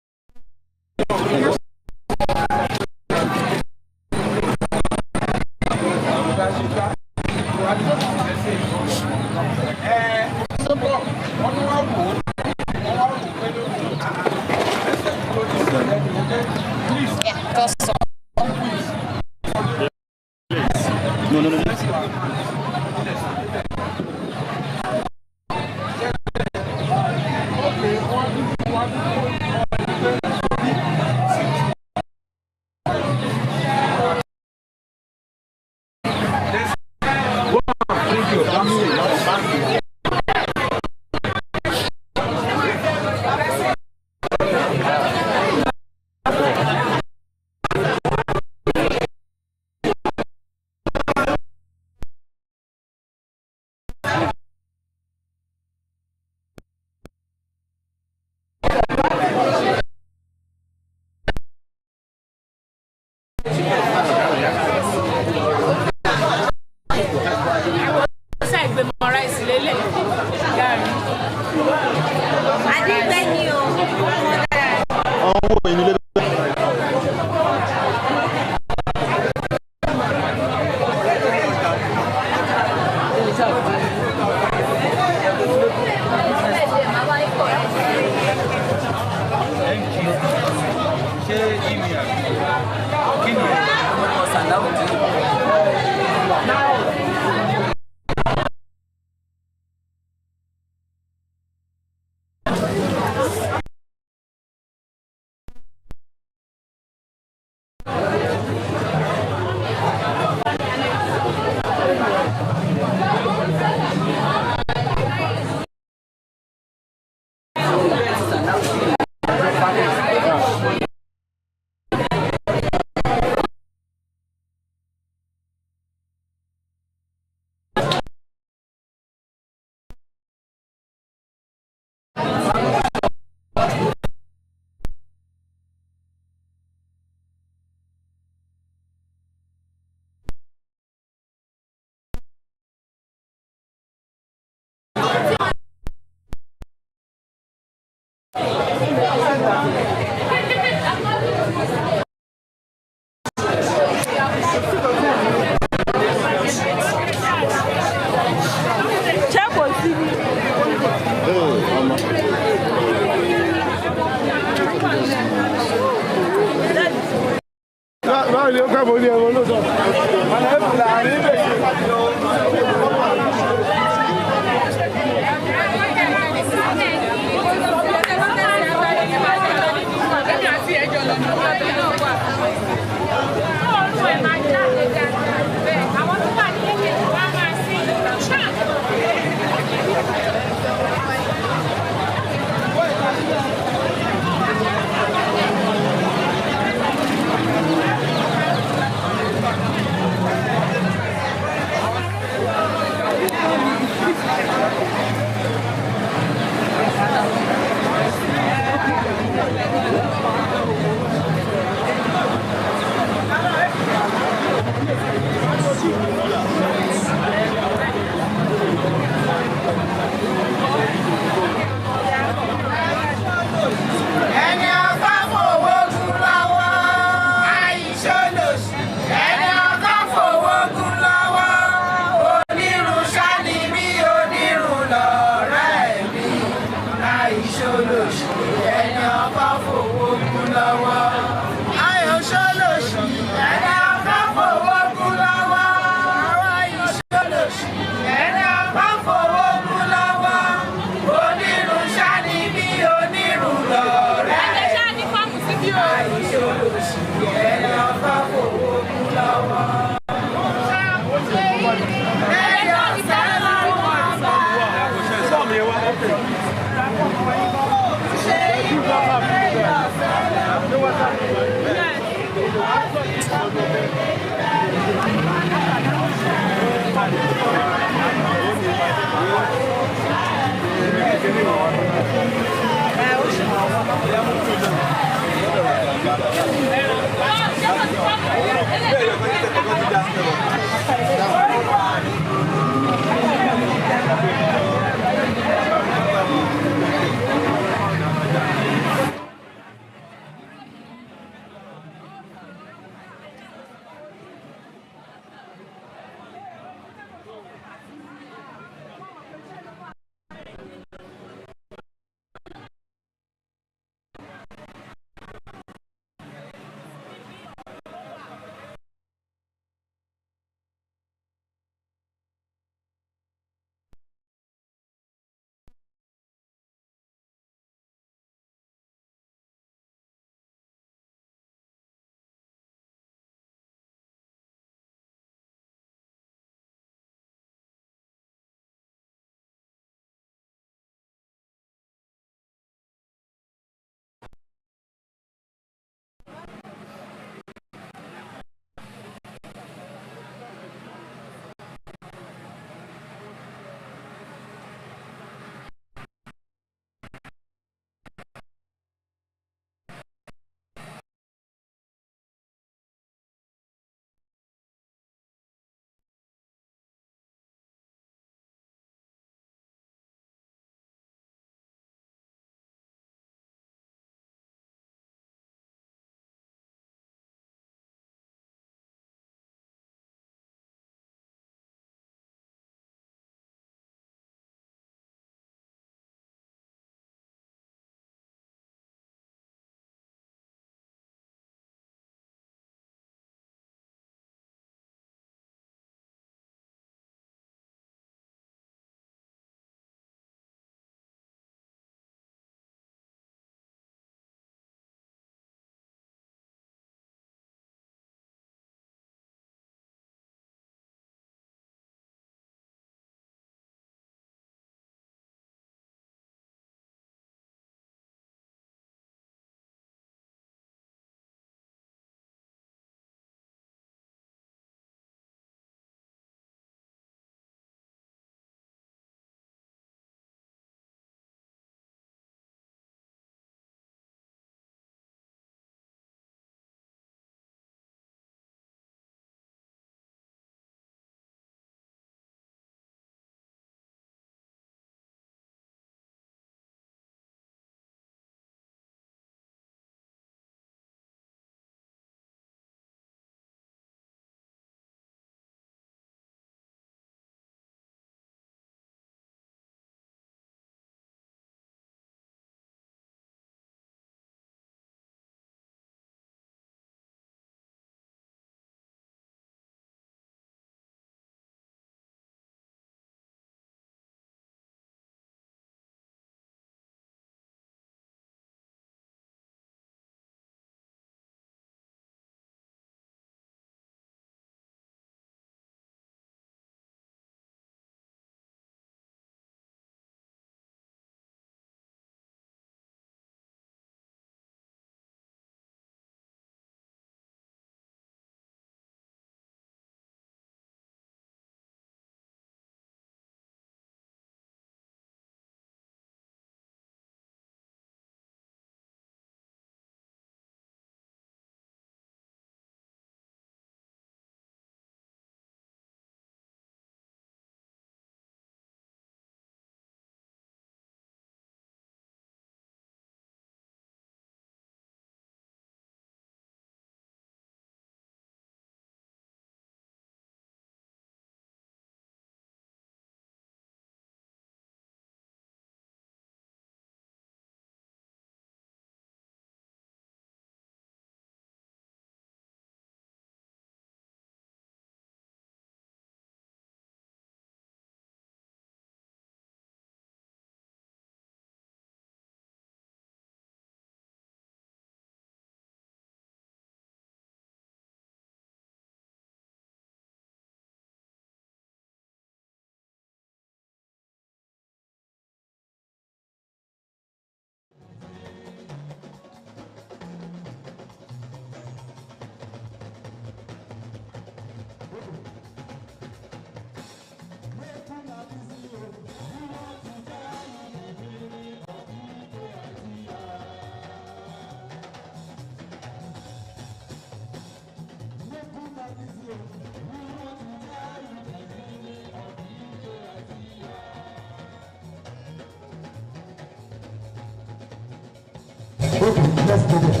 S3: Thank you.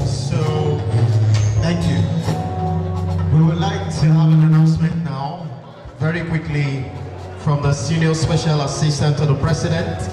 S3: So, thank you. We would like to have an announcement now, very quickly, from the Senior Special Assistant to the President.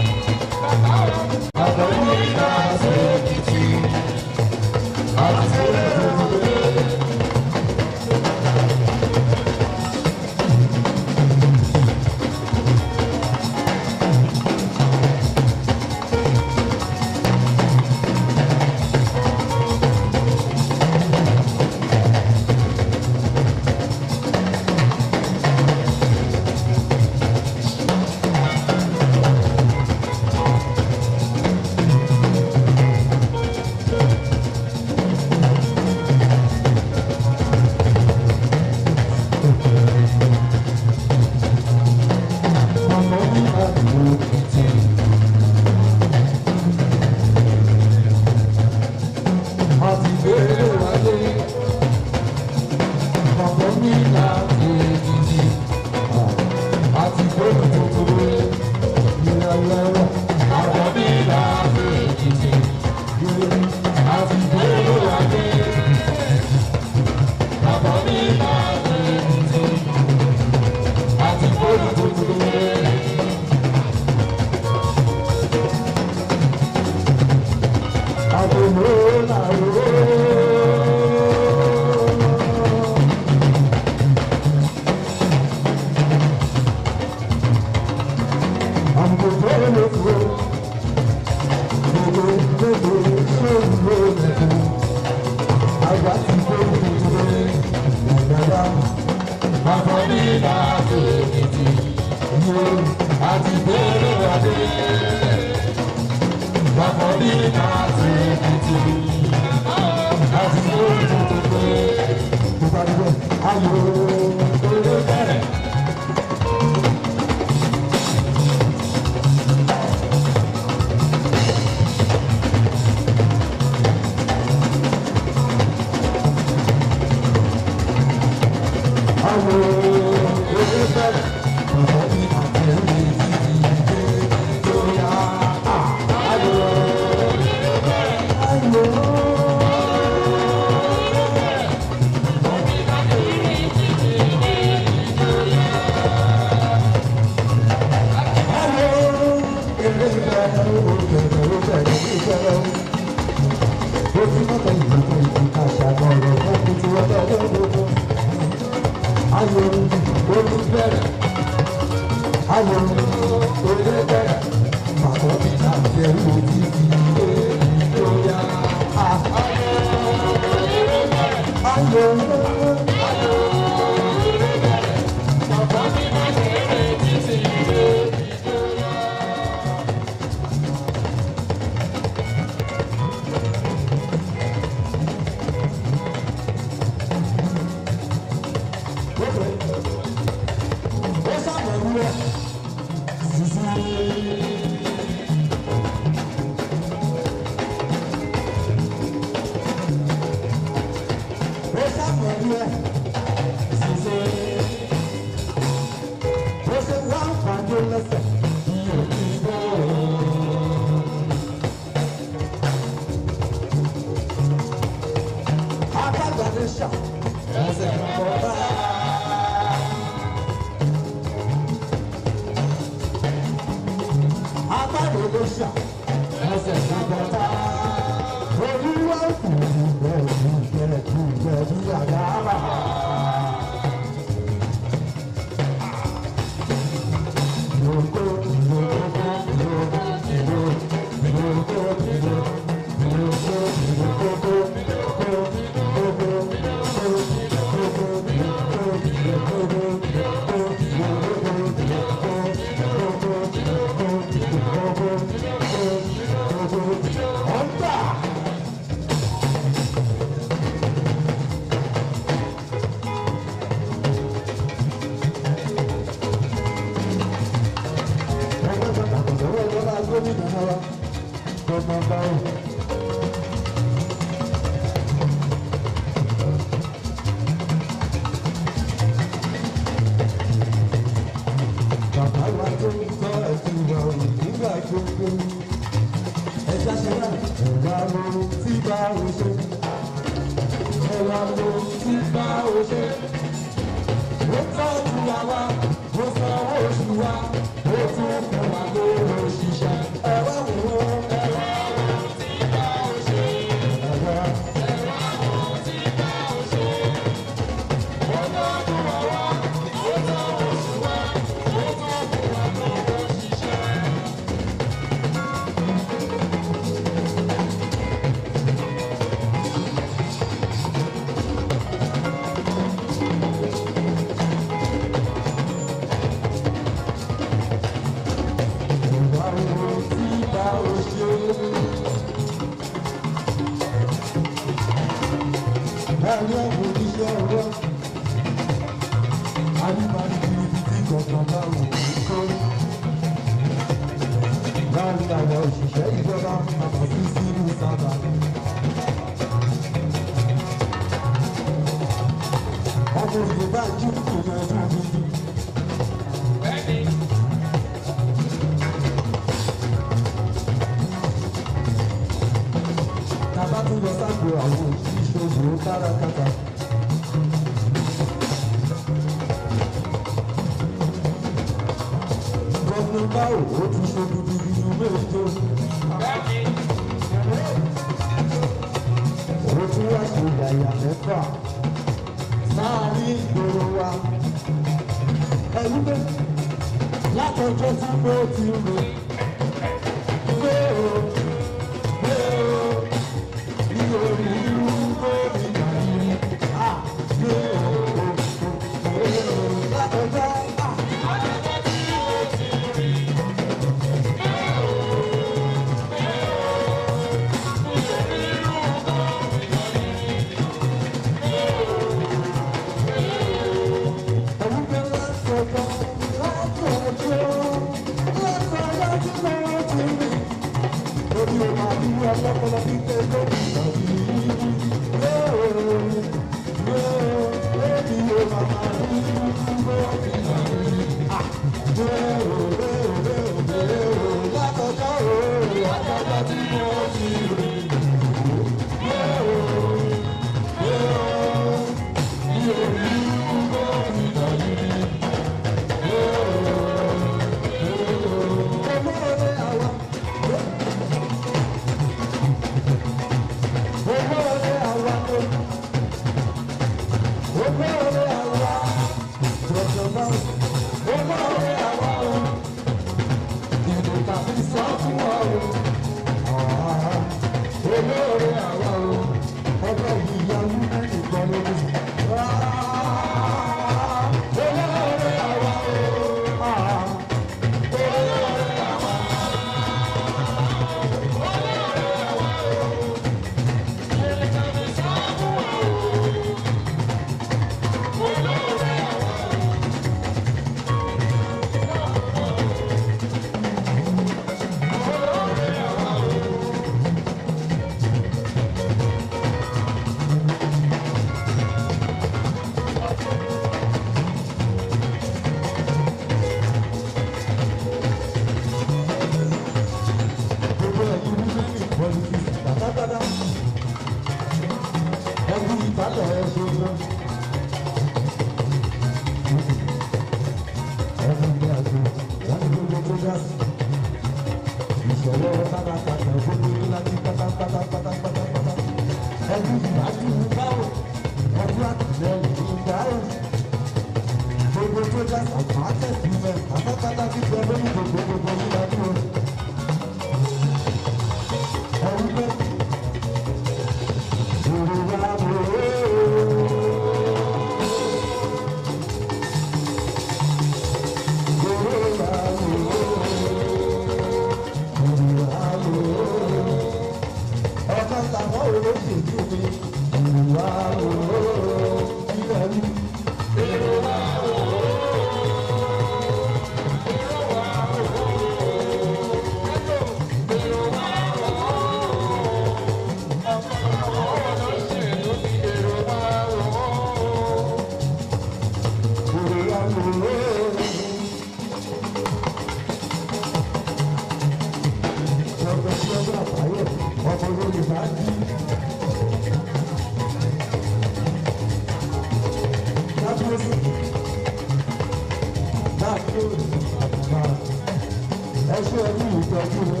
S2: ṣe ẹbí ìtọ́jú mi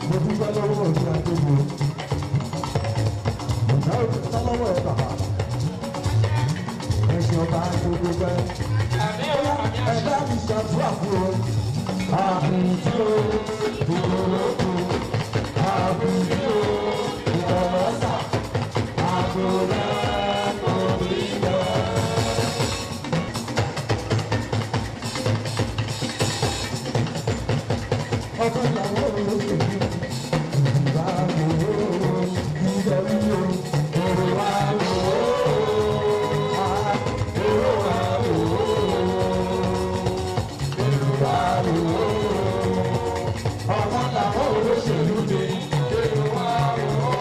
S2: mo dúpẹ́ lọ́wọ́ òní àdébò ọ̀gá òdúpẹ́ lọ́wọ́ ẹ̀ bàbá ẹ̀sìn ọba tó dúpẹ́ ẹ̀dá mi ṣàdúrà fún ọ àbùtí o ìgbòlókù àbùtí o ìgbọ̀lọ́sà àbúrẹ́ òbílẹ̀. Ọkọ ìyàwó mi ló ṣe bí ìgbà gbòòrò ìdẹ̀rí o èrò wa wò ó èrò wa wò ó èrò wa wò ó ọmọ làwọn olóṣèlú mi èrò wa wò ó.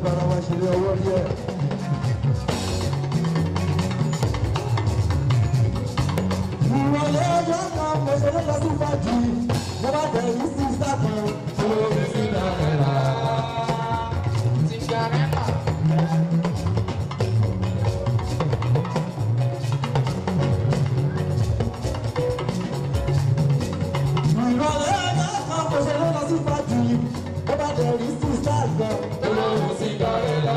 S2: Para wa ṣeré ọwọ́ díẹ̀. Ìrọ̀lẹ́ ọjọ́ kan mo ṣeré lọ sí fàájì, mo bá tẹ̀lé sí sákan, olórí sí Cinderella. Cinderella. Ìrọ̀lẹ́ ọjọ́ kan mo ṣeré lọ sí fàájì, mo bá tẹ̀lé sí sákan, olórí sí Cinderella.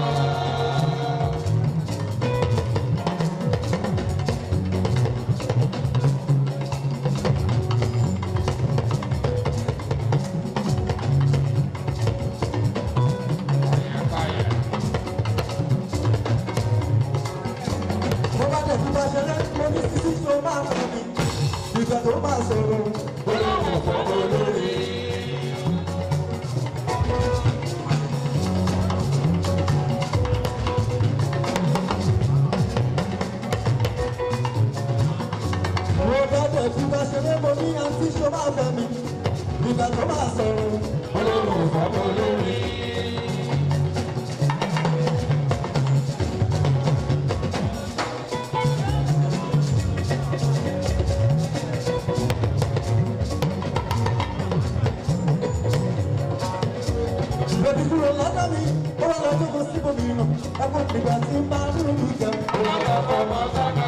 S2: Mo bá tẹ̀ fún bá ṣẹlẹ̀, mo ní sísí tó máa fọ́ mi, ìgbà tó máa sọ̀rọ̀, olórí ọ̀fọ̀ olórí. Tí bá ṣe lé mo ní àǹtí ṣó máa fẹ́ mi, ìgbà tó máa sọ̀rọ̀, olórí ìfọ̀mọ́ olórí. Bébí kúrò lọ́dọ̀ mi, ó wà lọ́dún kó síbòmí nù, ẹ̀kọ́ ìgbà tí ń bá nínú mi jẹun, ó wà lọ́dọ̀ ọmọ sáná.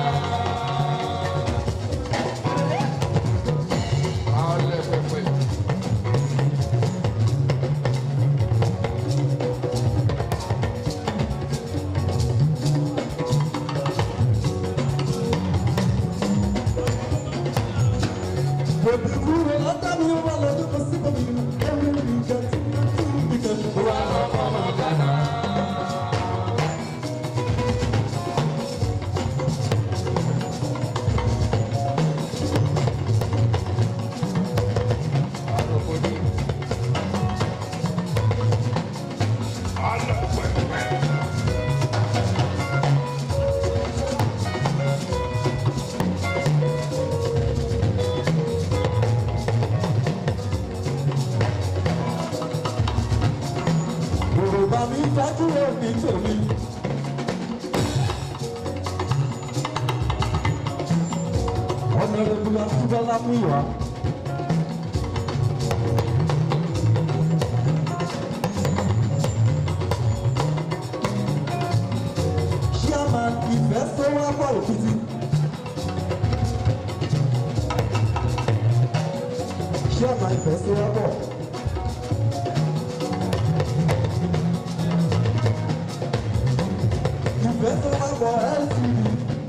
S2: Chairman, investor, Ekiti. Chairman, investor, investor, LTD.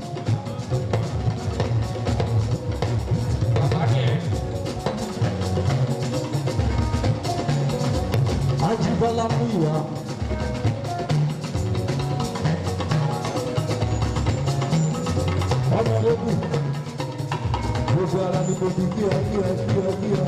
S2: Ajíbọ́lá mú ìwà. Ọmọdébù, gbogbo ara ni mo fi kí ọ, kí ọ, kí ọ, kí ọ.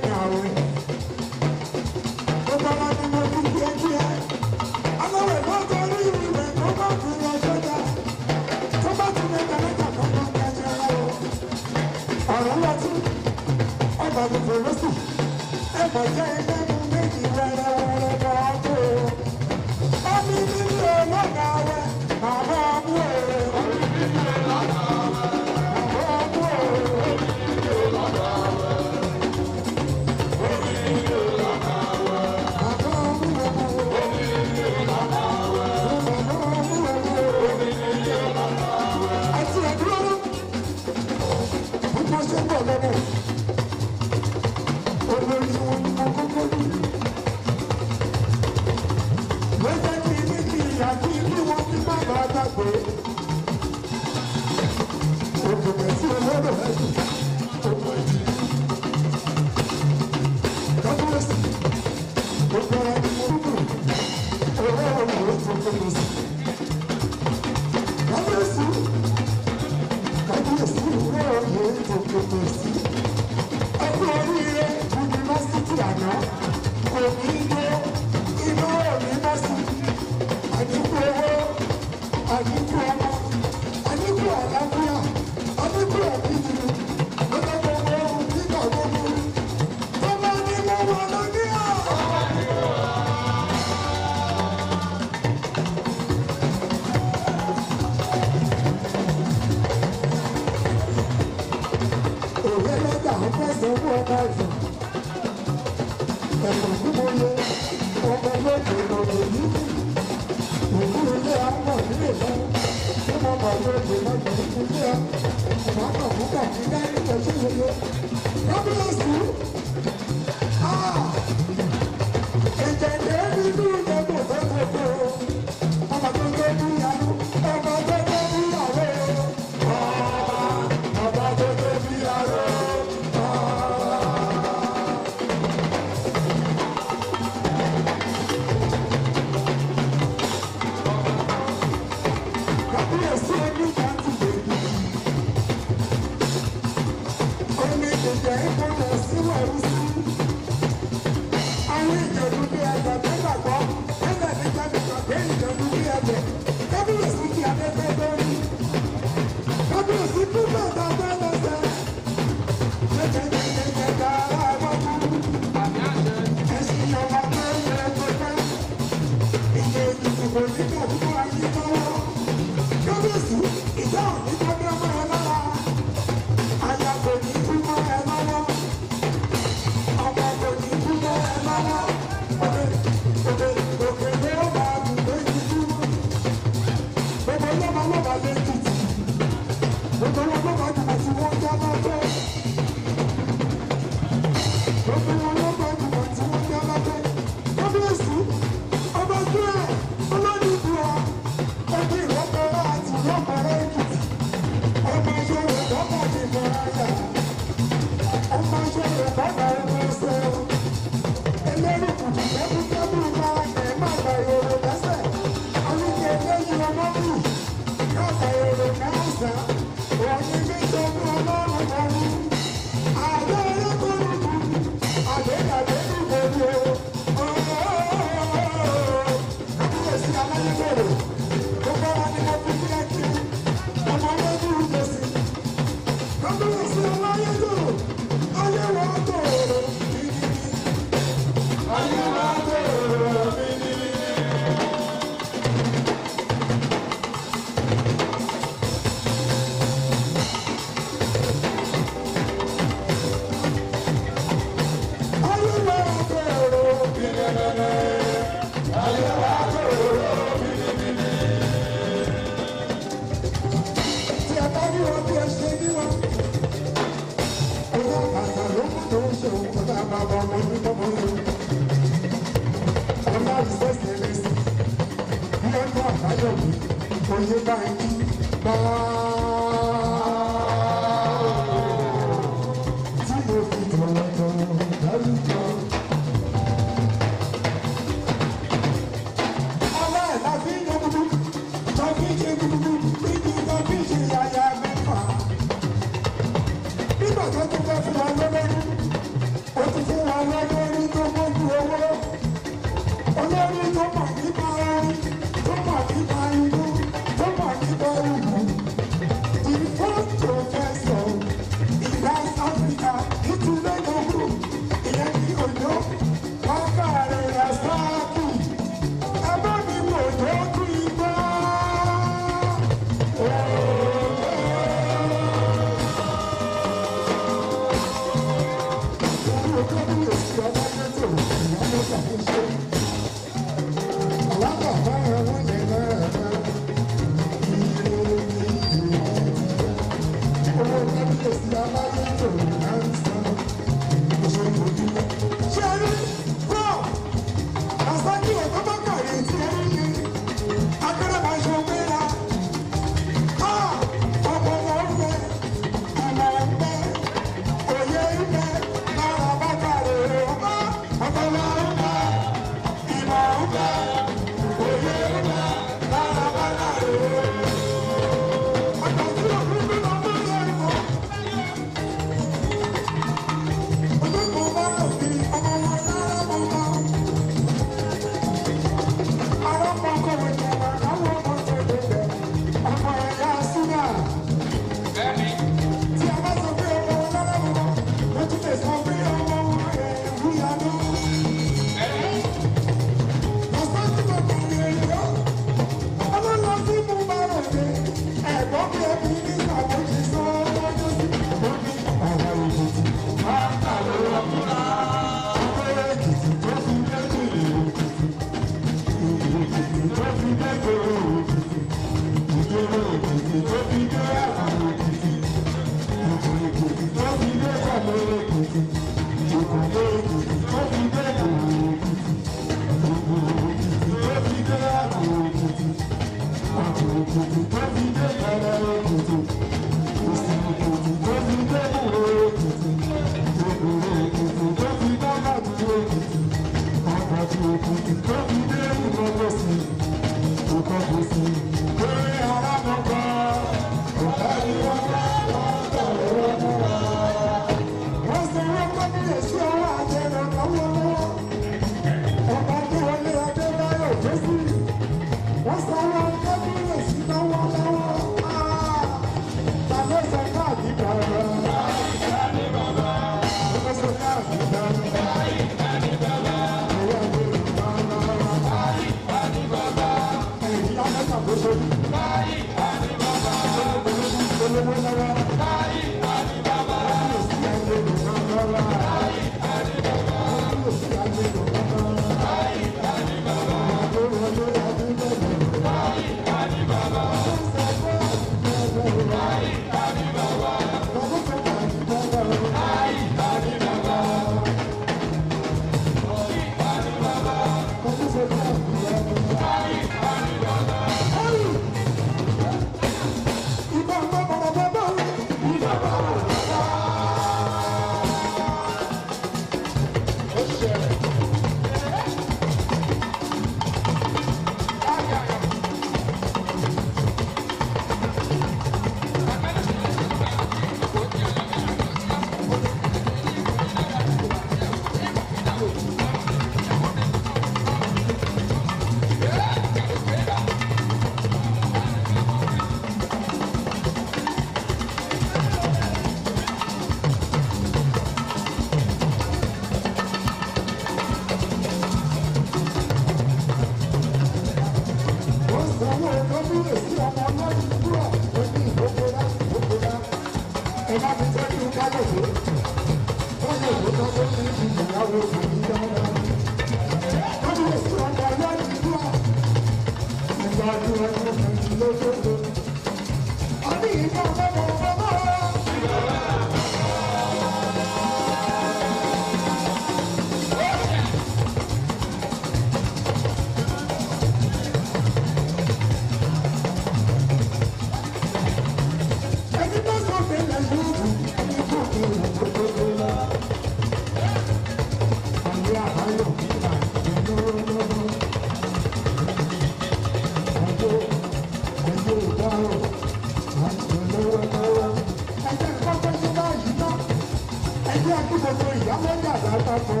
S2: ẹjẹ́ kí gbogbo ìyálẹ́jà lápapọ̀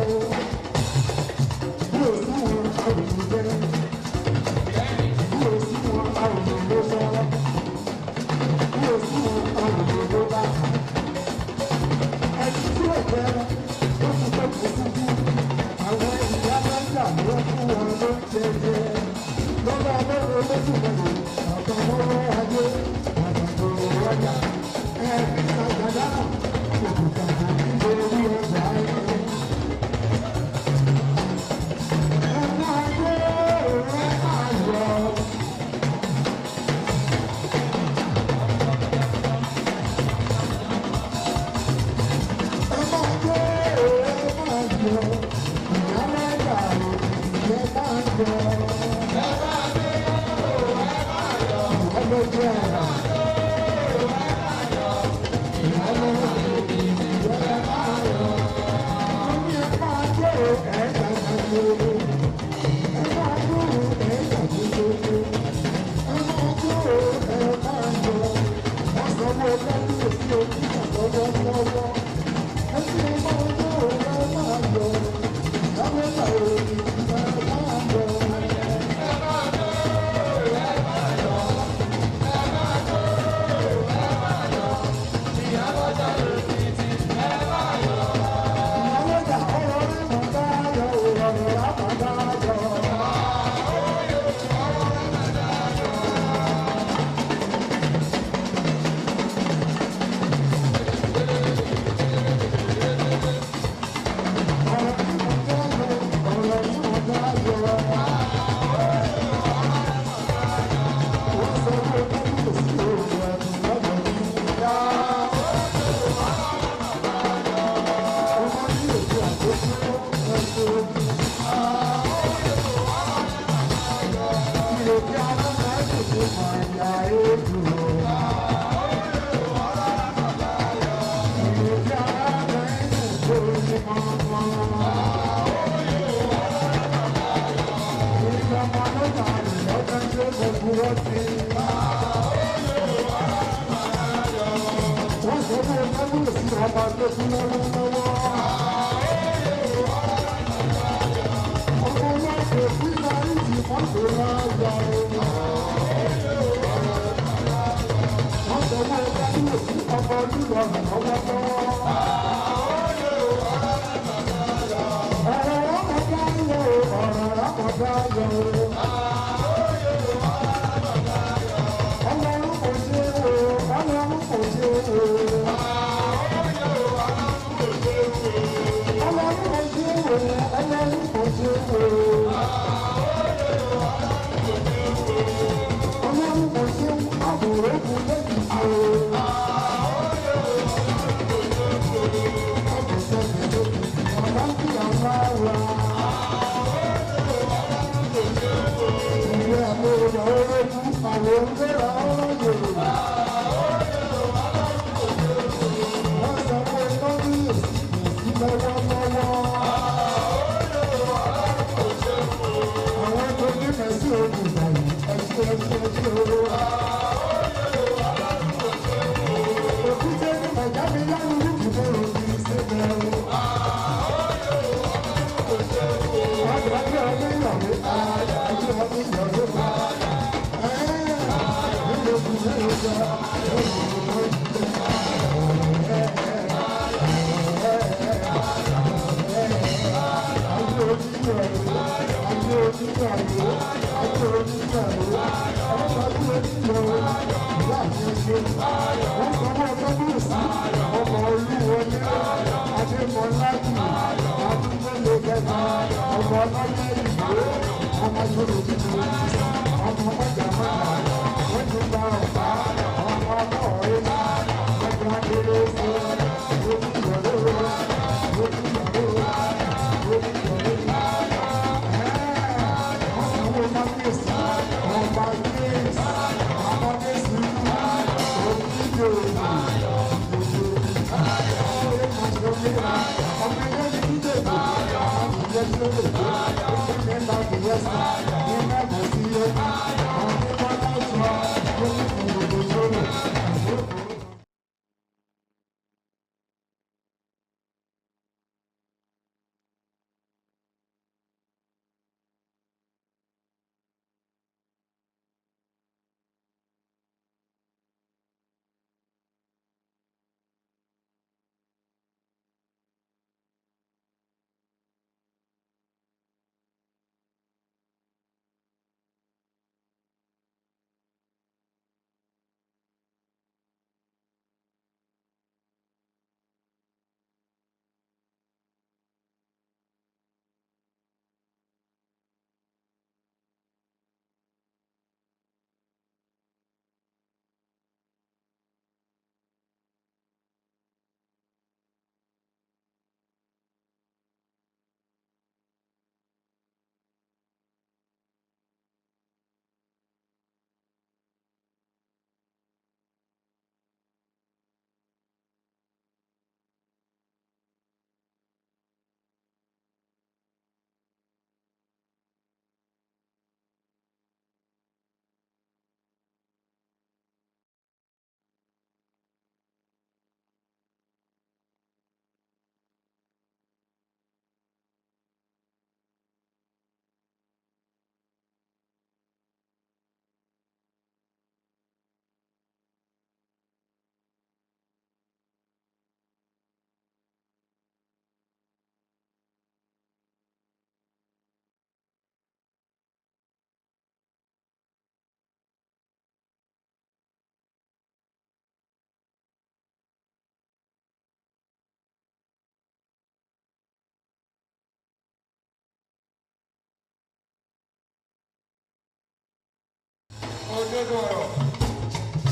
S2: bí o sí wọn àwòrán jẹ́ bí o sí wọn àwòrán ló sọ bí o sí wọn àwòrán ló bá ẹni tí ó jẹ́ ó ti tó kó síbí àwọn ìyálẹ́jà ló fún wọn ló ń jẹ jẹ lọ́wọ́ lọ́wọ́ lójú mẹ́rin àtọwọ́ ayé àtàkùn ọjà ẹ̀ẹ́dì sàgbàdà òkùnkà lórí ọjà ayé.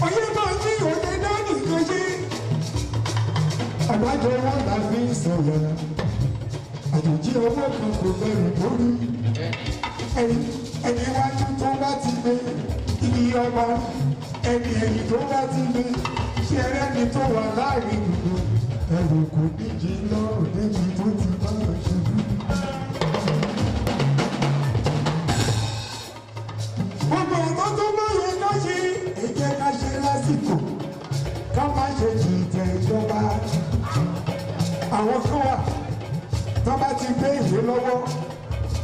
S2: Oyè máa ní òde dání kan ṣe. Àgbájọ wọn là fi ń sọ̀rọ̀. Àjòjì owó kan kò bẹ̀rù lórí. Ẹni wájú tó bá ti gbé igi ọba. Ẹni ẹ̀yìn tó bá ti gbé ṣe ẹlẹ́ni tó wà láàrin gbogbo. Ẹ̀rù kò díje lọ́rùn débi tó ti bá ṣubú. Gbogbo ẹ̀kọ́ tó bá yẹ ká ṣe é jẹ́ ká ṣe lásìkò. Ká má ṣe jìtẹ̀ ìjọba. Àwọn kan wà tó bá ti gbé ìwé lọ́wọ́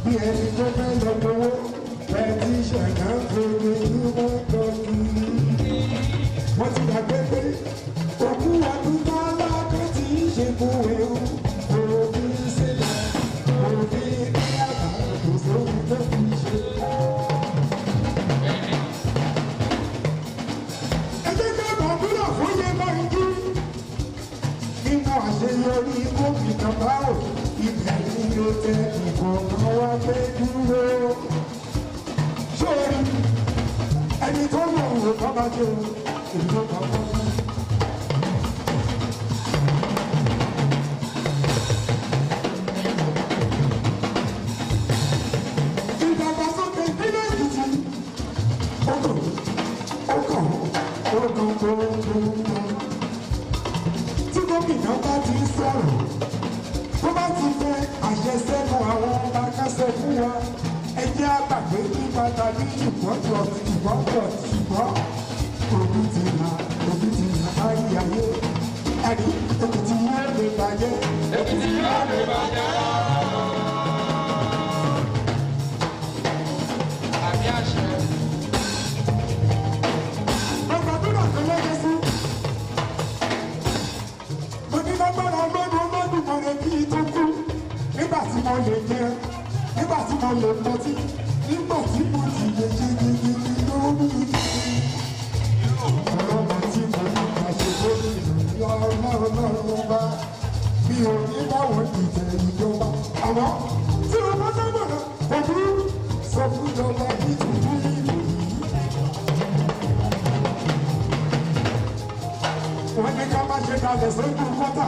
S2: bí ẹni tó fẹ́ lọ gbowó ẹtí ṣẹ̀dá fèrè ní wọ́n lọ kiri. Wọ́n ti gbàgbé pé òkú ọdún tó lákẹ́ tí í ṣe kú ewu òfin sílẹ̀ òfin ní àbá kò sóhun tó fi ṣe. Ẹ jẹ́ ká gbàdúrà fún yẹn máa ń jí nínú àṣeyọrí gómìnà báwò ibẹ̀ ni ó tẹ ìkọ̀ọ̀kan wá pé dúró. Sórí ẹni tó mọ̀ òun kọ́ bá jẹ́ òun èyí tó kọ́ kọ́ fún. Ìdàgbàsókè ìpínlẹ̀ Èkìtì ó kàn gbogbo. Tí gómìnà bá ti sọ̀rọ̀, tó bá ti fẹ́ àṣẹ sẹ́nu àwọn ọba kásẹ̀ fún wa, ẹ jẹ́ àgbàgbé nípa tàbí ìgbọ́jọ ṣùgbọ́n òbí ti là ayé ayé. Ẹni Èkìtì yóò lè bàjẹ́. Èkìtì yóò lè bàjẹ́. Àbí àṣẹ. Ọgbà tó nà tó lọ́jọ́ sí. Mo ní lágbára ọlọ́dún mọ̀rẹ́ kí n tó kú. Nígbà tí mo lè jẹ, nígbà tí mo lè mọtí, nígbà tí mo ti lè ṣe gidigidi lórí. Ọlọ́run tí mo ní ká ṣe lórí ọlọ́run bá mi ò ní báwọn ìtẹ̀ ìjọba. Àmọ́ tí o bá sábà náà, kò burú sọ fún ìjọba nítorí ìròyìn. Wọ́n ní ká má ṣe kalẹ̀ sójú kọ́tà,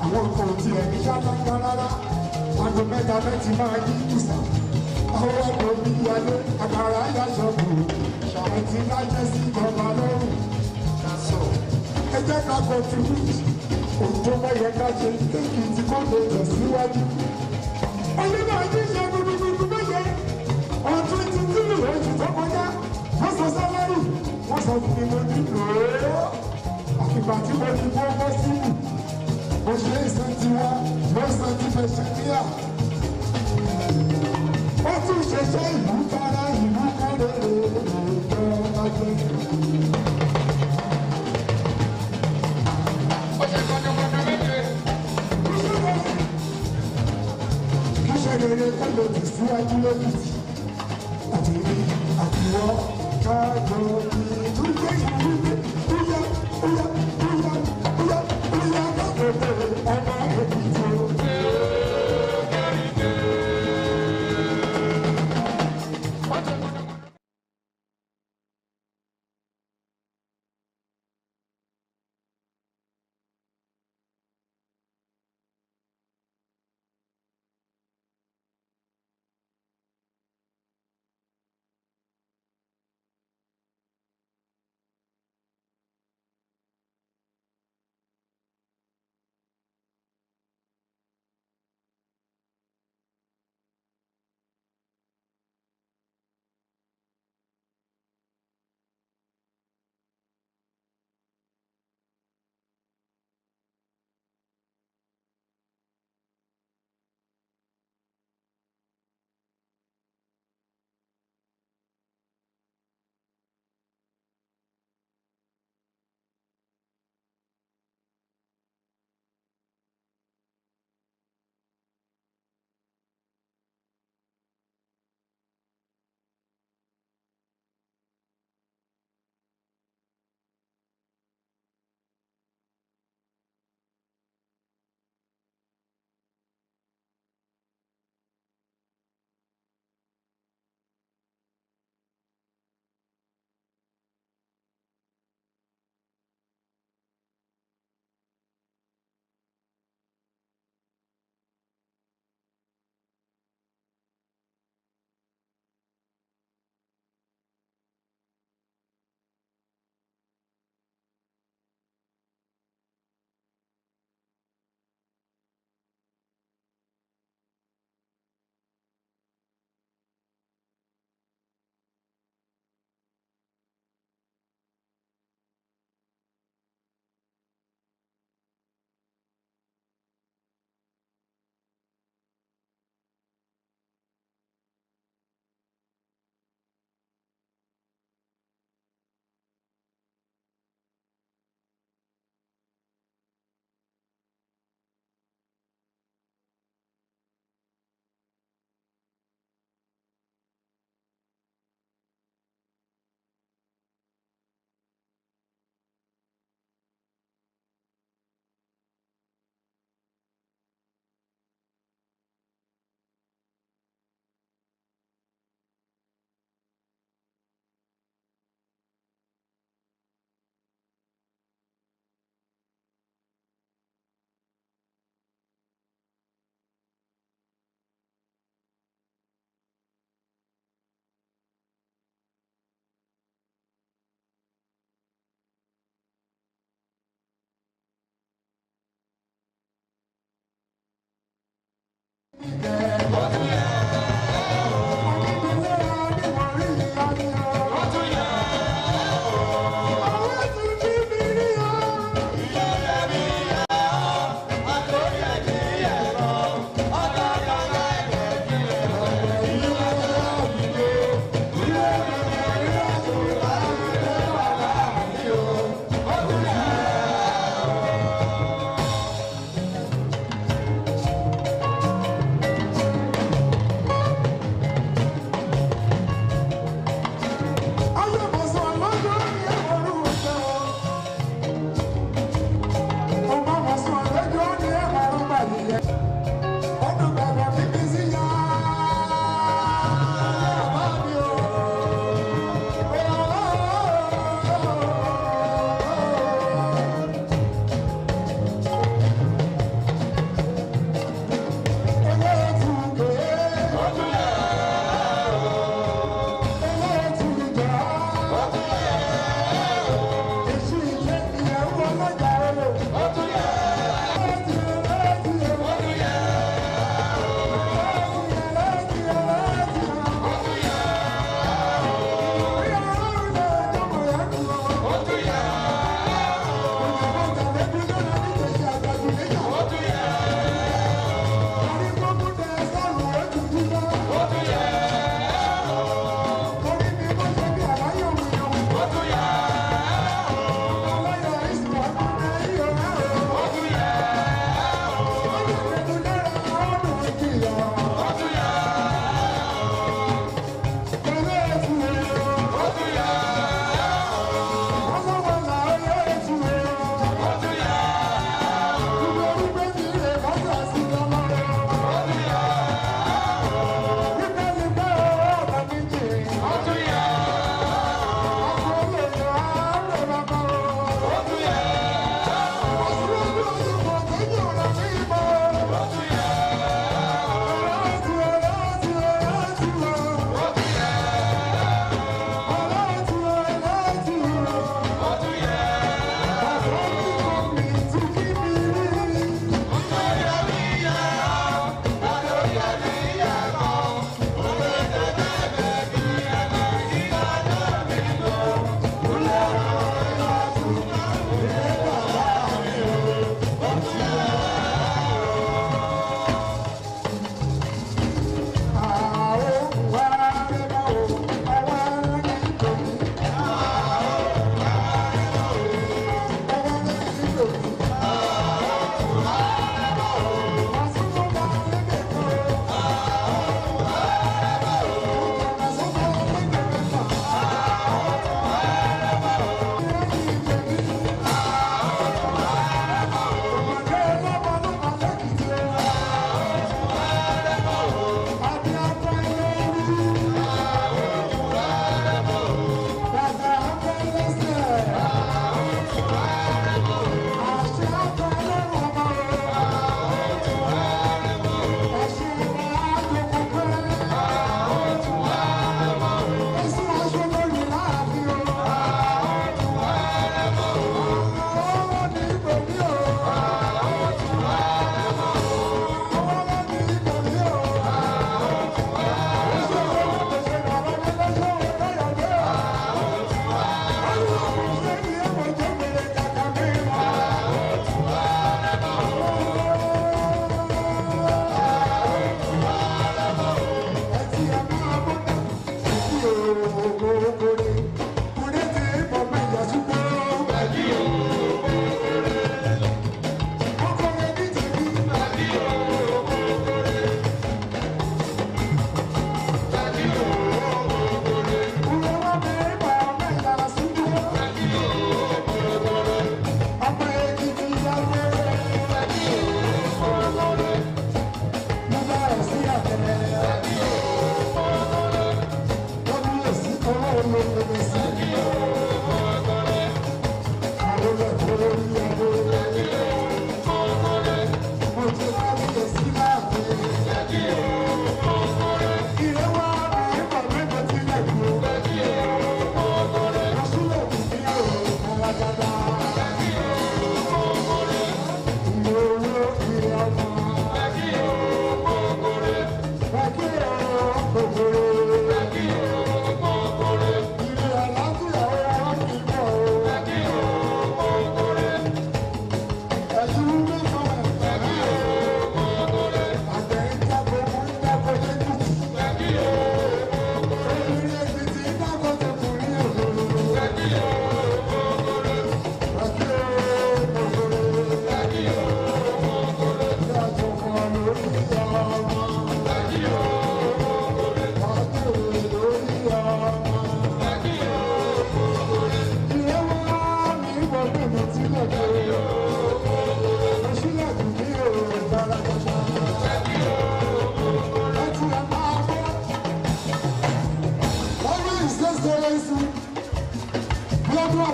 S2: àwọn nǹkan ò tiẹ̀ ní ṣáláńgá rárá. Aago mẹ́ta mẹ́tì máa yí kùsà. Àwọn ọkọ̀ mi yálé, àkàrà yàtọ̀ kù. Ṣàwẹ̀tì lájẹ́ sí ìjọba lọ́rùn. Ẹ jẹ́ ká contribute. Òjò mẹ́yẹ ká ṣe Èkìtì kó lè tẹ̀síwájú. Ọyẹ́ náà ní ṣe gbogbo mẹ́yẹ. On 23 oṣù tó kọjá, wọ́n sọ sálárì, wọ́n sọ fún mi mo ní lòó. Àfìgbà tí mo ti bọ́ bọ́ sílù, mo ṣe ìsàn tiwa, mo sàn ti fẹsẹ̀ níyà. Wọ́n tún ṣẹṣẹ́ ìlú kára ìlú kárẹ̀ ìjọba jẹ́. Kíṣẹ́ rere kọ́ ló ti síwájú lókìtì. Àtìrí àtiwọ́ kájọ ìdúgbò ìdúgbò bóyá bóyá bóyá bóyá bóyá kájọ ọmọ Èkìtì o.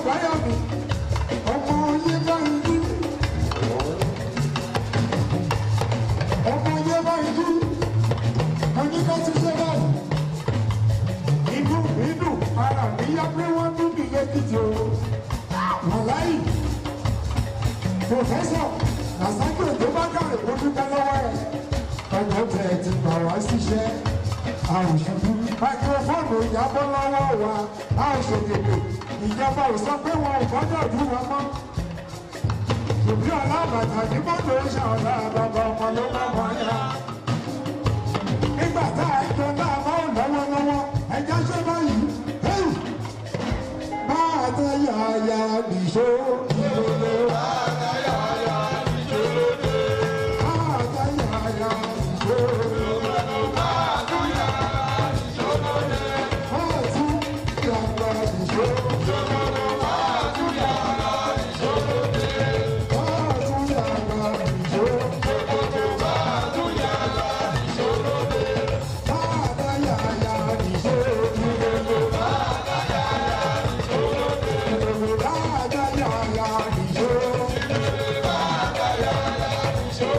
S2: Àbáyọ̀mí, ọmọ yín bá ń jí. Ọmọ yín bá ń jí. Mo ní ká ti ṣe báyìí. Inú ara mi yá pé wọ́n tún bí Ekiti o. Wàláyì, Pòfẹ́sọ̀ Nàṣàkì Òjó bá kàrè kó dúpẹ́ lọ́wọ́ ẹ̀. Ọjọ́ tẹ̀ ti gbà wá síṣẹ́. A ò ṣubú. Máikrófóònù ìjábọ́ lọ́wọ́ wa. A ò ṣètètè. Ìjọba ò sọ pé wọn ò gbọ́dọ̀ dùn wọn mọ́. Ṣùgbọ́n alábàtà ní mọ́tò ń ṣàwọ̀dà bàbá ọmọ ló bá wọn yá. Nígbà tá a ń jọ náà máa ń lọ́wọ́lọ́wọ́, ẹjọ́ ṣe báyìí. Máa tẹ yàyà nìṣó ìròlé. Máa tẹ yàyà nìṣó ìròlé. Máa tẹ yàyà nìṣó ìròlé. Máa tẹ yàyà nìṣó ìròlé. Máa tún yàgbà nìṣó ìròlé. Máa tún yàgbà nìṣó ìròlé. Máa tún yàgbà nìṣó ìròlé. Máa tún yàgbà nìṣó ìròlé. Máa tẹ yàyà nìṣó ìròlé. Máa tẹ yàyà nìṣó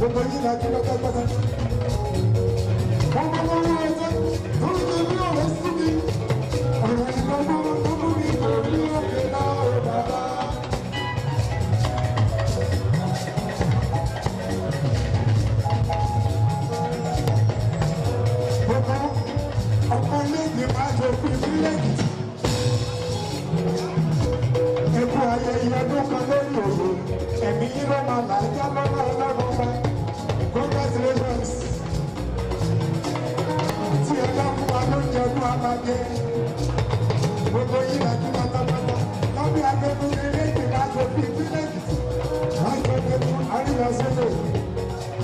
S2: gbogbo yín la kí pátápátá. Ọmọ lórí ẹjẹ tó ń jẹ bí ọ̀rẹ́ sí mi. Ọ̀rọ̀ ìgbàgbọ́ tó mú mi lórí òkè náà ó bàbá. Gbogbo ọmọ ilé-ìgbé máa jọ pé ìpínlẹ̀ Èkìtì. Ẹkú ayẹyẹ ọdún kan lórí òye. Ẹ̀mí yín ló máa là á já lọ́wọ́ ọlọ́run ọba. Congratulations. Tí ẹ bá fún wa lóúnjẹ ọdún amájẹ. Gbogbo yín là kí pátápátá. Lábẹ́ agbẹ́nu ilé-ìgbé máa jọ pé ìpínlẹ̀ Èkìtì. Máa jọ pẹ̀lú àríwáṣẹ́lẹ̀.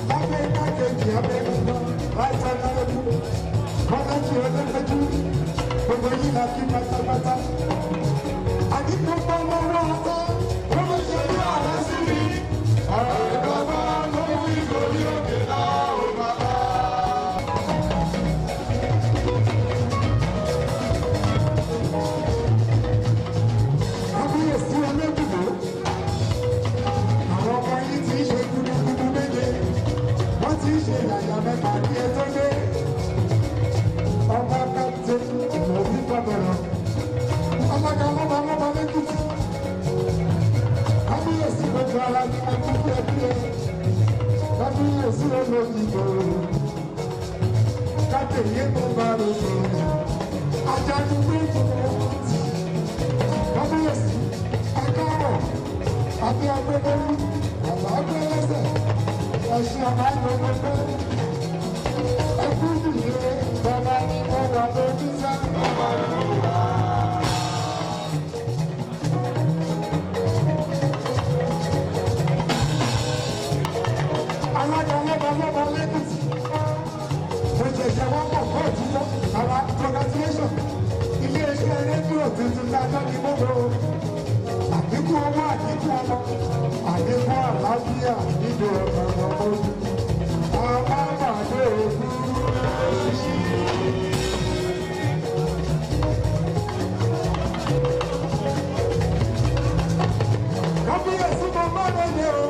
S2: Lábẹ́ igbákejì abẹ́nu náà. Láìsá náà kú. Kọ́lẹ́jì ọlọ́pẹ́jú. Gbogbo yín là kí pátápátá. Àdìpọ̀ bọ́ lọ́wọ́ ọ̀tọ̀. Wọ́n ló ṣe ní àrẹ sí mi. Ọ̀rọ̀ ìjọba ló ń wí lórí òkè náà ó bàbá. Kábíyèsí olóògùnbó. Àwọn ọmọ yìí ti ṣe gudugudu méje. Wọ́n ti ṣe yàyà mẹ́ta kí ẹ tó dé. Ọba kápítẹ́ ìmọ̀bí gbàgbọ́rọ̀. Ọlọ́gá lọ́ba lẹ́kùtì. Kábíyèsí gbogbo ara ní ẹkú kíákíá. Kábíyèsí olóyìnbó. Kábíyèsí mo bá lóko. Ajagun tó kọ̀ ti. Kábíyèsí akáwọ̀ àti agbẹ́gbẹ́rú àbá agbẹ́lẹ́sẹ̀. Ẹ̀sìn àbá gbẹgbẹ́gbẹ́. Ẹkú nìyẹn bàbá ní ọ̀rọ̀ tó ní sá. Bàbá ní ọ̀rọ̀. Alága lọ́ba lẹ́kùtì. Mo ṣẹ̀ṣẹ̀ wọ́n pọ̀ kọ́ òtítọ́. Àwa congratulation. Ilé-iṣẹ́ rédíò tuntun dájọ́ ní gbogbo. Àdínkù owó àdínkù ọmọ. Àdínkù àlàáfíà nínú ọ̀nà ọmọ. Àwọn àgbàdo òkú. Kábíyèsí mo má lóye o.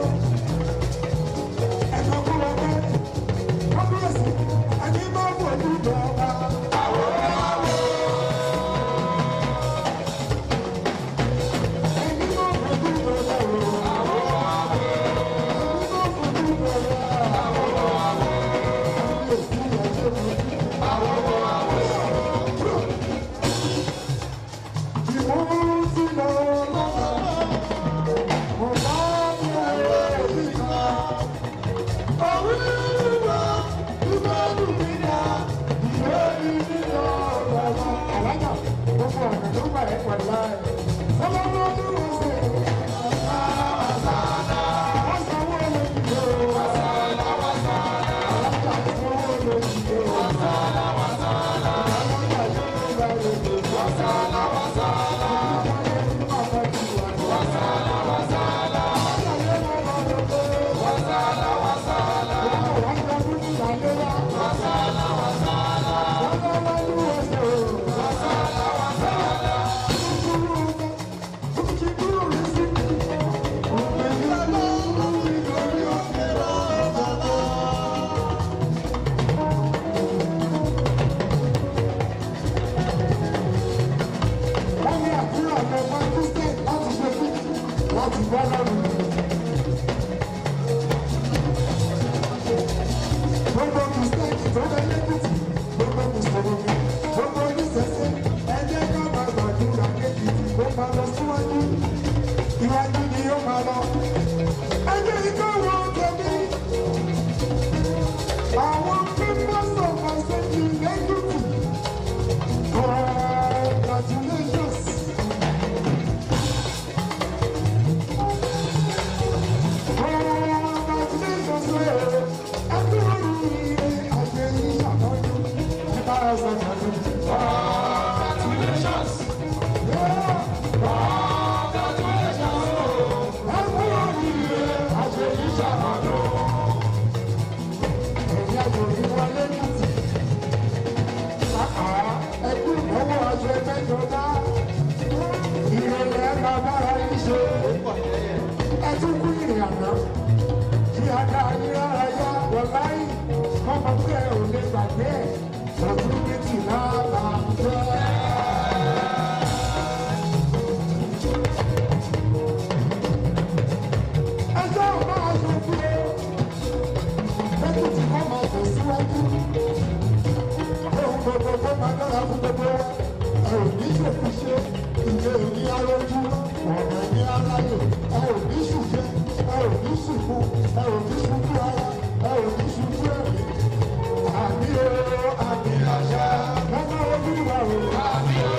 S2: tẹ̀síwájú. Ohun gbogbo tó máa dára fún gbogbo wa. Ẹ ò ní ṣèkúṣe, ìwé òní arójú, ọ̀nà ní aráyè. Ẹ ò ní ṣùgbẹ́, ẹ ò ní ṣùkú, ẹ ò ní ṣubú ara, ẹ ò ní ṣubú ẹ̀mí. Àmì o, àmì àṣà, ọmọ ojú wa o. Àmì o,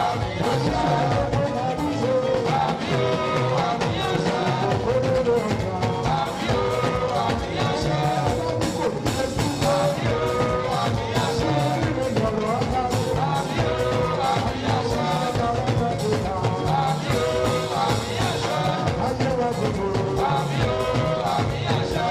S2: àmì àṣà, ọmọ ojú wa o. Àmì o, àmì àṣà, olóró ọ̀gá. Àmì o, àmì àṣà, ọmọ kò ní ẹsùn. Àmì o, àmì àṣà, ìrìn ìyọ̀rọ̀ ọ̀gá. Àmì o, àmì àṣà, ọmọ ọ̀gá. Àmì o, àmì àṣà, ayé wa gbogbo. Àmì o, àmì àṣà.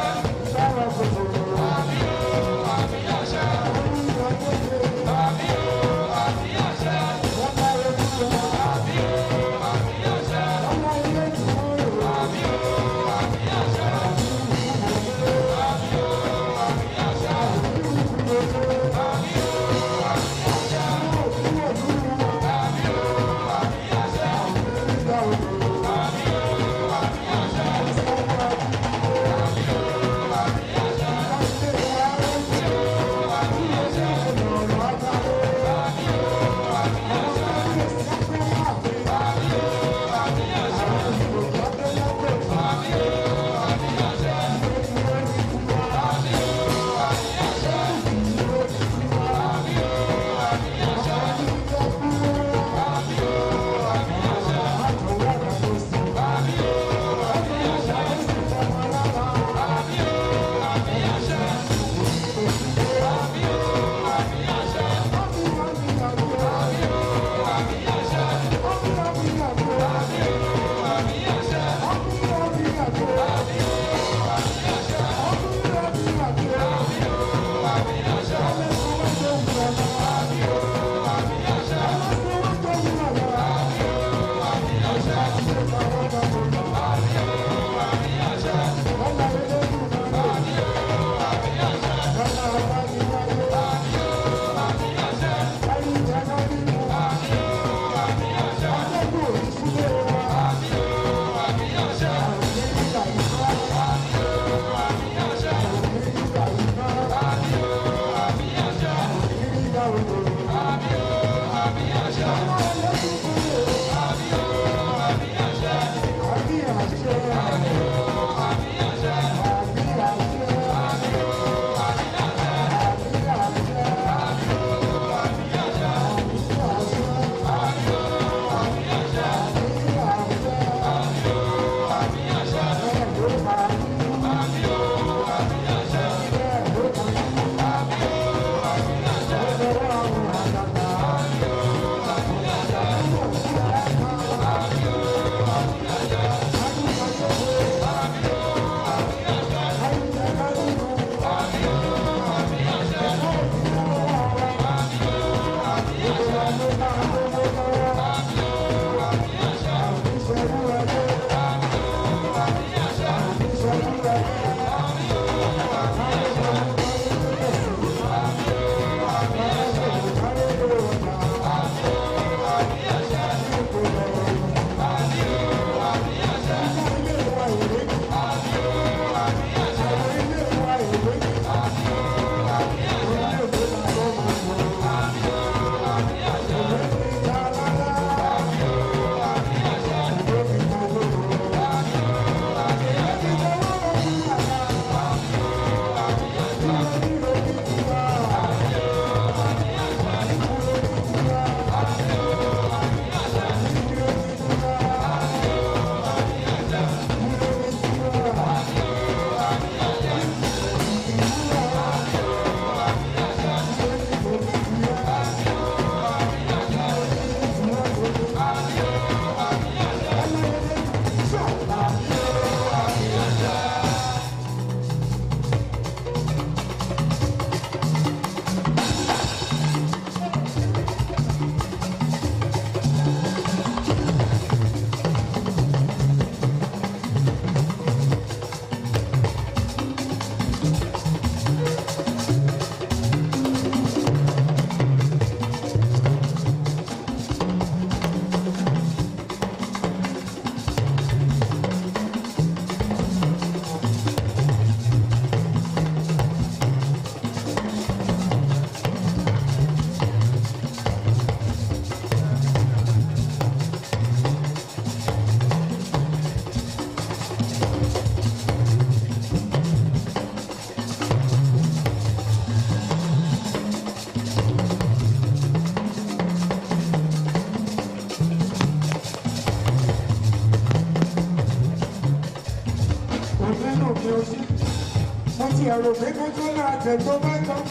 S2: ti ẹ̀rọ pé kó tó máa tẹ̀ tó bá tán.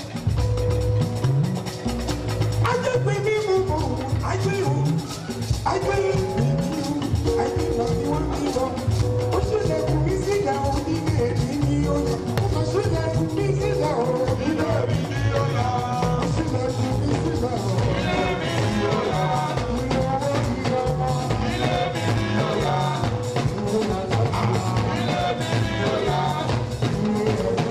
S2: Ajé pé ní gbogbo ajé o, ajé ìgbìmí o, ajé lọ ni wọ́n ti lọ. Ó ṣẹlẹ̀ fún mi síjà o nílé èdè ní ọ̀la. Ó ṣẹlẹ̀ fún mi síjà o nílé èdè ní ọ̀la. Ó ṣẹlẹ̀ fún mi síjà o nílé èdè ní ọ̀la. Ilé owó ilé ọmọ. Ilé èdè ní ọ̀la. Ilé àlàáfíà. Ilé èdè ní ọ̀la. Ilé ẹ̀dùn.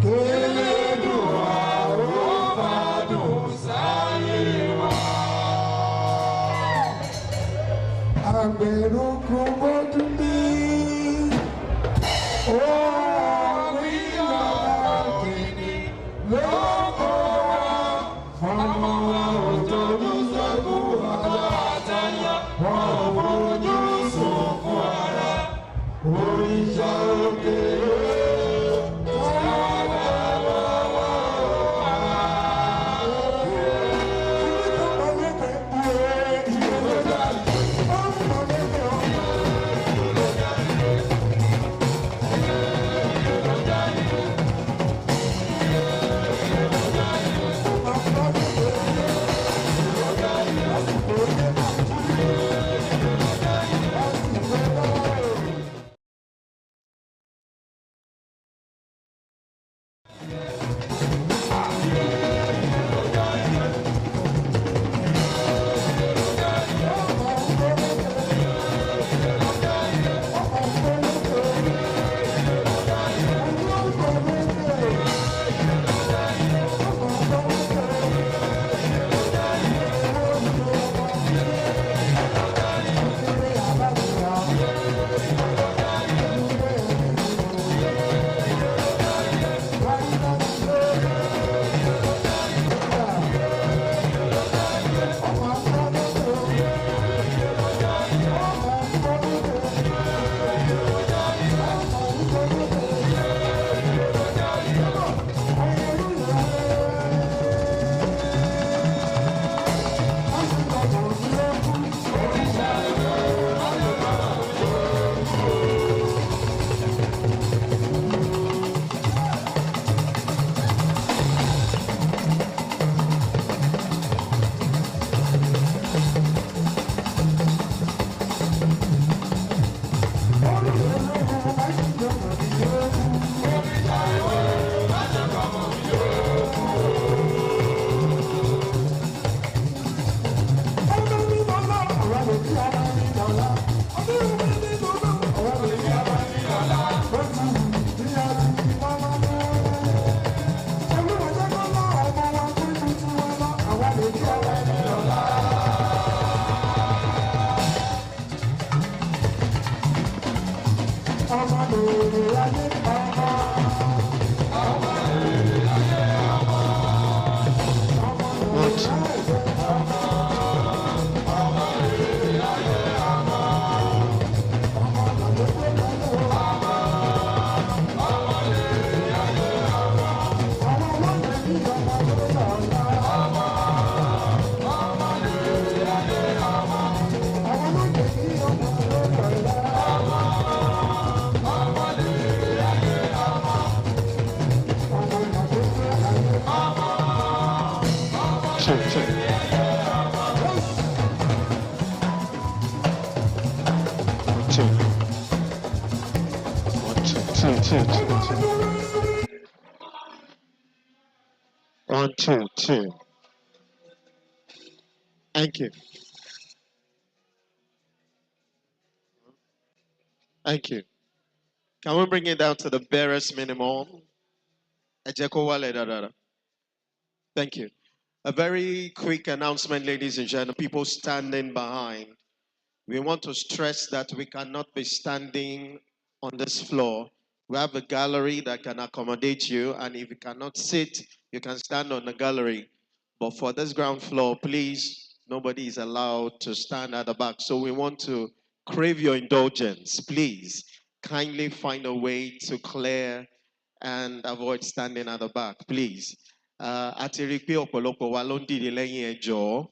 S2: Kele dùn àwọn fàdùn.
S19: One, two, two. Thank you. Thank you. Can we bring it down to the barest minimum? Ejeko wale da da da. Thank you. A very quick announcement, ladies and gentlemen, people standing behind. We want to stress that we cannot be standing on this floor. We have a gallery that can accommodate you, and if you cannot sit, you can stand on the gallery. But for this ground floor, please, nobody is allowed to stand at the back. So we want to crave your indulgence. Please, kindly find a way to clear and avoid standing at the back, please. Àti rí i pé ọ̀pọ̀lọpọ̀ wa ló ń dìde lẹ́yìn ẹ jọ̀ọ́.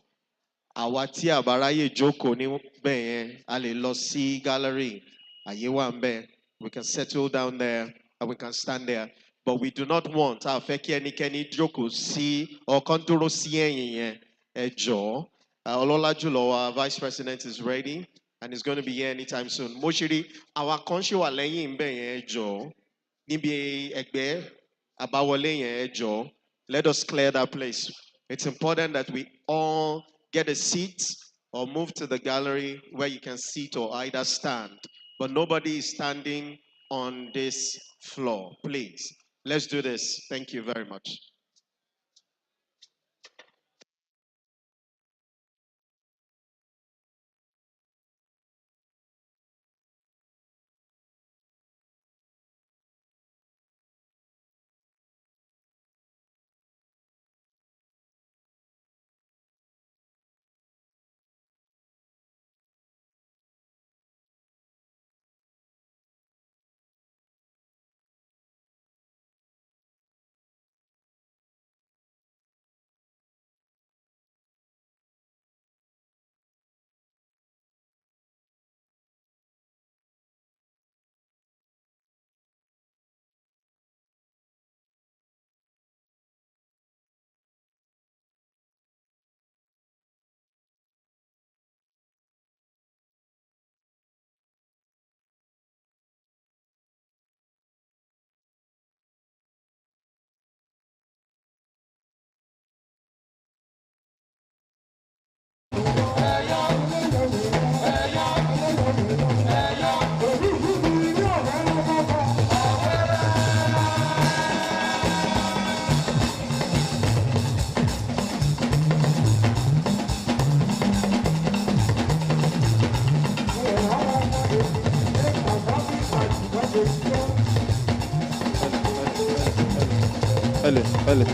S19: Àwa tí àbáráyè jókòó níbẹ̀ yẹn, a lè lọ sí gallery. Àyè wà ń bẹ̀. We can settle down there and we can stand there. But we do not want a fẹ́ kí ẹnikẹ́ni jókòó sí ọ̀kan dúró sí ẹ̀yìn yẹn. Ẹ jọ̀ọ́. Ọlọ́lá jùlọ, our vice president is ready and is going to be here anytime soon. Mo ṣe rí àwa kan ṣì wà lẹ́yìn ń bẹ̀ yẹn, ẹ jọ̀ọ́. Níbi ẹgbẹ́ àbáwọlé yẹn, ẹ jọ̀ọ́. Let us clear that place. It's important that we all get a seat or move to the gallery where you can sit or either stand. But nobody is standing on this floor. Please, let's do this. Thank you very much.
S10: Allez.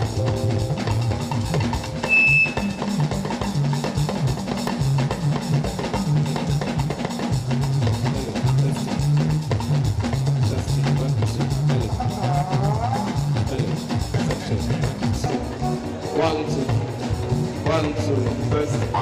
S10: One, two, first.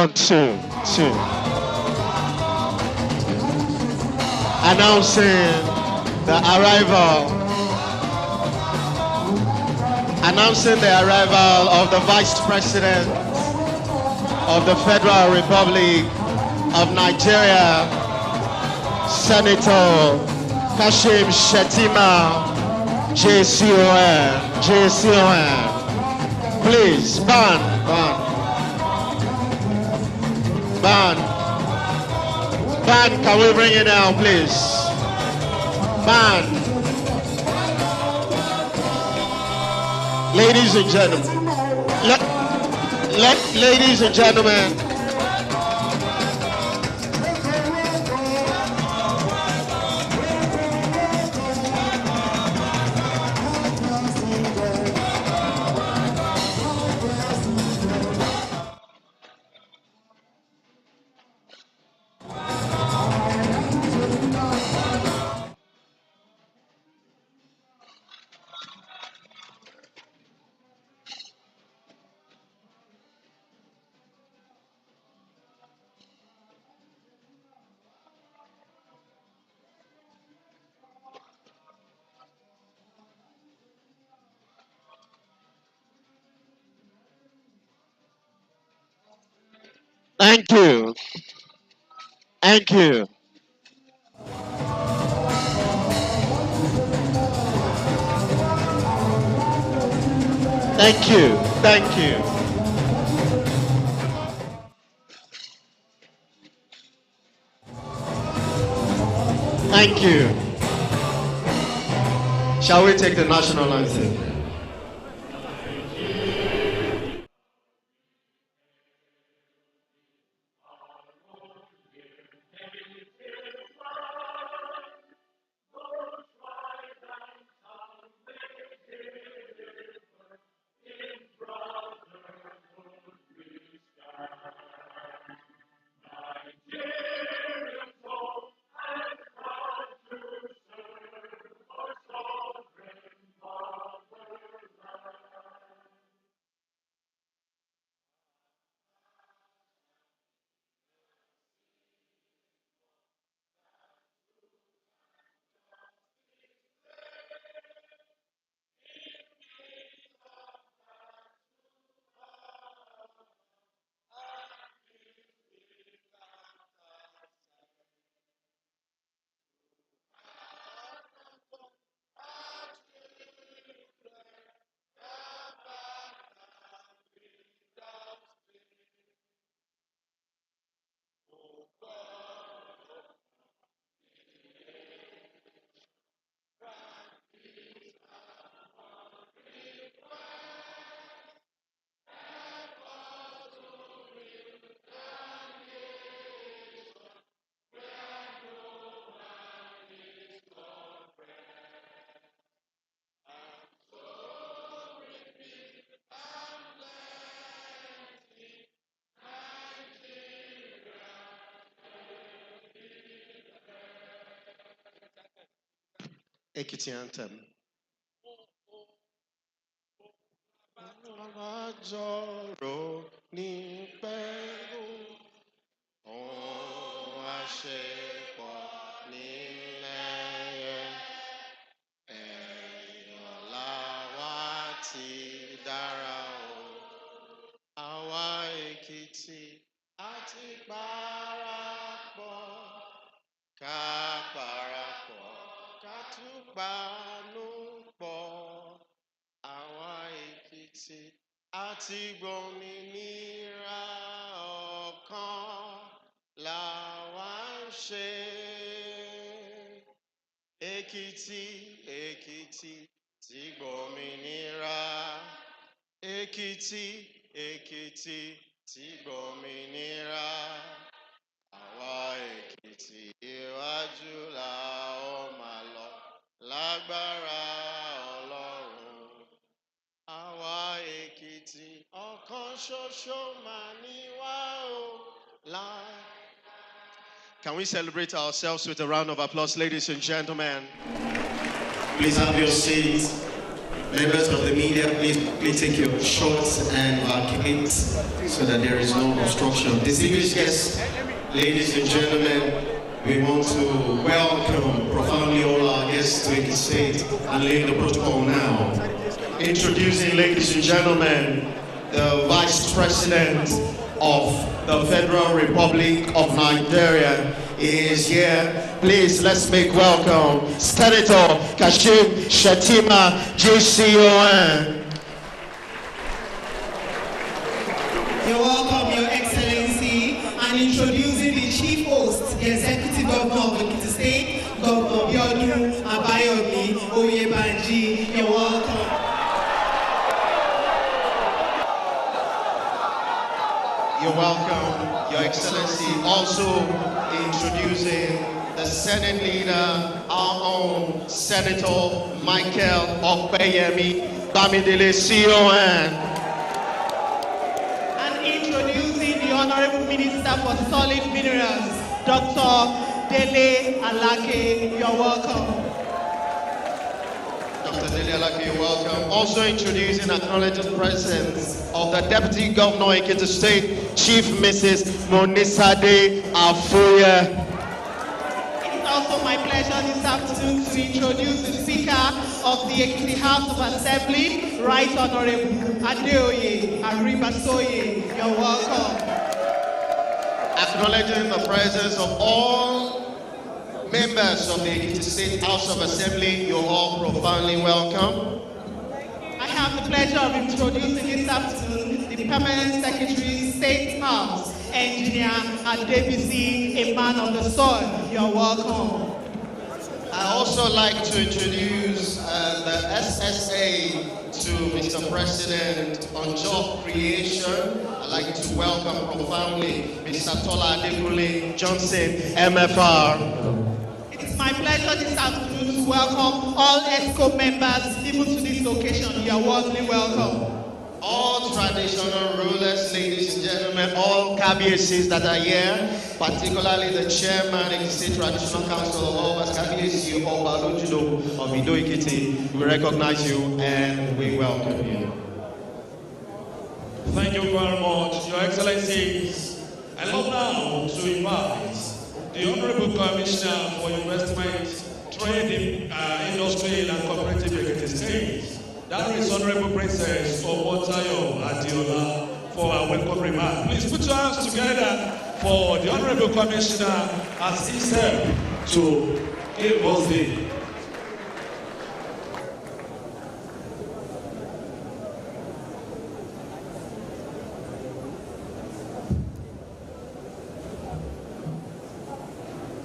S19: 1, 2, 2. Announcing the arrival of the Vice President of the Federal Republic of Nigeria, Senator Kashim Shettima, JCON. Please, band. Band, can we bring it down, please? Band. Ladies and gentlemen, ladies and gentlemen, thank you. Thank you. Thank you. Thank you. Thank you. Shall we take the national anthem? Ekiti anthem. Àwa Ekiti àti parapọ̀, ká parapọ̀, ká tún gbanú pọ̀. Àwa Ekiti àti gbòmìnira ọ̀kan làwa ń ṣe. Ekiti, Ekiti ti gbòmìnira. Ekiti, Ekiti ti gbòmìnira. Àwa Ekiti iwájú la ó máa lọ lágbára Ọlọ́run. Àwa Ekiti ọ̀kan ṣoṣo máa ní wá o. Can we celebrate ourselves with a round of applause, ladies and gentlemen? Please have your seats.
S12: Members of the media, please take your shots and vacates so that there is no obstruction. Distinguished guests, ladies and gentlemen, we want to welcome profoundly all our guests to Ekiti State and lay the protocol now. Introducing, ladies and gentlemen, the Vice President of the Federal Republic of Nigeria is here. Please, let's make welcome Senator Kashim Shettima, JCON.
S13: You're welcome, Your Excellency, and introducing the Chief Host, the Executive Governor of Ekiti State, Governor Biodun Abayomi Oyebanji. You're welcome.
S3: You're welcome, Your Excellency. Also introducing the Senate leader, our own Senator Michael Okpeyemi Bamidele, CON.
S13: And introducing the Honorable Minister for Solid Minerals, Dr. Dele Alake. You're welcome.
S3: Dr. Dele Alake, you're welcome. Also introducing and acknowledging the presence of the Deputy Governor of Ekiti State, Chief Mrs. Monisade Afuye.
S13: It's also my pleasure this afternoon to introduce the Speaker of the Ekiti House of Assembly, Right Honorable Adeoye Aribasoye. You're welcome.
S3: Acknowledging the presence of all members of the Ekiti State House of Assembly, you're all profoundly welcome.
S13: I have the pleasure of introducing this afternoon the Permanent Secretary, State House, Engineer Adebisi, a man of the soil. You're welcome.
S3: I'd also like to introduce the SSA to Mr. President on job creation. I'd like to welcome profoundly Mr. Tola Adekunle Johnson, MFR.
S13: It's my pleasure this afternoon to welcome all ESCO members, even to this occasion. You are warmly welcome.
S3: All traditional rulers, ladies and gentlemen, all KBSCs that are here, particularly the chairman of the State Traditional Council of Obas, KBSC Oba Lojudo of Ido Ekiti, we recognize you and we welcome you.
S16: Thank you very much, Your Excellencies. I love now to invite the Honorable Commissioner for Investment, Trade, Industry and Cooperative Ekiti State. That is Honorable Princess Omotayo Adiola for our welcome remark. Please put your hands together for the Honorable Commissioner as he said to give us the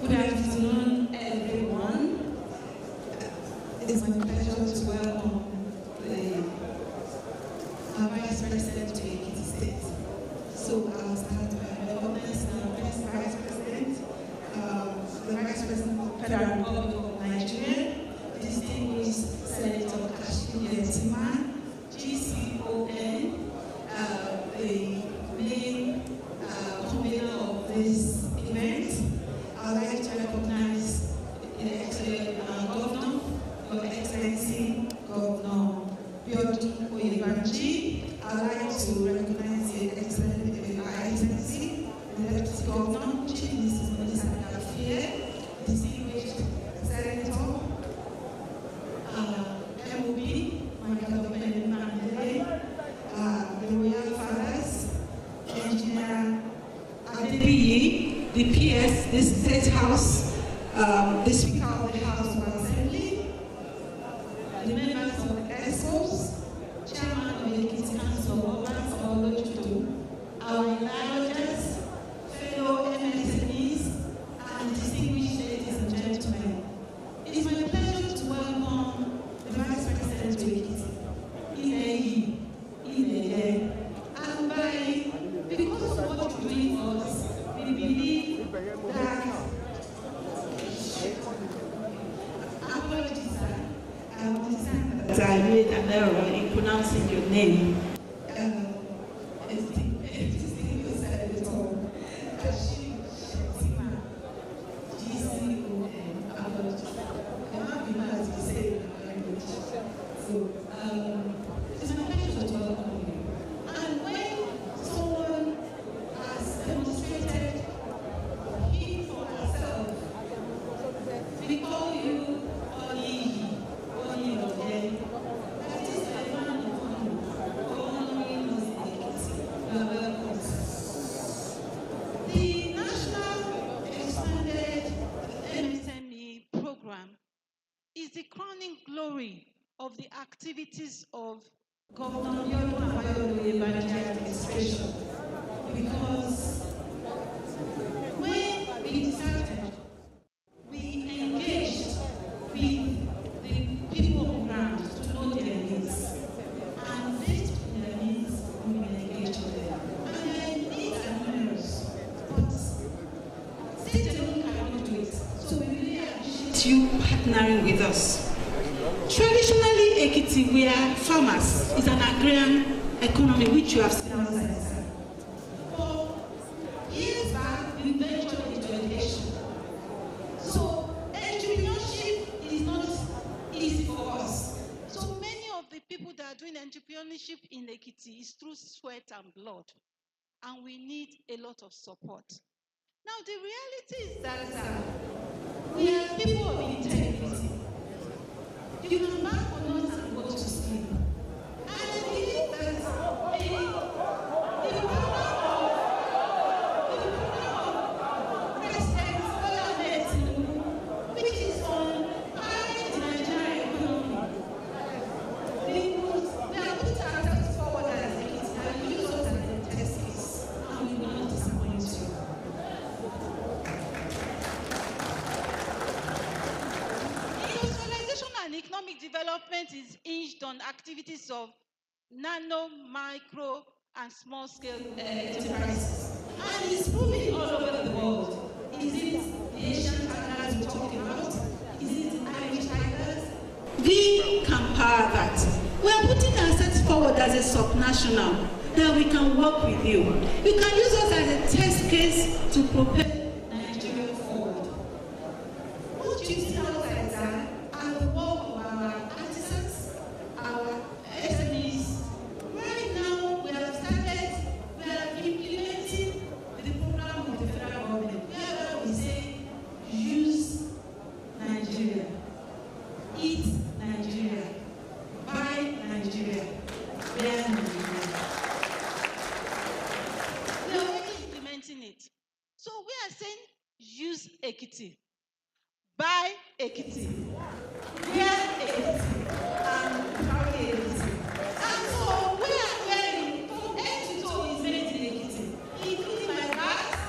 S13: Good afternoon, everyone. It's my pleasure to welcome our Vice President to Ekiti State. So I'll start by recognizing our first Vice President, the Vice President of the Federal Republic of Nigeria, distinguished Senator Kashim Shettima, GCON, the main convener of this event. I'd like to recognize the excellent Governor, Your Excellency, Governor Biodun Oyebanji. I'd like to recognize the excellent Excellency, the Deputy Governor, Chief Mrs. Monisade Afuye, distinguished Senator, MOB, Michael Okpeyemi, the Royal Fathers, Engineer Adebiyi, the PS, the State House, the Speaker of the House of Assembly, the members of the ESCOs, Chairman of the Ekiti Council, our enlargers, fellow MSMEs, and distinguished ladies and gentlemen. It's my pleasure to welcome the Vice President of Ekiti, Ineye, and because of what you're doing for us, we believe that apologies, I understand that I made an error in pronouncing your name. So, it's my pleasure to welcome you. And when someone has demonstrated him or herself, we call you Oli, Oli Ode. That is a man of honor for honoring us in Ekiti. You are welcome. The National Expanded MSME Program is the crowning glory of the activities of Governor Yodun Abayomi administration, because when we started, we engaged with the people on ground to know their needs, and based on their needs, we will engage with them. And their needs are numerous, but state alone cannot do it. So we really appreciate you partnering with us. Traditionally, Ekiti, we are farmers. It's an agrarian economy, which you have seen outside. For years back, we ventured into education. So entrepreneurship is not easy for us. So many of the people that are doing entrepreneurship in Ekiti is through sweat and blood, and we need a lot of support. Now, the reality is that we are people of integrity. You can back on us and go to sleep. And I believe that the program of President Bola Ahmed Tinubu, which is on powering the Nigerian economy, we are putting ourselves forward as Ekiti and use us as a test case, and we will not disappoint you. Industrialization and economic development is hinged on activities of nano, micro, and small-scale enterprises. And it's booming all over the world. Is it the Asian tigers we talk about? Is it Irish tigers? We can power that. We are putting ourselves forward as a subnational that we can work with you. You can use us as a test case to propel Nigeria forward. What you see outside there are the work of our artisans, our SMEs. Right now, we are implementing the program of the federal government, where we say, use Nigeria, eat Nigeria, buy Nigeria, wear Nigeria. We are already implementing it. So we are saying, use Ekiti, buy Ekiti, wear Ekiti, and carry Ekiti. And so we are wearing from head to toe is made in Ekiti, including my bags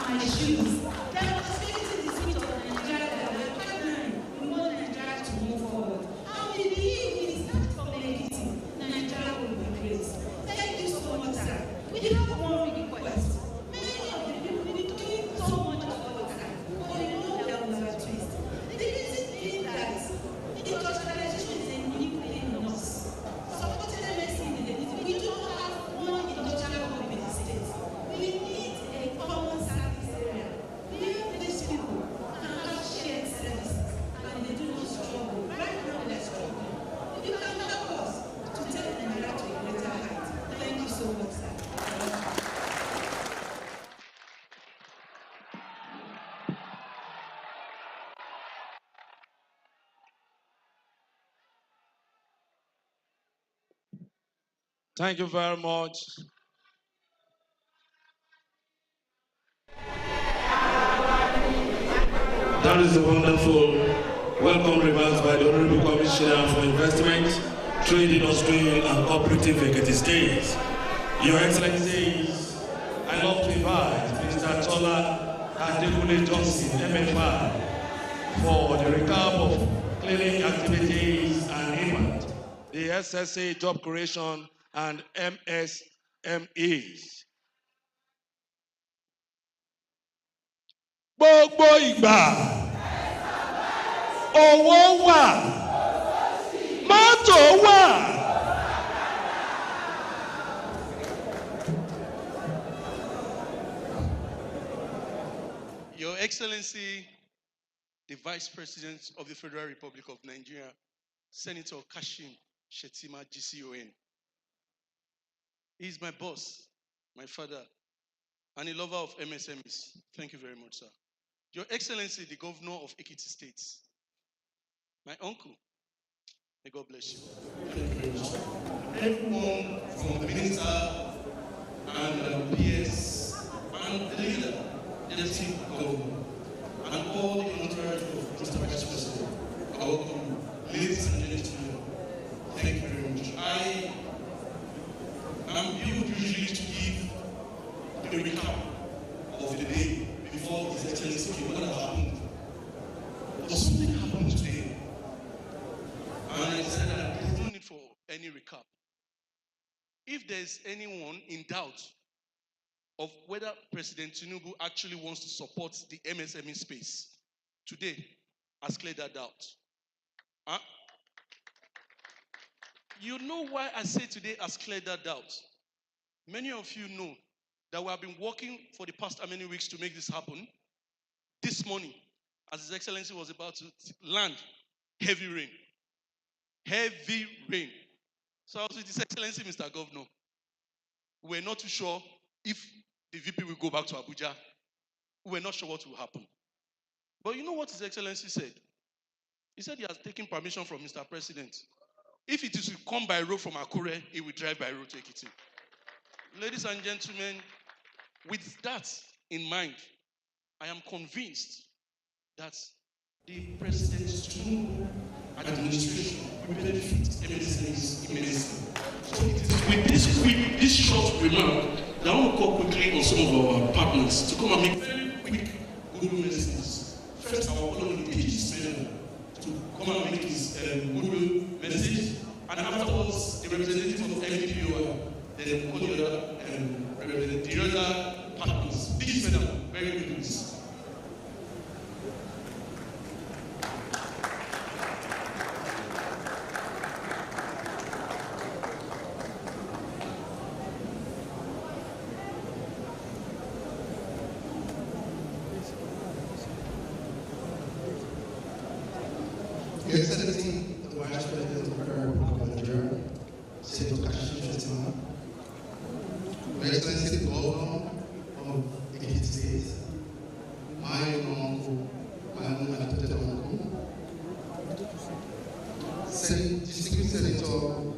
S13: and my shoes, demonstrating the spirit of Nigeria that we are partnering. We want Nigeria to move forward. And we believe if we start from Ekiti, Nigeria will be great. Thank you so much, sir. We have one request. Many of the people will be doing so much all the time, but we know there was a twist. The reason being that industrialization is a new thing in us. Supporting MSC in the Ekiti, we don't have one industrial hub in the state. We need a common service area where these people can have shared services and they do not struggle. Right now they're struggling. You can help us to take Nigeria to a greater height. Thank you so much, sir.
S16: Thank you very much. That is a wonderful welcome remarks by the Honorable Commissioner for Investment, Trade, Industry, and Cooperative Ekiti State. Your Excellencies, I love to invite Mr. Tola Adekunle Johnson, MFR, for the recap of cleaning activities and impact, the SSA job creation and MSMEs. Gbogbo ìgbà, owó wà, mọ́tò wà.
S4: Your Excellency, the Vice President of the Federal Republic of Nigeria, Senator Kashim Shetima GCON. He's my boss, my father, and a lover of MSMEs. Thank you very much, sir. Your Excellency, the Governor of Ekiti State, my uncle, may God bless you.
S16: Everyone from the minister and PS and the leader, the deputy governor, and all the entourage of Mr. Vice President, I welcome you. Ladies and gentlemen, thank you very much. I am able usually to give the recap of the day before His Excellency came, what happened. But something happened today, and I said that
S4: There's no need for any recap. If there's anyone in doubt of whether President Tinubu actually wants to support the MSME space, today has cleared that doubt. Huh? You know why I say today has cleared that doubt? Many of you know that we have been working for the past how many weeks to make this happen. This morning, as His Excellency was about to land, heavy rain. Heavy rain. So I was with His Excellency, Mr. Governor. We're not too sure if the VP will go back to Abuja. We're not sure what will happen. But you know what His Excellency said? He said he has taken permission from Mr. President. If it is to come by road from Akure, he will drive by road to Ekiti. Ladies and gentlemen, with that in mind, I am convinced that the President administration will benefit MSMEs immensely. So it is with this short remark that I want to call quickly on some of our partners to come and make very quick goodwill messages. First, I will call on the Msme to come and make his goodwill message, and afterwards, the representative of MPO, then we'll call the other partners. Please, madam, very good news.
S1: Your Excellency, the Vice President of the Federal Republic of Nigeria, Senator Kashim Shettima, Your Excellency, the Governor of Ekiti State, my own uncle, my own adopted uncle, Distinguished Senator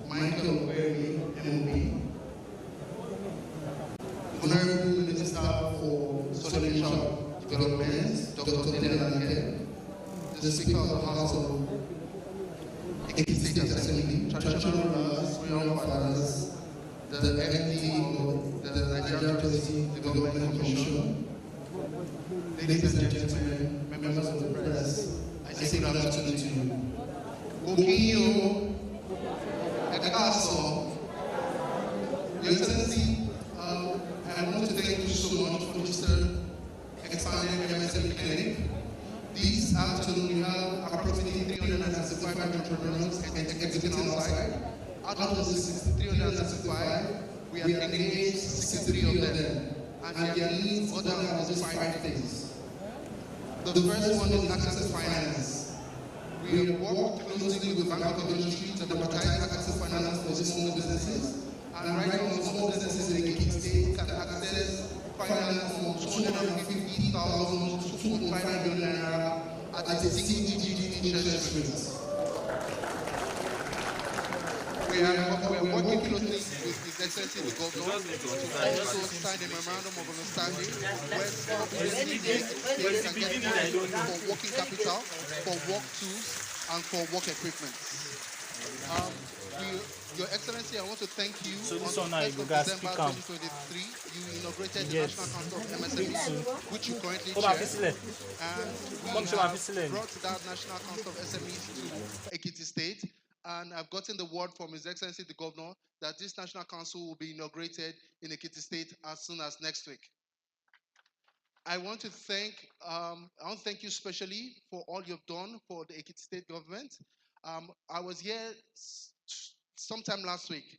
S1: Michael Berry, MOB, Honorable Minister for Social Development, Dr. Delanke, the Speaker of the House of Ekiti State Assembly, traditional rulers, royal fathers, the MD of the Nigeria Policy Development Commission, ladies and gentlemen, members of the press, I say good afternoon to you. Gokinyo, Ekaso, Your Excellency, I want to thank you so much for this expanded MSME clinic. This afternoon, we have approximately 365 entrepreneurs exhibiting outside. Out of the 365, we have engaged 63 of them, and their needs order are just 5 things. The first one is access to finance. We have worked closely with the Bank of Industry to democratize access to finance for small businesses, and right now, small businesses in the Ekiti State can access finance from 250,000 to 2.5 million naira at a single-digit interest rate. We are working closely with His Excellency the Governor to also sign a memorandum of understanding where small businesses can get loans for working capital, for work tools, and for work equipment. Your Excellency, I want to thank you. So on the 1st of December 2023, you inaugurated the National Council of MSMEs, which you currently chair. And we have brought that National Council of SMEs to Ekiti State. And I've gotten the word from His Excellency the Governor that this National Council will be inaugurated in Ekiti State as soon as next week. I want to thank you specially for all you've done for the Ekiti State government. I was here sometime last week,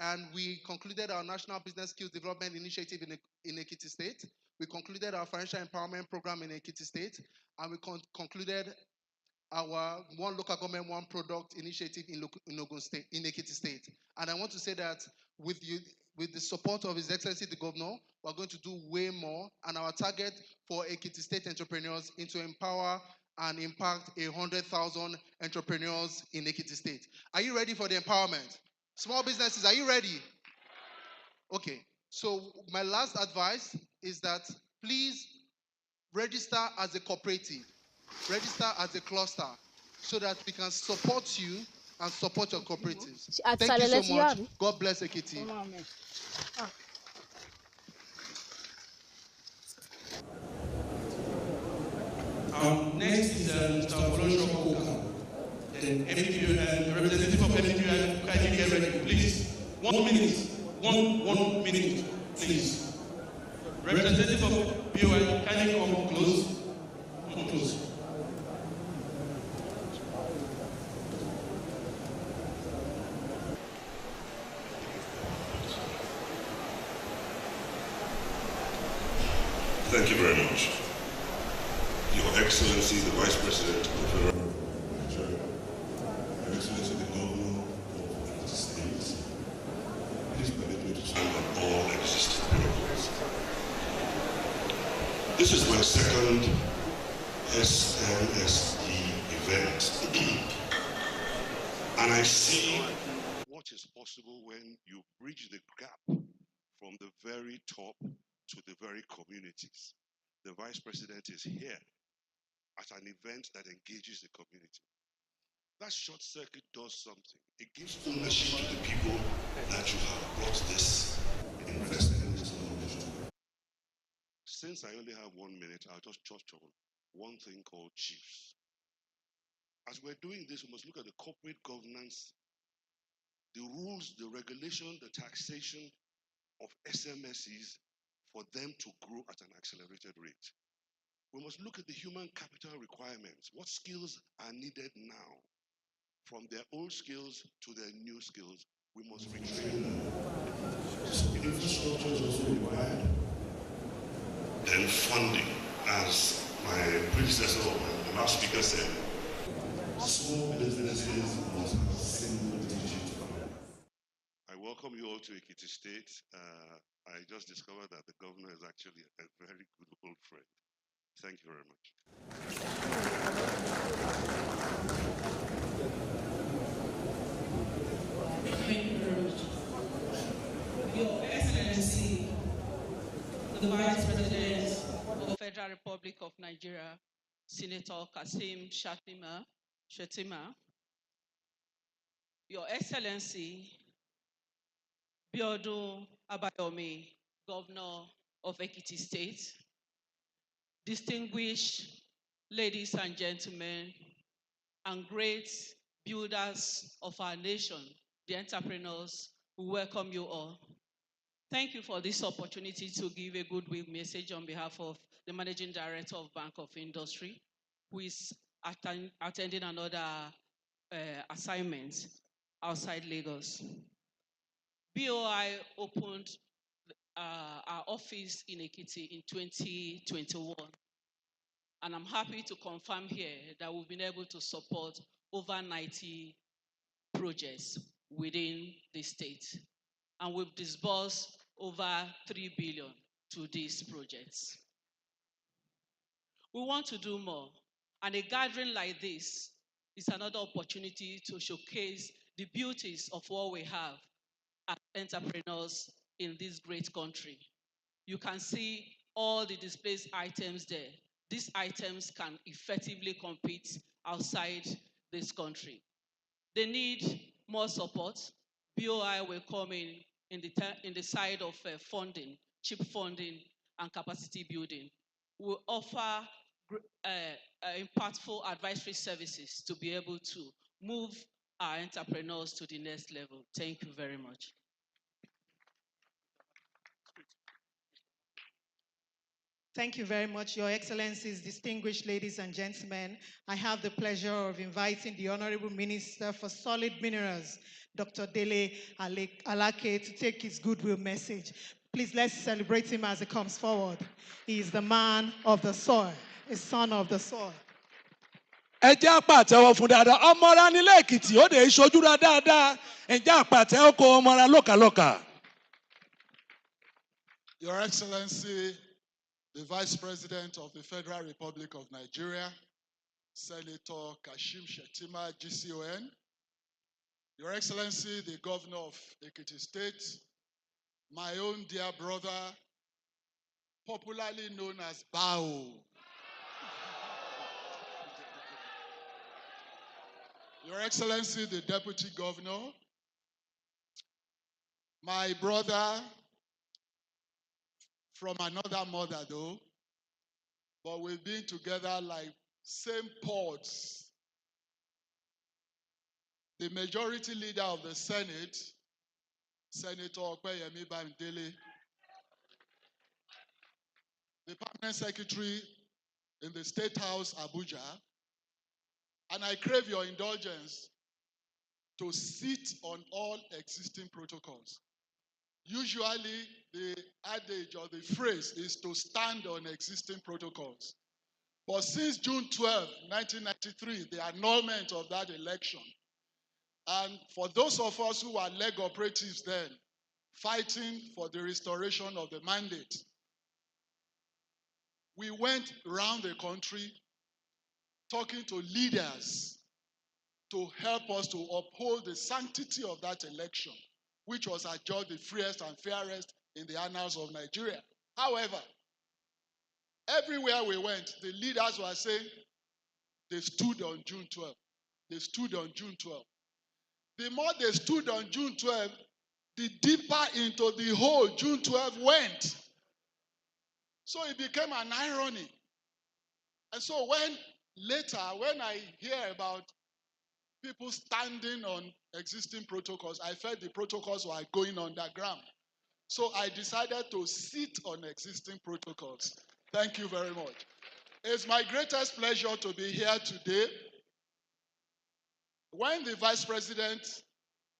S1: and we concluded our National Business Skills Development Initiative in Ekiti State. We concluded our Financial Empowerment Program in Ekiti State, and we concluded our One Local Government, One Product initiative in Ogun State, in Ekiti State. And I want to say that with the support of His Excellency the Governor, we're going to do way more. And our target for Ekiti State entrepreneurs is to empower and impact 100,000 entrepreneurs in Ekiti State. Are you ready for the empowerment? Small businesses, are you ready? Okay. So my last advice is that please register as a cooperative, register as a cluster, so that we can support you and support your cooperatives. Thank you so much. God bless Ekiti.
S16: Next is Mr. Folosho Koka. Then representative of MPU, kindly get ready, please. 1 minute. One minute, please. Representative of POI, kindly come close. Come close.
S20: Thank you very much. Your Excellency, the Vice President of the Federal Nigeria, Your Excellency, the Governor of the State, please permit me to stand on all existing protocols. This is my second SNSD event, and I see what is possible when you bridge the gap from the very top to the very communities. The Vice President is here at an event that engages the community. That short circuit does something. It gives ownership to the people that you have brought this investment in this knowledge to. Since I only have 1 minute, I'll just touch on one thing called chiefs. As we're doing this, we must look at the corporate governance, the rules, the regulation, the taxation of SMSEs for them to grow at an accelerated rate. We must look at the human capital requirements. What skills are needed now? From their old skills to their new skills, we must retrain them. Infrastructure is also required. Then funding, as my predecessor, the last speaker said, small businesses must have single-digit funding. I welcome you all to Ekiti State. I just discovered that the governor is actually a very good old friend. Thank you very much.
S21: Thank you very much. Your Excellency, the Vice President
S7: of the Federal Republic of Nigeria, Senator Kasim Shettima, Your Excellency, Biodun Abayomi, Governor of Ekiti State, distinguished ladies and gentlemen, and great builders of our nation, the entrepreneurs, we welcome you all. Thank you for this opportunity to give a goodwill message on behalf of the Managing Director of Bank of Industry, who is attending another assignment outside Lagos. BOI opened our office in Ekiti in 2021. And I'm happy to confirm here that we've been able to support over 90 projects within the state. And we've disbursed over 3 billion to these projects. We want to do more. And a gathering like this is another opportunity to showcase the beauties of what we have as entrepreneurs in this great country. You can see all the display items there. These items can effectively compete outside this country. They need more support. BOI will come in the side of funding, cheap funding, and capacity building. We'll offer impactful advisory services to be able to move our entrepreneurs to the next level. Thank you very much.
S11: Thank you very much, Your Excellencies, distinguished ladies and gentlemen. I have the pleasure of inviting the Honorable Minister for Solid Minerals, Dr. Dele Alake, to take his goodwill message. Please, let's celebrate him as he comes forward. He is the man of the soil, a son of the soil.
S16: ẹ jẹ́ àpàtẹ́wọ́ fún dáadáa ọmọra nílé Èkìtì ó dé ìṣojúra dáadáa ẹ jẹ́ àpàtẹ́wọ́ kó ọmọra lókàlókà.
S18: Your Excellency, the Vice President of the Federal Republic of Nigeria, Senator Kashim Shettima, GCON, Your Excellency, the Governor of Ekiti State, my own dear brother, popularly known as Bao. Your Excellency, the Deputy Governor, my brother from another mother though, but we've been together like same pods. The majority leader of the Senate, Senator Okpeyemi Bamidele, the permanent secretary in the State House, Abuja, and I crave your indulgence to sit on all existing protocols. Usually, the adage or the phrase is to stand on existing protocols. But since June 12, 1993, the annulment of that election, and for those of us who were leg operatives then, fighting for the restoration of the mandate, we went around the country talking to leaders to help us to uphold the sanctity of that election, which was adjudged the freest and fairest in the annals of Nigeria. However, everywhere we went, the leaders were saying they stood on June 12. They stood on June 12. The more they stood on June 12, the deeper into the hole June 12 went. So it became an irony. And so when I hear about people standing on existing protocols, I felt the protocols were going underground. So I decided to sit on existing protocols. Thank you very much. It's my greatest pleasure to be here today. When the Vice President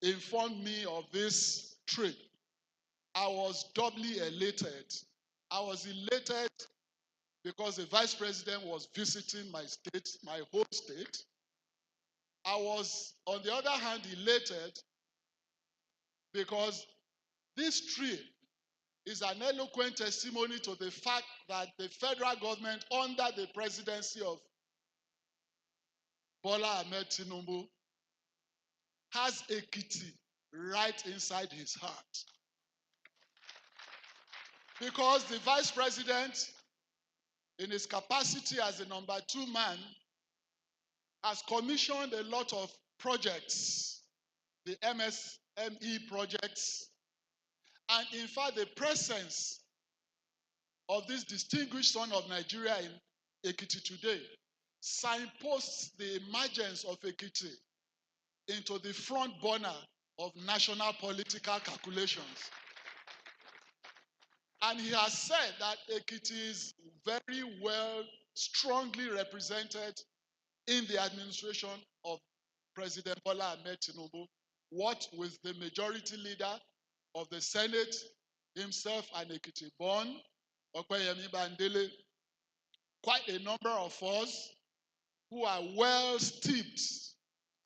S18: informed me of this trip, I was doubly elated. I was elated because the Vice President was visiting my state, my home state. I was, on the other hand, elated because this trip is an eloquent testimony to the fact that the federal government, under the presidency of Bola Ahmed Tinubu, has Ekiti right inside his heart. Because the Vice President, in his capacity as the number 2 man, has commissioned a lot of projects, the MSME projects, and in fact the presence of this distinguished son of Nigeria in Ekiti today signposts the emergence of Ekiti into the front burner of national political calculations. And he has said that Ekiti is very well, strongly represented in the administration of President Bola Ahmed Tinubu, what with the majority leader of the Senate himself and Ekiti born, Okpeyemi Bandele, quite a number of us who are well steeped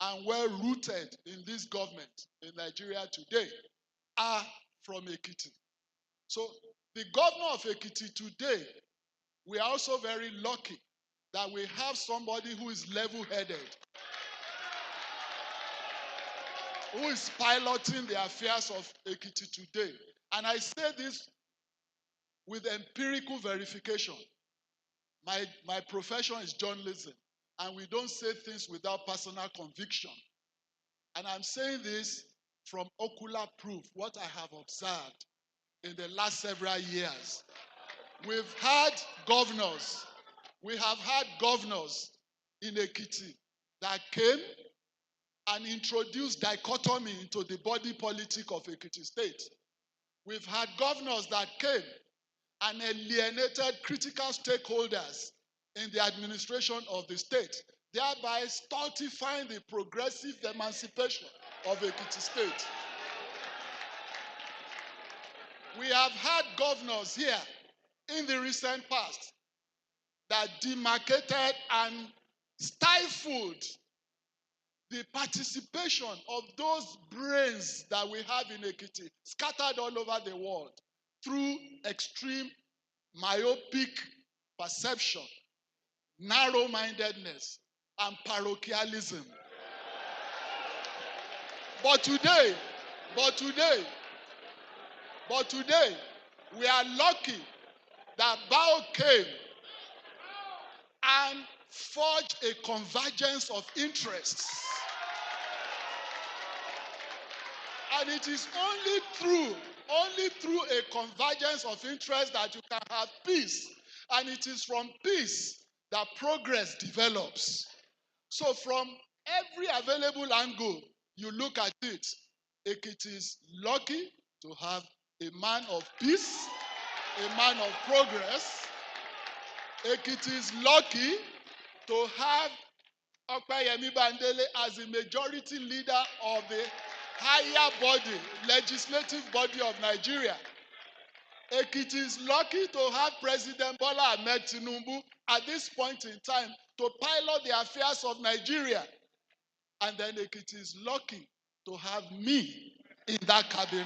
S18: and well rooted in this government in Nigeria today are from Ekiti. So the governor of Ekiti today, we are also very lucky that we have somebody who is level-headed, who is piloting the affairs of Ekiti today. And I say this with empirical verification. My profession is journalism, and we don't say things without personal conviction. And I'm saying this from ocular proof, what I have observed in the last several years. We have had governors in Ekiti that came and introduced dichotomy into the body politic of Ekiti State. We've had governors that came and alienated critical stakeholders in the administration of the state, thereby stultifying the progressive emancipation of Ekiti State. We have had governors here in the recent past that demarcated and stifled the participation of those brains that we have in Ekiti, scattered all over the world, through extreme myopic perception, narrow-mindedness, and parochialism. But today, we are lucky that Bao came and forged a convergence of interests. And it is only through a convergence of interests that you can have peace. And it is from peace that progress develops. So from every available angle you look at it, Ekiti is lucky to have a man of peace, a man of progress. Ekiti is lucky to have Okpeyemi Bandele as the majority leader of the higher body, legislative body of Nigeria. Ekiti is lucky to have President Bola Ahmed Tinubu at this point in time to pilot the affairs of Nigeria. And then Ekiti is lucky to have me in that cabinet.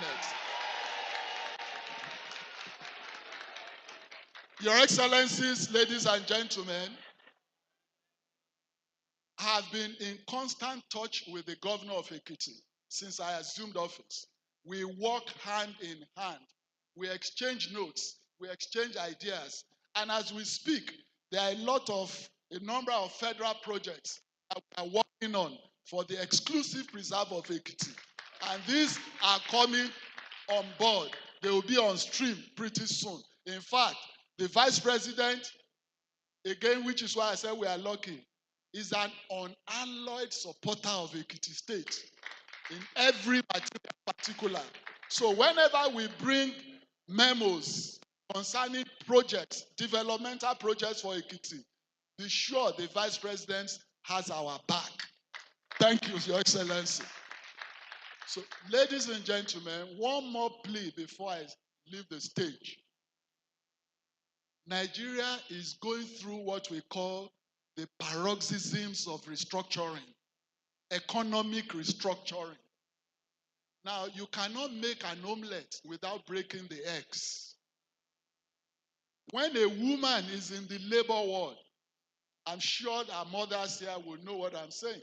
S18: Your Excellencies, ladies and gentlemen, I have been in constant touch with the governor of Ekiti since I assumed office. We work hand in hand. We exchange notes. We exchange ideas. And as we speak, there are a number of federal projects that we are working on for the exclusive preserve of Ekiti. And these are coming on board. They will be on stream pretty soon. In fact, the vice president, again, which is why I said we are lucky, is an unalloyed supporter of Ekiti State in every particular. So whenever we bring memos concerning projects, developmental projects for Ekiti, be sure the vice president has our back. Thank you, Your Excellency. So, ladies and gentlemen, one more plea before I leave the stage. Nigeria is going through what we call the paroxysms of restructuring, economic restructuring. Now, you cannot make an omelette without breaking the eggs. When a woman is in the labor ward, I'm sure our mothers here will know what I'm saying.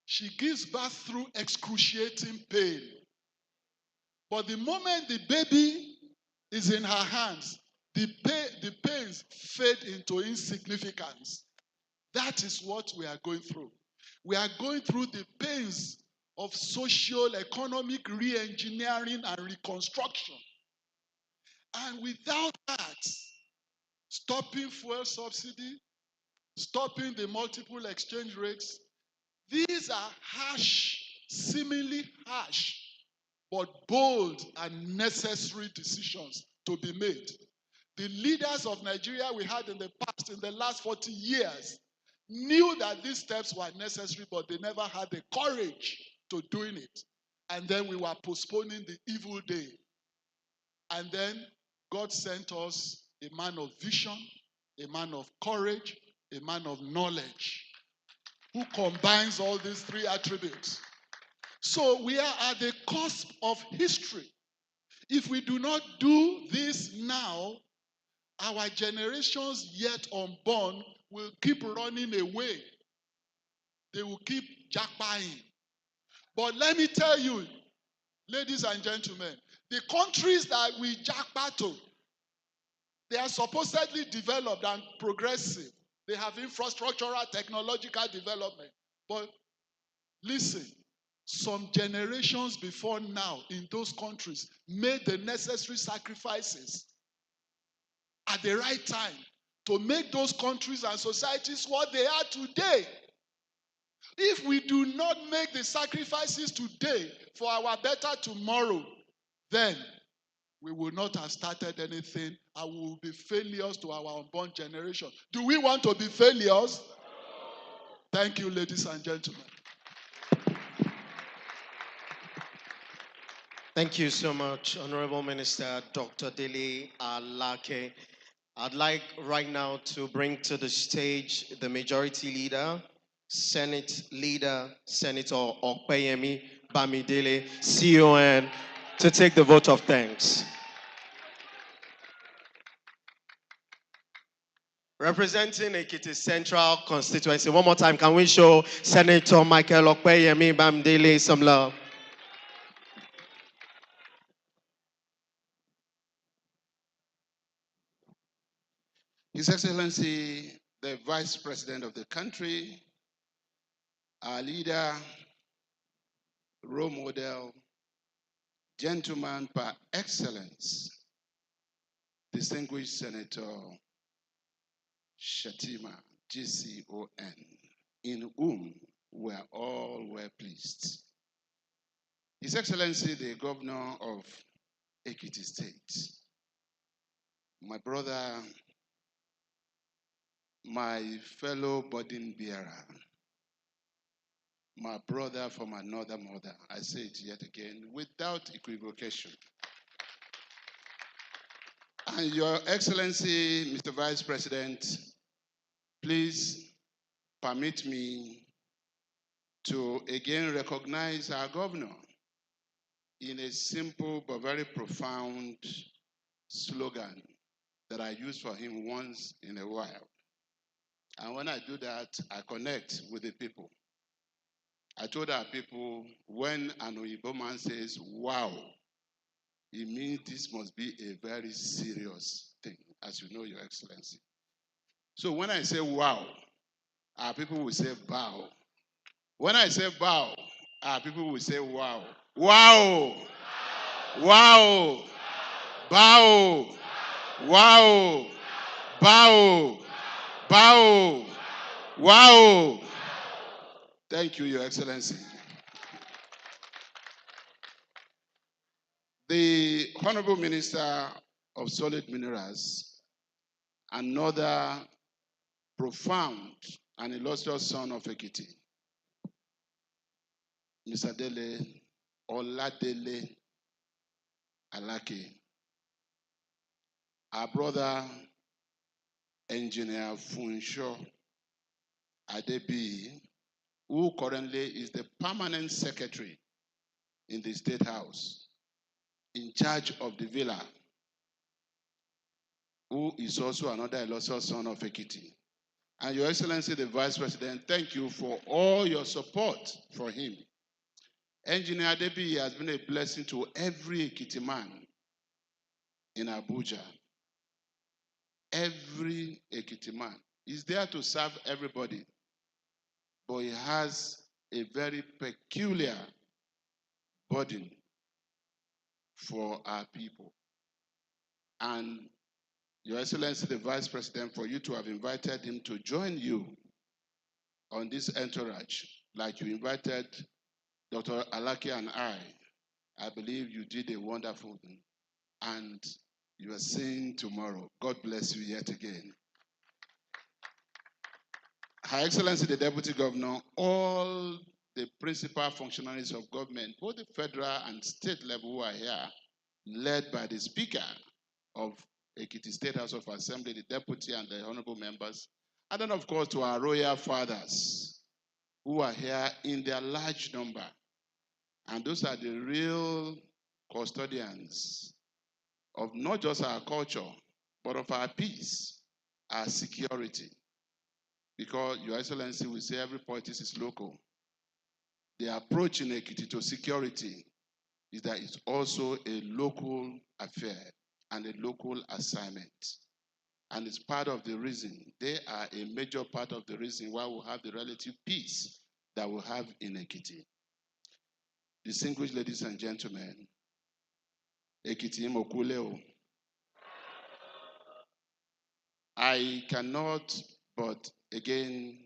S18: She gives birth through excruciating pain. But the moment the baby is in her hands, the pains fade into insignificance. That is what we are going through. We are going through the pains of social, economic re-engineering and reconstruction. And without that, stopping fuel subsidy, stopping the multiple exchange rates, these are harsh, seemingly harsh, but bold and necessary decisions to be made. The leaders of Nigeria we had in the past, in the last 40 years, knew that these steps were necessary, but they never had the courage to doing it. And then we were postponing the evil day. And then God sent us a man of vision, a man of courage, a man of knowledge, who combines all these three attributes. So we are at the cusp of history. If we do not do this now, our generations yet unborn will keep running away. They will keep jackpying. But let me tell you, ladies and gentlemen, the countries that we jackpot to, they are supposedly developed and progressive. They have infrastructural, technological development. But listen, some generations before now in those countries made the necessary sacrifices at the right time to make those countries and societies what they are today. If we do not make the sacrifices today for our better tomorrow, then we will not have started anything and we will be failures to our unborn generation. Do we want to be failures? Thank you, ladies and gentlemen.
S19: Thank you so much, Honorable Minister Dr. Dele Alake. I'd like right now to bring to the stage the majority leader, Senate leader, Senator Okpeyemi Bamidele, CON, to take the vote of thanks. Representing Ekiti Central constituency, one more time, can we show Senator Michael Okpeyemi Bamidele some love?
S17: His Excellency, the Vice President of the country, our leader, role model, gentleman par excellence, distinguished Senator Shatima, GCON, in whom we are all well pleased. His Excellency, the Governor of Ekiti State, my brother, my fellow burden bearer, my brother from another mother, I say it yet again, without equivocation. And Your Excellency, Mr. Vice President, please permit me to again recognize our governor in a simple but very profound slogan that I use for him once in a while. And when I do that, I connect with the people. I told our people, when an Oyibo man says, wow, it means this must be a very serious thing, as you know, Your Excellency. So when I say wow, our people will say bow. When I say bow, our people will say wow. Wow! Wow! Bow! Wow! Bow! Bow! Wow! Thank you, Your Excellency. The Honorable Minister of Solid Minerals, another profound and illustrious son of Ekiti, Mr. Dele Oladele Alake, our brother, Engineer Funsho Adebi, who currently is the permanent secretary in the State House, in charge of the villa, who is also another illustrious son of Ekiti. And Your Excellency, the Vice President, thank you for all your support for him. Engineer Adebi has been a blessing to every Ekiti man in Abuja. Every Ekiti man. He's there to serve everybody, but he has a very peculiar burden for our people. And Your Excellency, the Vice President, for you to have invited him to join you on this entourage, like you invited Dr. Alaki and I believe you did a wonderful thing. And you are seeing tomorrow. God bless you yet again. Her Excellency, the Deputy Governor, all the principal functionaries of government, both the federal and state level, who are here, led by the Speaker of Ekiti State House of Assembly, the Deputy and the Honorable Members, and then, of course, to our royal fathers, who are here in their large number. And those are the real custodians of not just our culture, but of our peace, our security. Because Your Excellency will say every politics is local. The approach in Ekiti to security is that it's also a local affair and a local assignment. And it's part of the reason, they are a major part of the reason why we have the relative peace that we have in Ekiti. Distinguished ladies and gentlemen, Ekiti Mokuleo, I cannot but again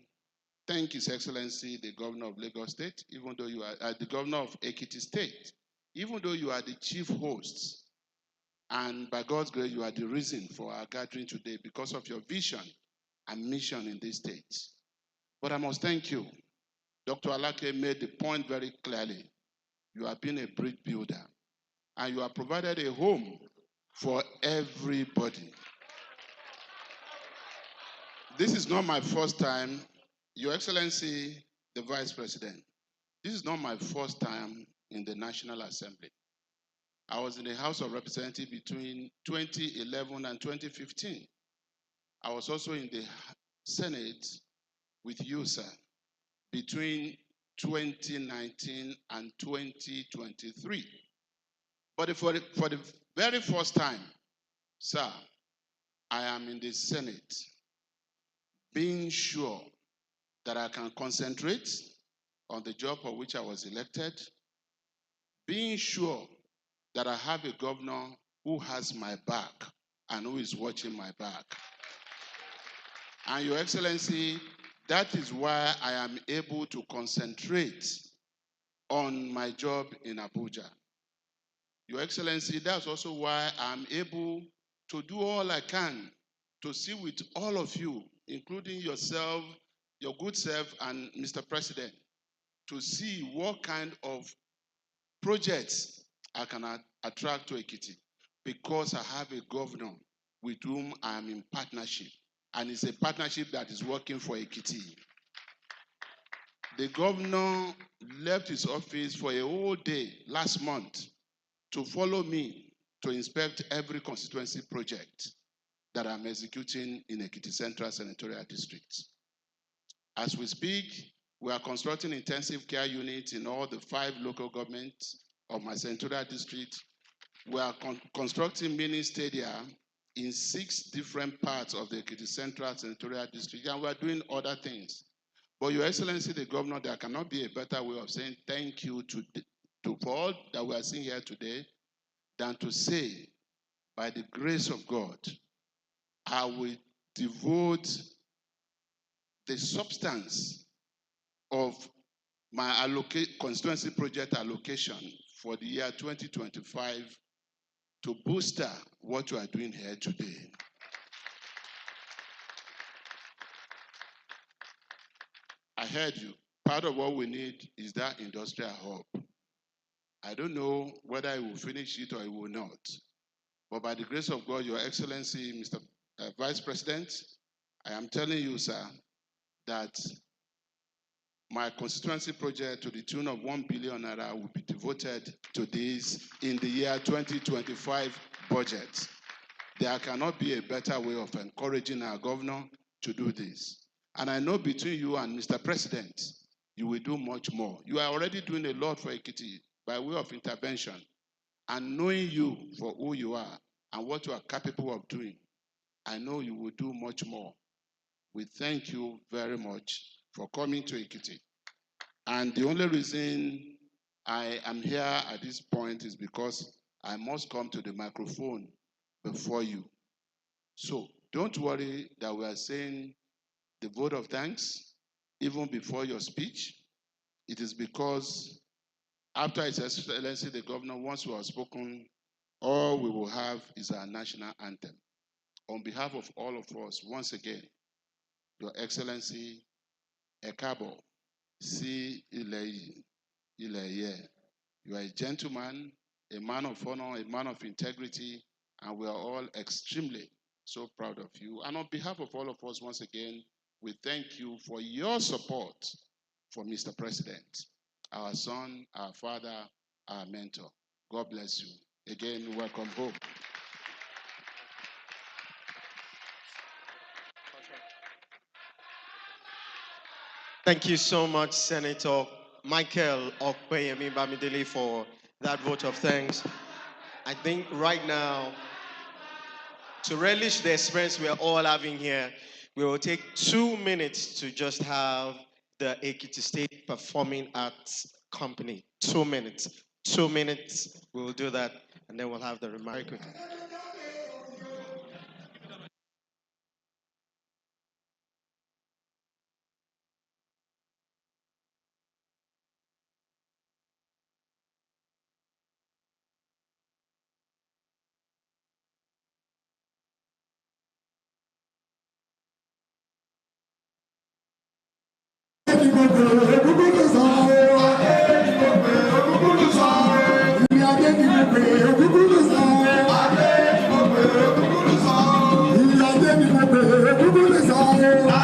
S17: thank His Excellency, the Governor of Lagos State, even though you are the Governor of Ekiti State, even though you are the chief host, and by God's grace, you are the reason for our gathering today because of your vision and mission in this state. But I must thank you. Dr. Alake made the point very clearly. You have been a bridge builder, and you have provided a home for everybody. This is not my first time, Your Excellency, the Vice President. This is not my first time in the National Assembly. I was in the House of Representatives between 2011 and 2015. I was also in the Senate with you, sir, between 2019 and 2023. But for the very first time, sir, I am in the Senate, being sure that I can concentrate on the job for which I was elected, being sure that I have a governor who has my back and who is watching my back. And Your Excellency, that is why I am able to concentrate on my job in Abuja. Your Excellency, that's also why I'm able to do all I can to see with all of you, including yourself, your good self, and Mr. President, to see what kind of projects I can attract to Ekiti, because I have a governor with whom I am in partnership, and it's a partnership that is working for Ekiti. The governor left his office for a whole day last month to follow me to inspect every constituency project that I'm executing in Ekiti Central Senatorial District. As we speak, we are constructing intensive care units in all the 5 local governments of my senatorial district. We are constructing mini stadia in 6 different parts of the Ekiti Central Senatorial District, and we are doing other things. But Your Excellency, the Governor, there cannot be a better way of saying thank you to all that we are seeing here today than to say, by the grace of God, I will devote the substance of my constituency project allocation for the year 2025 to booster what you are doing here today. I heard you. Part of what we need is that industrial hub. I don't know whether I will finish it or I will not. But by the grace of God, Your Excellency, Mr. Vice President, I am telling you, sir, that my constituency project to the tune of 1 billion naira will be devoted to this in the year 2025 budget. There cannot be a better way of encouraging our governor to do this. And I know between you and Mr. President, you will do much more. You are already doing a lot for Ekiti by way of intervention. And knowing you for who you are and what you are capable of doing, I know you will do much more. We thank you very much for coming to Ekiti. And the only reason I am here at this point is because I must come to the microphone before you. So don't worry that we are saying the vote of thanks even before your speech. It is because after His Excellency the Governor, once we have spoken, all we will have is our national anthem. On behalf of all of us, once again, Your Excellency, Ekabo, Si Ilei, Ileye. You are a gentleman, a man of honor, a man of integrity, and we are all extremely so proud of you. And on behalf of all of us, once again, we thank you for your support for Mr. President, our son, our father, our mentor. God bless you. Again, welcome home.
S19: Thank you so much, Senator Michael Okpeyemi Bamidele, for that vote of thanks. I think right now, to relish the experience we are all having here, we will take 2 minutes to just have the Ekiti State Performing Arts Company. 2 minutes. 2 minutes, we will do that, and then we'll have the remark. Very quickly.
S2: Thank you.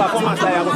S2: Performance I am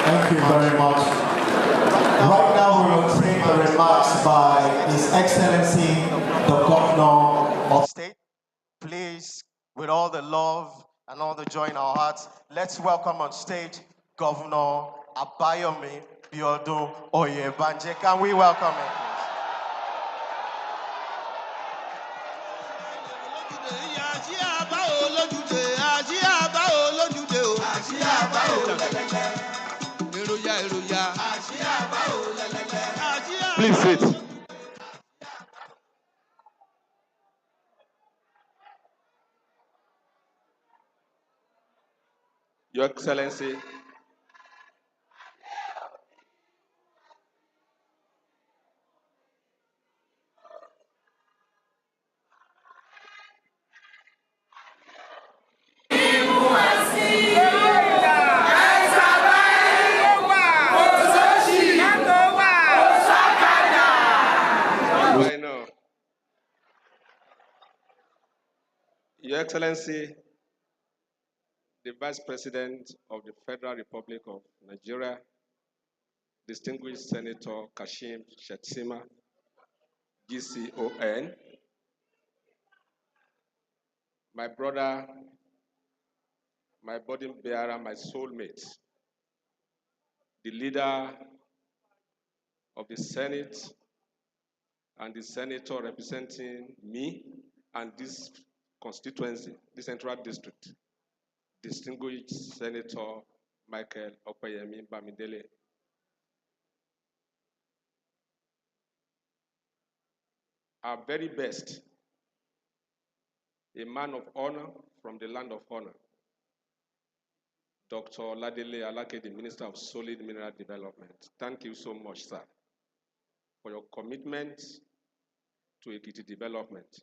S12: Thank you very much. Right now we will take the remarks by His Excellency, the Governor of
S3: State. Please, with all the love and all the joy in our hearts, let's welcome on stage Governor Abayomi Biodun Oyebanje. Can we welcome him,
S10: Please sit. Your Excellency, I know. Your Excellency, the Vice President of the Federal Republic of Nigeria, distinguished Senator Kashim Shettima, GCON, my brother, my burden bearer, my soulmate, the leader of the Senate and the senator representing me and this constituency, the Central District, distinguished Senator Michael Opeyemi Bamidele, our very best, a man of honor from the land of honor, Dr. Ladele Alake, the Minister of Solid Mineral Development. Thank you so much, sir, for your commitment to Ekiti development.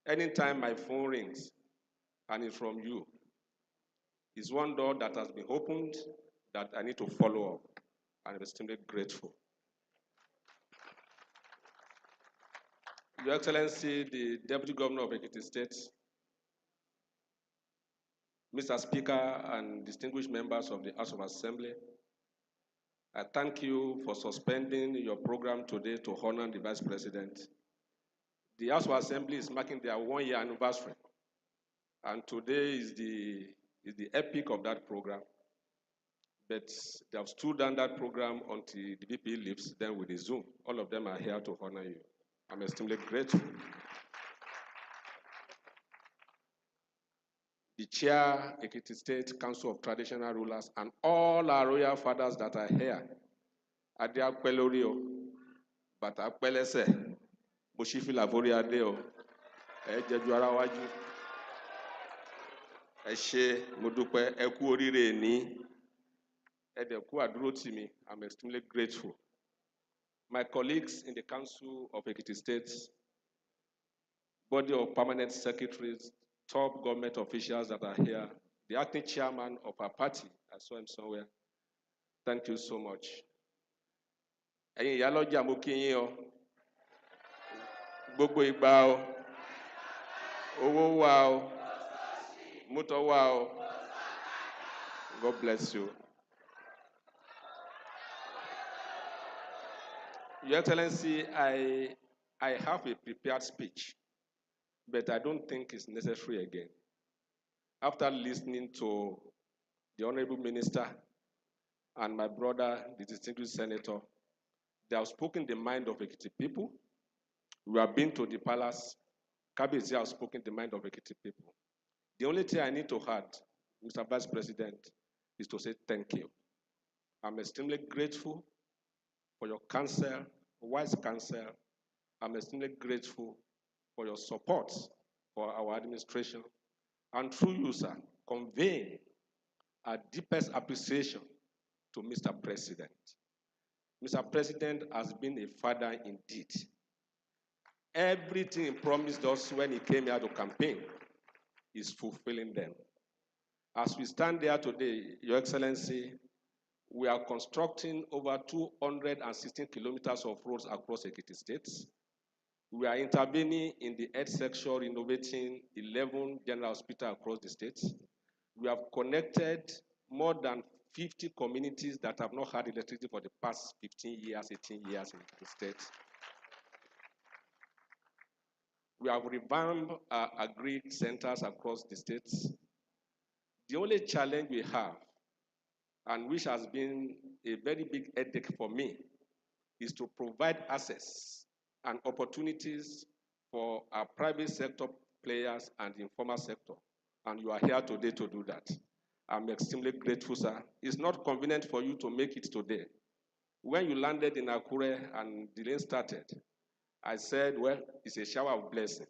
S10: Anytime my phone rings and it's from you, it's one door that has been opened that I need to follow up, and I'm extremely grateful. Your Excellency, the Deputy Governor of Ekiti State, Mr. Speaker, and distinguished members of the House of Assembly, I thank you for suspending your program today to honor the Vice President. The House of Assembly is marking their one-year anniversary, and today is the epic of that program. But they have stood down that program until the VP leaves, then we resume. All of them are here to honor you. I'm extremely grateful. The Chair, Ekiti State Council of Traditional Rulers, and all our royal fathers that are here. Ade Akpelori o, Bata Akpelese, Moshifi Lavori Ade o, Ejeju ara waju. Ẹ ṣé, mo dúpẹ́, ẹ kú oríire ní, ẹ dẹ̀ kú àdúró tì mí. I'm extremely grateful. My colleagues in the Council of Ekiti State, body of permanent secretaries, top government officials that are here, the acting chairman of our party, I saw him somewhere. Thank you so much. Ẹ̀yin ìyálọ́jà mo kí yín o. Gbogbo ìgbà o. Owó wà o. Mọ́tò wà o. God bless you. Your Excellency, I have a prepared speech, but I don't think it's necessary again. After listening to the Honorable Minister and my brother, the distinguished senator, they have spoken the mind of Ekiti people. We have been to the palace. Kabezi has spoken the mind of Ekiti people. The only thing I need to add, Mr. Vice President, is to say thank you. I'm extremely grateful for your counsel, wise counsel. I'm extremely grateful for your support for our administration. And through you, sir, conveying our deepest appreciation to Mr. President. Mr. President has been a father indeed. Everything he promised us when he came here to campaign is fulfilling them. As we stand there today, Your Excellency, we are constructing over 216 kilometers of roads across Ekiti State. We are intervening in the health sector, renovating 11 general hospitals across the state. We have connected more than 50 communities that have not had electricity for the past 15 years, 18 years in the state. We have revamped our agri centers across the states. The only challenge we have, and which has been a very big headache for me, is to provide access and opportunities for our private sector players and the informal sector. And you are here today to do that. I'm extremely grateful, sir. It's not convenient for you to make it today. When you landed in Akure and the rain started, I said, well, it's a shower of blessing.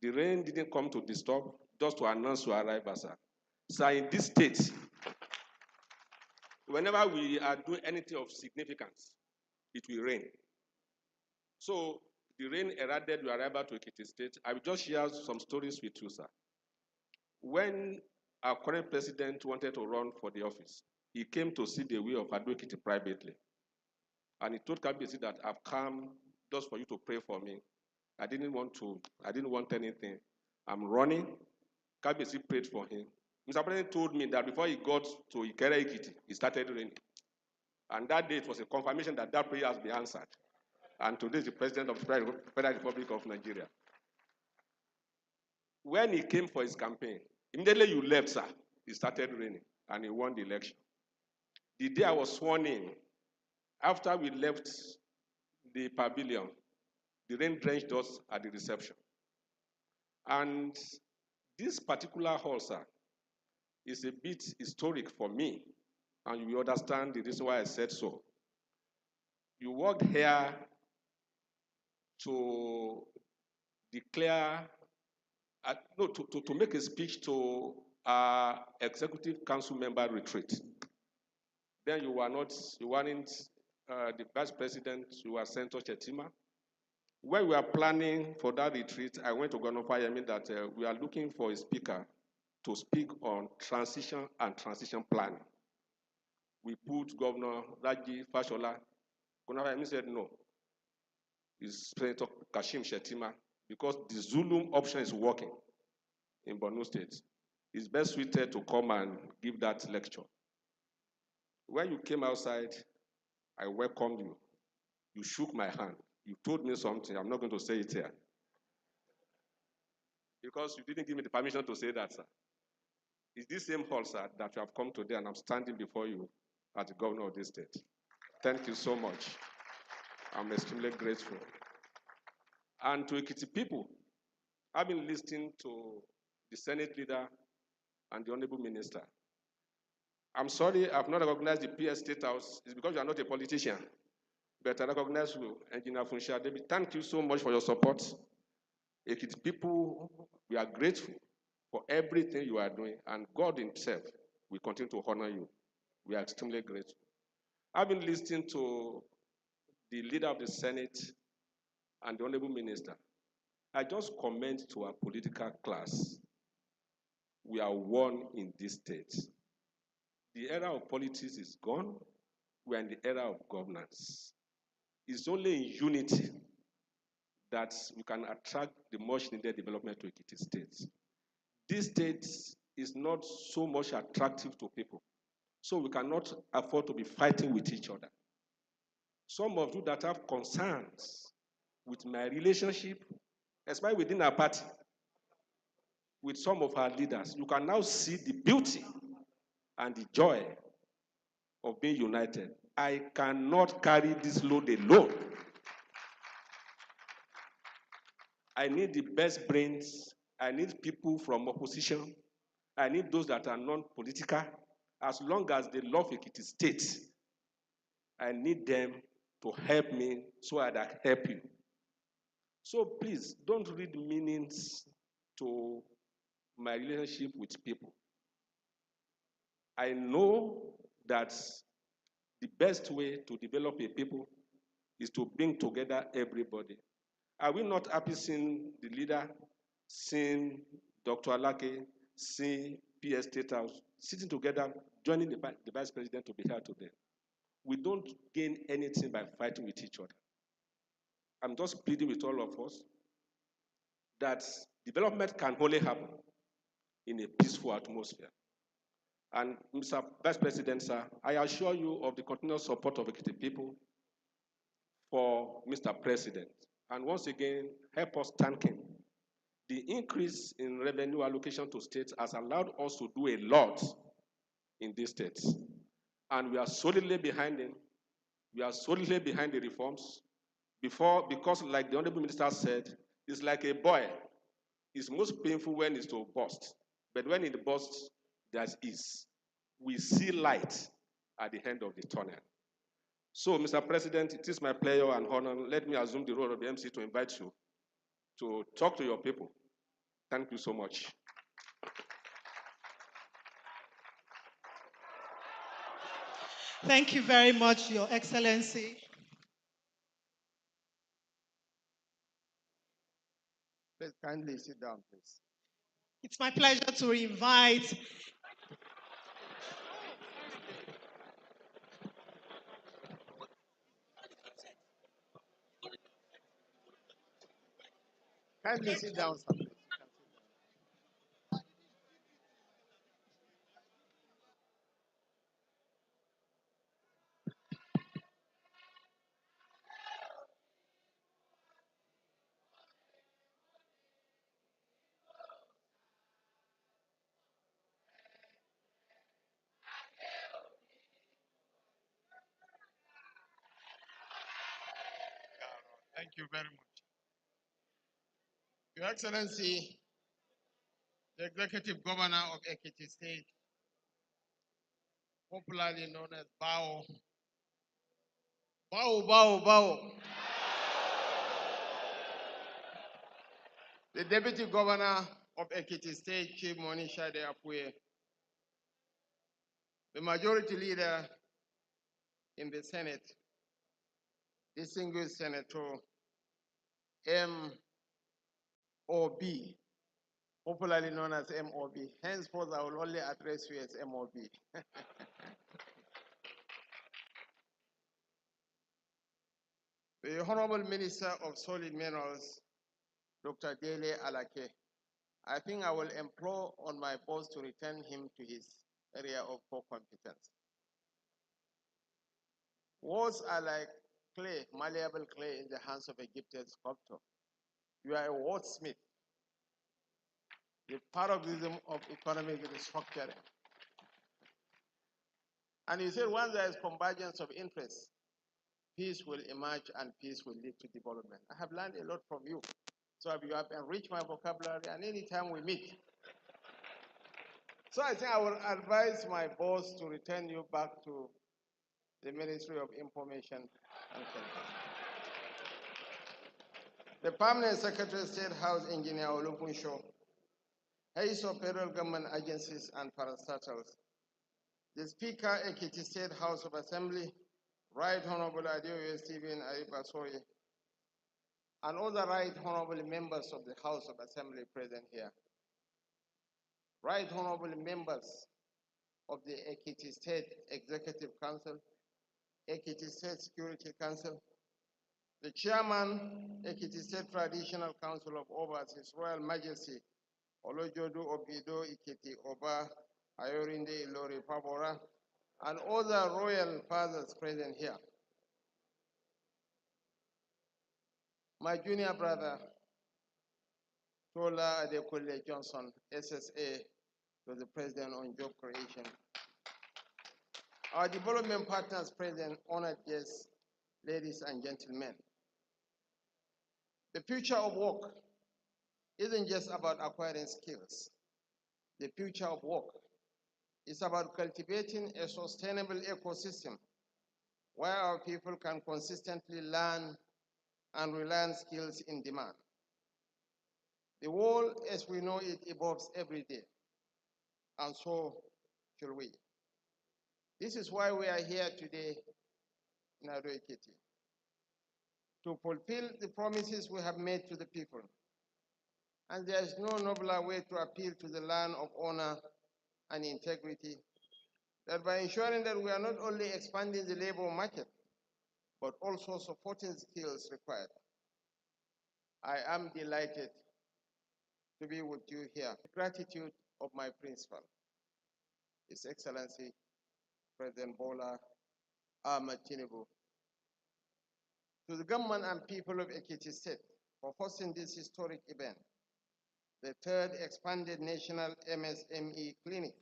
S10: The rain didn't come to disturb, just to announce your arrival, sir. So in this state, whenever we are doing anything of significance, it will rain. So the rain erraded your arrival to Ekiti State. I will just share some stories with you, sir. When our current president wanted to run for the office, he came to see the way of Ado Ekiti privately. And he told Kabiyesi that I've come just for you to pray for me. I didn't want anything. I'm running. Kabiyesi prayed for him. Mr. President told me that before he got to Ikere Ekiti, it started raining. And that day it was a confirmation that that prayer has been answered. And today is the president of the Federal Republic of Nigeria. When he came for his campaign, immediately you left, sir, it started raining, and he won the election. The day I was sworn in, after we left the pavilion, the rain drenched us at the reception. And this particular hall, sir, is a bit historic for me, and you will understand the reason why I said so. You walked here to declare, no, to make a speech to our executive council member retreat. Then you weren't the vice president, you were Senator Chetima. When we were planning for that retreat, I went to Governor Fayemi that we are looking for a speaker to speak on transition and transition planning. We put Governor Raji Fashola. Governor Fayemi said no. It's Senator Kashim Shetima because the Zulu option is working in Borno State. It's best suited to come and give that lecture. When you came outside, I welcomed you. You shook my hand. You told me something. I'm not going to say it here. Because you didn't give me the permission to say that, sir. It's this same hall, sir, that you have come today, and I'm standing before you as the governor of this state. Thank you so much. I'm extremely grateful. And to Ekiti people, I've been listening to the Senate leader and the Honorable Minister. I'm sorry I've not recognized the PS State House. It's because you are not a politician. But I recognize you, Engineer Funsha David. Thank you so much for your support. Ekiti people, we are grateful for everything you are doing, and God himself will continue to honor you. We are extremely grateful. I've been listening to the leader of the Senate and the Honorable Minister. I just comment to our political class. We are one in this state. The era of politics is gone. We are in the era of governance. It's only in unity that we can attract the much needed development to Ekiti State. This state is not so much attractive to people, so we cannot afford to be fighting with each other. Some of you that have concerns with my relationship, especially within our party, with some of our leaders, you can now see the beauty and the joy of being united. I cannot carry this load alone. I need the best brains. I need people from opposition. I need those that are non-political. As long as they love Ekiti State, I need them to help me so that I help you. So please, don't read meanings to my relationship with people. I know that the best way to develop a people is to bring together everybody. Are we not happy seeing the leader, seeing Dr. Alake, seeing PS State House, sitting together, joining the vice president to be here today? We don't gain anything by fighting with each other. I'm just pleading with all of us that development can only happen in a peaceful atmosphere. And Mr. Vice President, sir, I assure you of the continuous support of Ekiti people for Mr. President. And once again, help us thank him. The increase in revenue allocation to states has allowed us to do a lot in these states. And we are solidly behind him. We are solidly behind the reforms. Because like the Honorable Minister said, it's like a boy. It's most painful when it's to burst. But when it bursts, there's ease. We see light at the end of the tunnel. So, Mr. President, it is my pleasure and honor. Let me assume the role of the MC to invite you to talk to your people. Thank you so much.
S6: Thank you very much, Your Excellency.
S22: Please kindly sit down, please.
S6: It's my pleasure to invite
S22: Kindly sit down, sir. Please. Thank you very much. Your Excellency, the Executive Governor of Ekiti State, popularly known as Bao. Bao, Bao, Bao. the Deputy Governor of Ekiti State, Chief Monisha De Apue, the Majority Leader in the Senate, distinguished Senator MOB, popularly known as MOB. Henceforth, I will only address you as MOB. The Honorable Minister of Solid Minerals, Dr. Dele Alake. I think I will implore on my boss to return him to his area of core competence. Words are like clay, malleable clay in the hands of a gifted sculptor. You are a wordsmith. The paroxysm of economic restructuring. And you said once there is convergence of interests, peace will emerge and peace will lead to development. I have learned a lot from you. So you have enriched my vocabulary, and anytime we meet. So I think I will advise my boss to return you back to the Ministry of Information and Communication. The Permanent Secretary, State House Engineer Olubunsho, heads of federal government agencies and parastatals, the Speaker, Ekiti State House of Assembly, Right Honorable Adeoye Stephen Ayibasori, and other Right Honorable members of the House of Assembly present here. Right Honorable members of the Ekiti State Executive Council, Ekiti State Security Council, the Chairman, Ekiti State Traditional Council of Obas, His Royal Majesty, Olojodu Obido Ikiti Oba Ayorinde Ilori Pabora, and other royal fathers present here. My junior brother, Tola Adekunle Johnson, SSA, to the President on Job Creation. Our development partners present, honored guests, ladies and gentlemen. The future of work isn't just about acquiring skills. The future of work is about cultivating a sustainable ecosystem where our people can consistently learn and relearn skills in demand. The world as we know it evolves every day, and so should we. This is why we are here today in Ekiti, to fulfill the promises we have made to the people. And there is no nobler way to appeal to the land of honor and integrity than by ensuring that we are not only expanding the labor market, but also supporting the skills required. I am delighted to be with you here. The gratitude of my principal, His Excellency President Bola Ahmed Tinubu, to the government and people of Ekiti State for hosting this historic event, the third expanded national MSME clinic.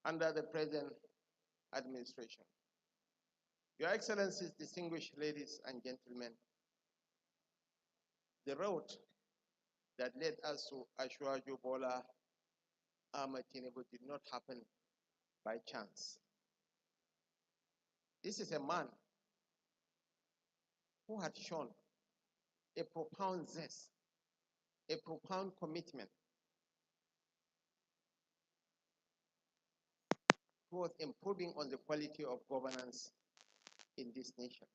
S22: Under the present administration. Your Excellencies, distinguished ladies and gentlemen, the road that led us to Ashwaju Bola Ahmed Tinubu did not happen by chance. This is a man who had shown a profound zest, a profound commitment towards improving on the quality of governance in this nation.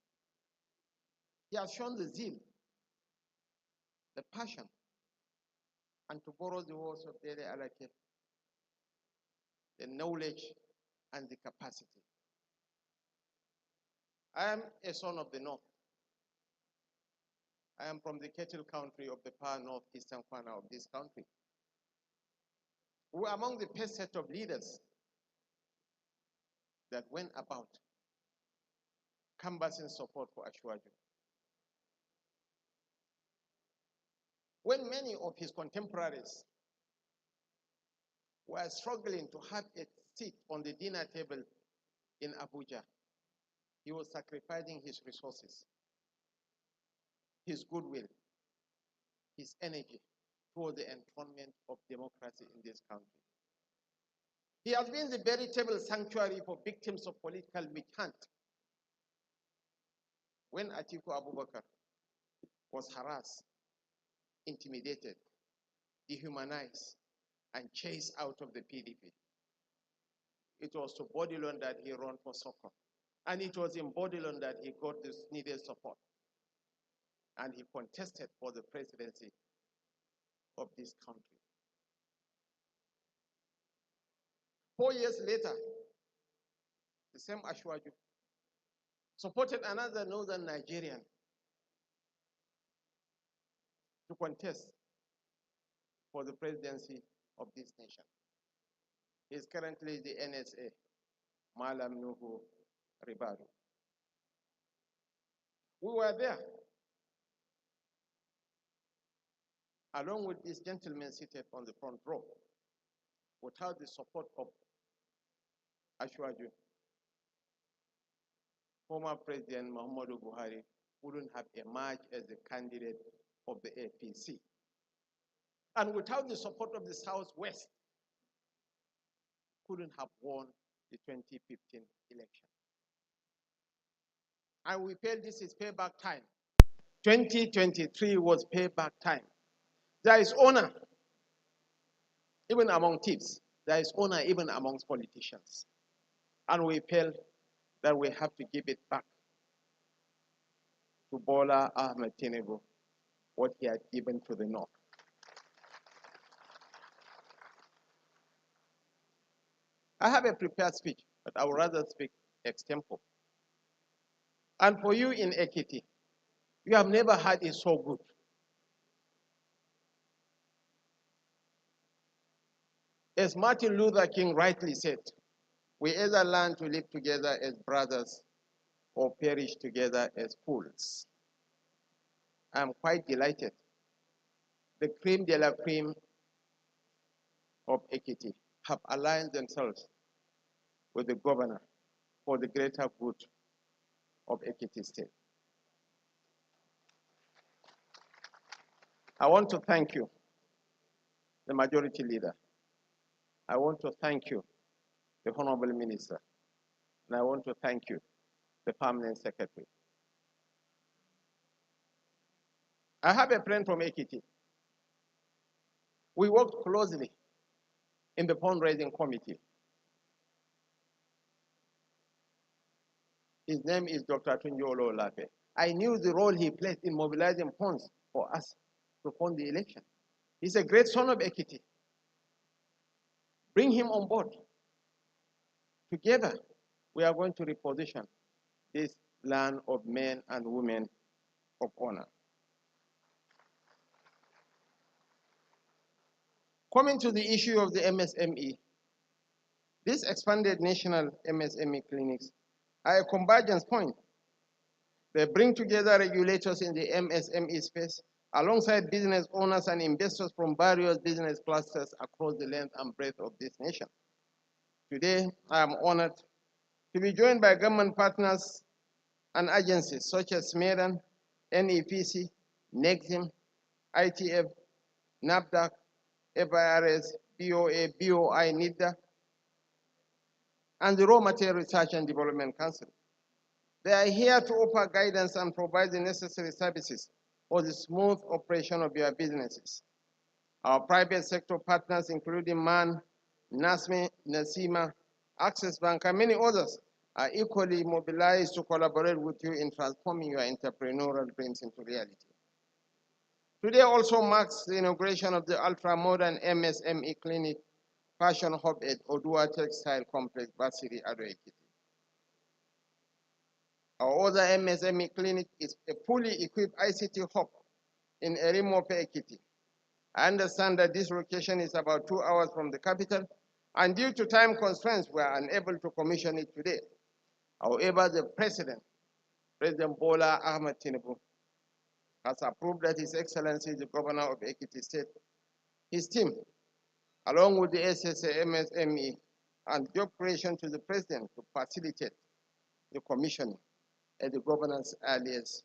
S22: He has shown the zeal, the passion, and to borrow the words of Dele Alake, the knowledge and the capacity. I am a son of the North. I am from the cattle country of the far northeastern corner of this country. We were among the first set of leaders that went about canvassing support for Ashwaju. When many of his contemporaries were struggling to have a seat on the dinner table in Abuja, he was sacrificing his resources, his goodwill, his energy toward the enthronement of democracy in this country. He has been the veritable sanctuary for victims of political witch hunt when Atiku Abubakar was harassed, intimidated, dehumanized, and chased out of the PDP. It was to Bodilon that he ran for Sokon. And it was in Bodilon that he got this needed support. And he contested for the presidency of this country. 4 years later, the same Ashwaju supported another northern Nigerian to contest for the presidency of this nation. He is currently the NSA, Malam Nuhu Ribadu. We were there, along with this gentleman seated on the front row. Without the support of Ashwaju, former President Muhammadu Buhari wouldn't have emerged as the candidate of the APC. And without the support of the Southwest, couldn't have won the 2015 election. And we felt this is payback time. 2023 was payback time. There is honor, even among thieves. There is honor even amongst politicians. And we felt that we have to give it back to Bola Ahmed Tinubu, what he had given to the North. I have a prepared speech, but I would rather speak extempo. And for you in Ekiti, you have never had it so good. As Martin Luther King rightly said, we either learn to live together as brothers or perish together as fools. I'm quite delighted. The cream de la cream of Ekiti have aligned themselves with the governor for the greater good of Ekiti State. I want to thank you, the majority leader. I want to thank you, the Honorable Minister. And I want to thank you, the Permanent Secretary. I have a friend from Ekiti. We worked closely in the fundraising committee. His name is Dr. Tunjolo Lape. I knew the role he played in mobilizing funds for us to fund the election. He's a great son of Ekiti. Bring him on board. Together, we are going to reposition this land of men and women of honor. Coming to the issue of the MSME, these expanded national MSME clinics are a convergence point. They bring together regulators in the MSME space alongside business owners and investors from various business clusters across the length and breadth of this nation. Today, I am honored to be joined by government partners and agencies such as SMEDAN, NEPC, NEXIM, ITF, NAFDAC, FIRS, BOA, BOI, NIDA, and the Raw Material Research and Development Council. They are here to offer guidance and provide the necessary services for the smooth operation of your businesses. Our private sector partners, including MAN, Msme, Nasima, Access Bank, and many others, are equally mobilized to collaborate with you in transforming your entrepreneurial dreams into reality. Today also marks the inauguration of the ultra-modern MSME clinic Fashion Hub at Odua Textile Complex, Basiri, Ado Ekiti. Our other MSME clinic is a fully equipped ICT hub in Erimope, Ekiti. I understand that this location is about 2 hours from the capital, and due to time constraints, we are unable to commission it today. However, the President Bola Ahmed Tinubu, has approved that His Excellency, the Governor of Ekiti State, his team, along with the SSA, MSME, and job creation to the President to facilitate the commissioning at the Governor's earliest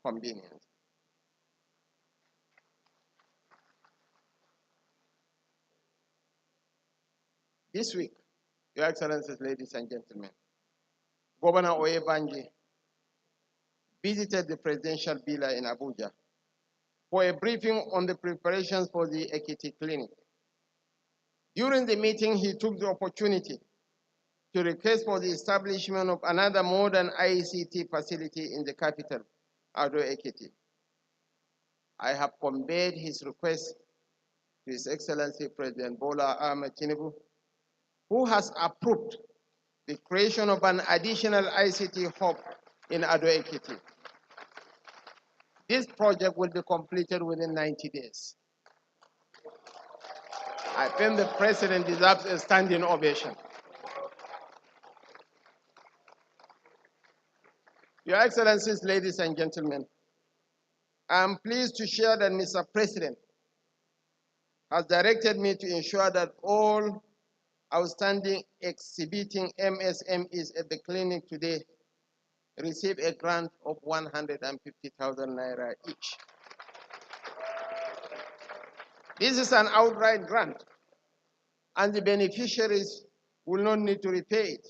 S22: convenience. This week, Your Excellencies, ladies and gentlemen, Governor Oyebanji visited the presidential villa in Abuja for a briefing on the preparations for the Ekiti clinic. During the meeting, he took the opportunity to request for the establishment of another modern ICT facility in the capital, Ado Ekiti. I have conveyed his request to His Excellency President Bola Ahmed Tinubu, who has approved the creation of an additional ICT hub in Ado Ekiti. This project will be completed within 90 days. I think the President deserves a standing ovation. Your Excellencies, ladies and gentlemen, I am pleased to share that Mr. President has directed me to ensure that all outstanding exhibiting MSMEs at the clinic today receive a grant of 150,000 naira each. This is an outright grant, and the beneficiaries will not need to repay it.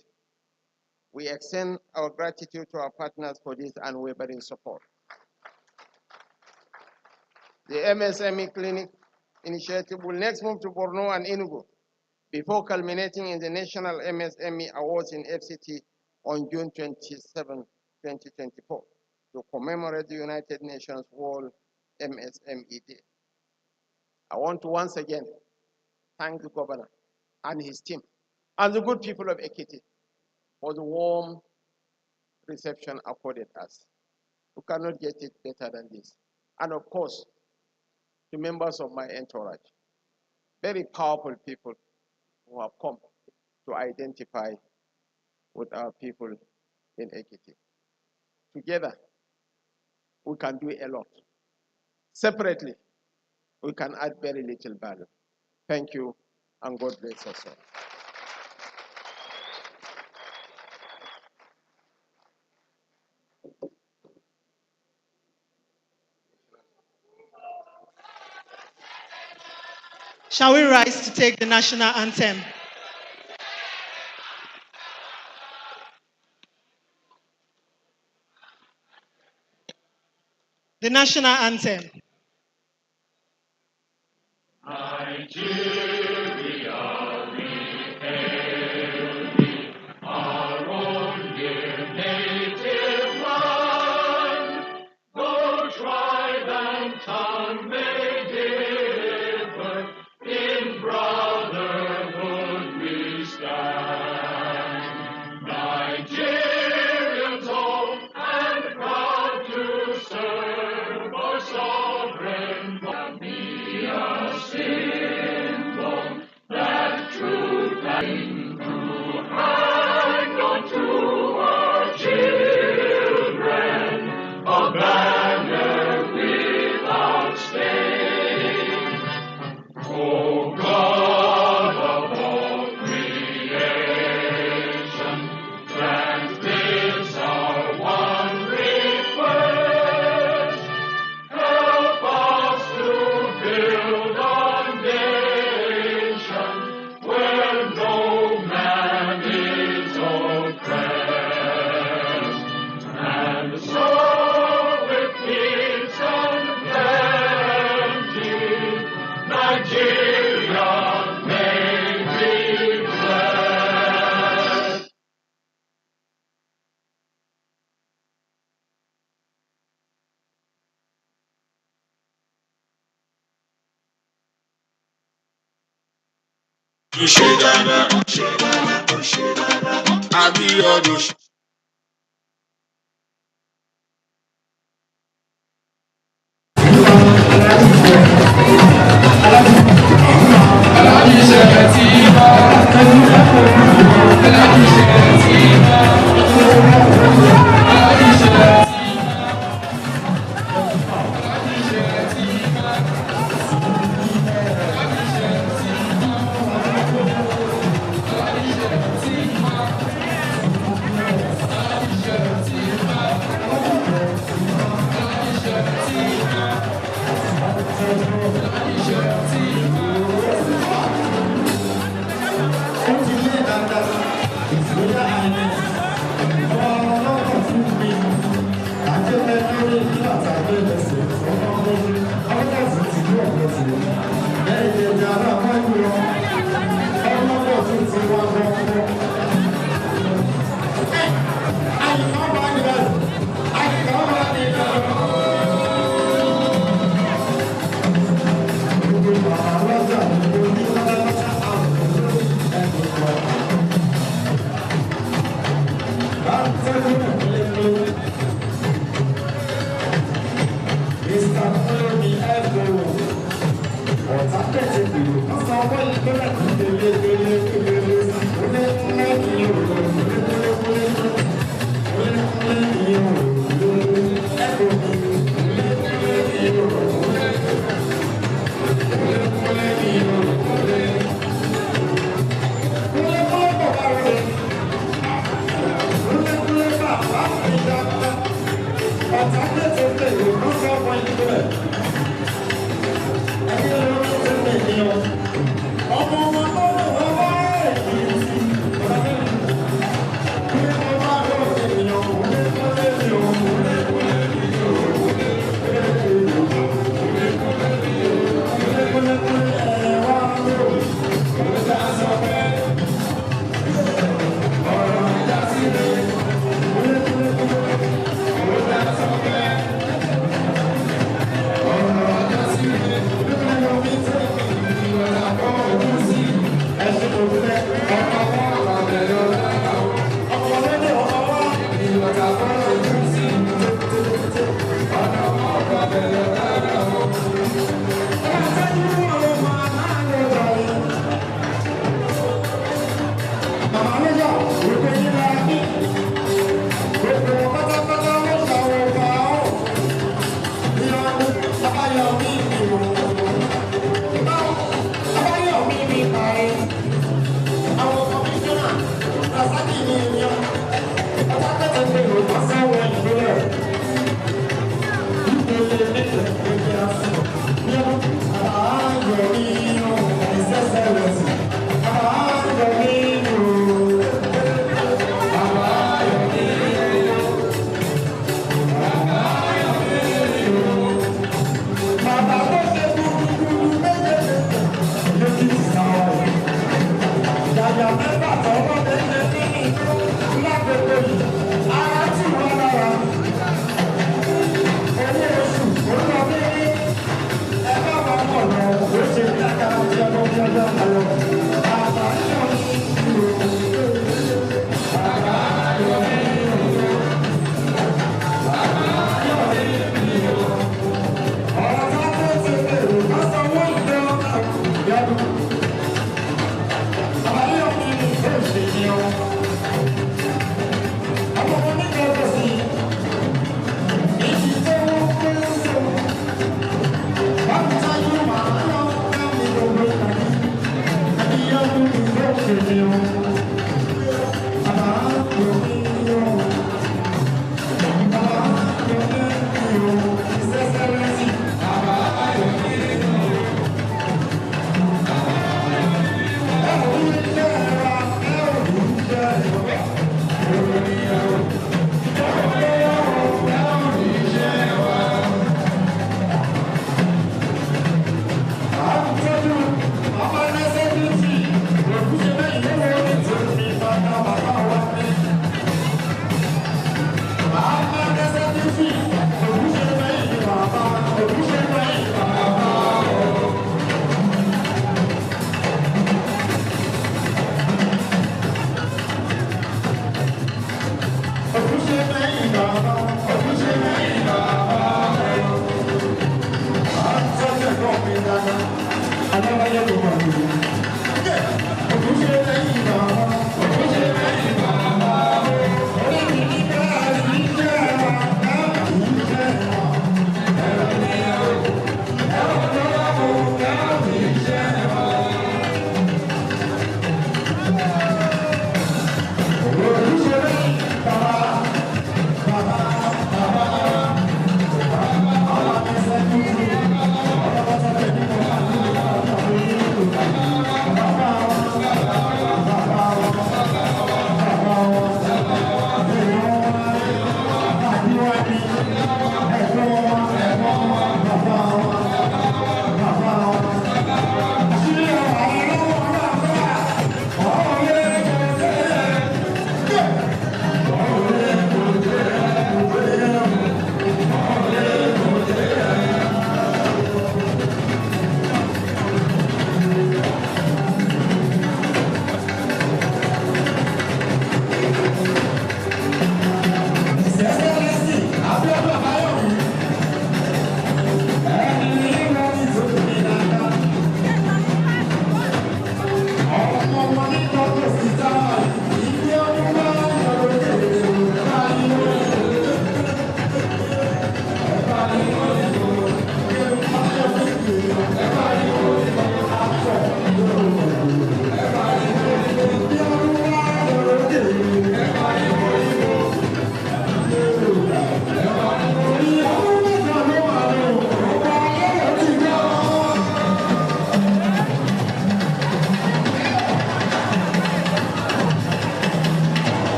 S22: We extend our gratitude to our partners for this unwavering support. The MSME Clinic initiative will next move to Borno and Enugu before culminating in the National MSME Awards in FCT on June 27, 2024, to commemorate the United Nations World MSME Day. I want to once again thank the governor and his team and the good people of Ekiti for the warm reception accorded us. You cannot get it better than this. And of course, the members of my entourage, very powerful people who have come to identify with our people in Ekiti. Together, we can do a lot. Separately, we can add very little value. Thank you, and God bless us all.
S6: Shall we rise to take the national anthem? The national anthem.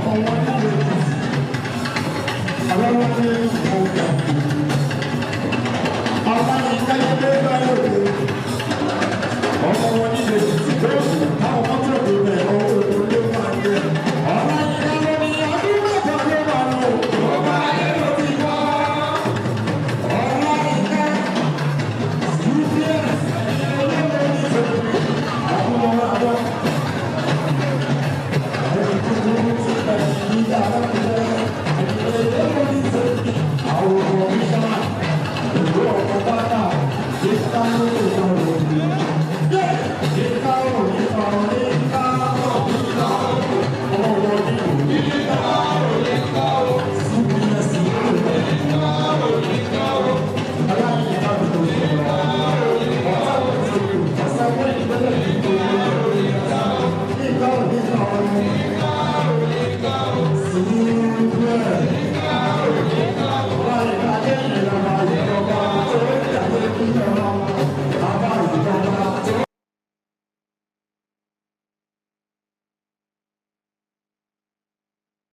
S2: for one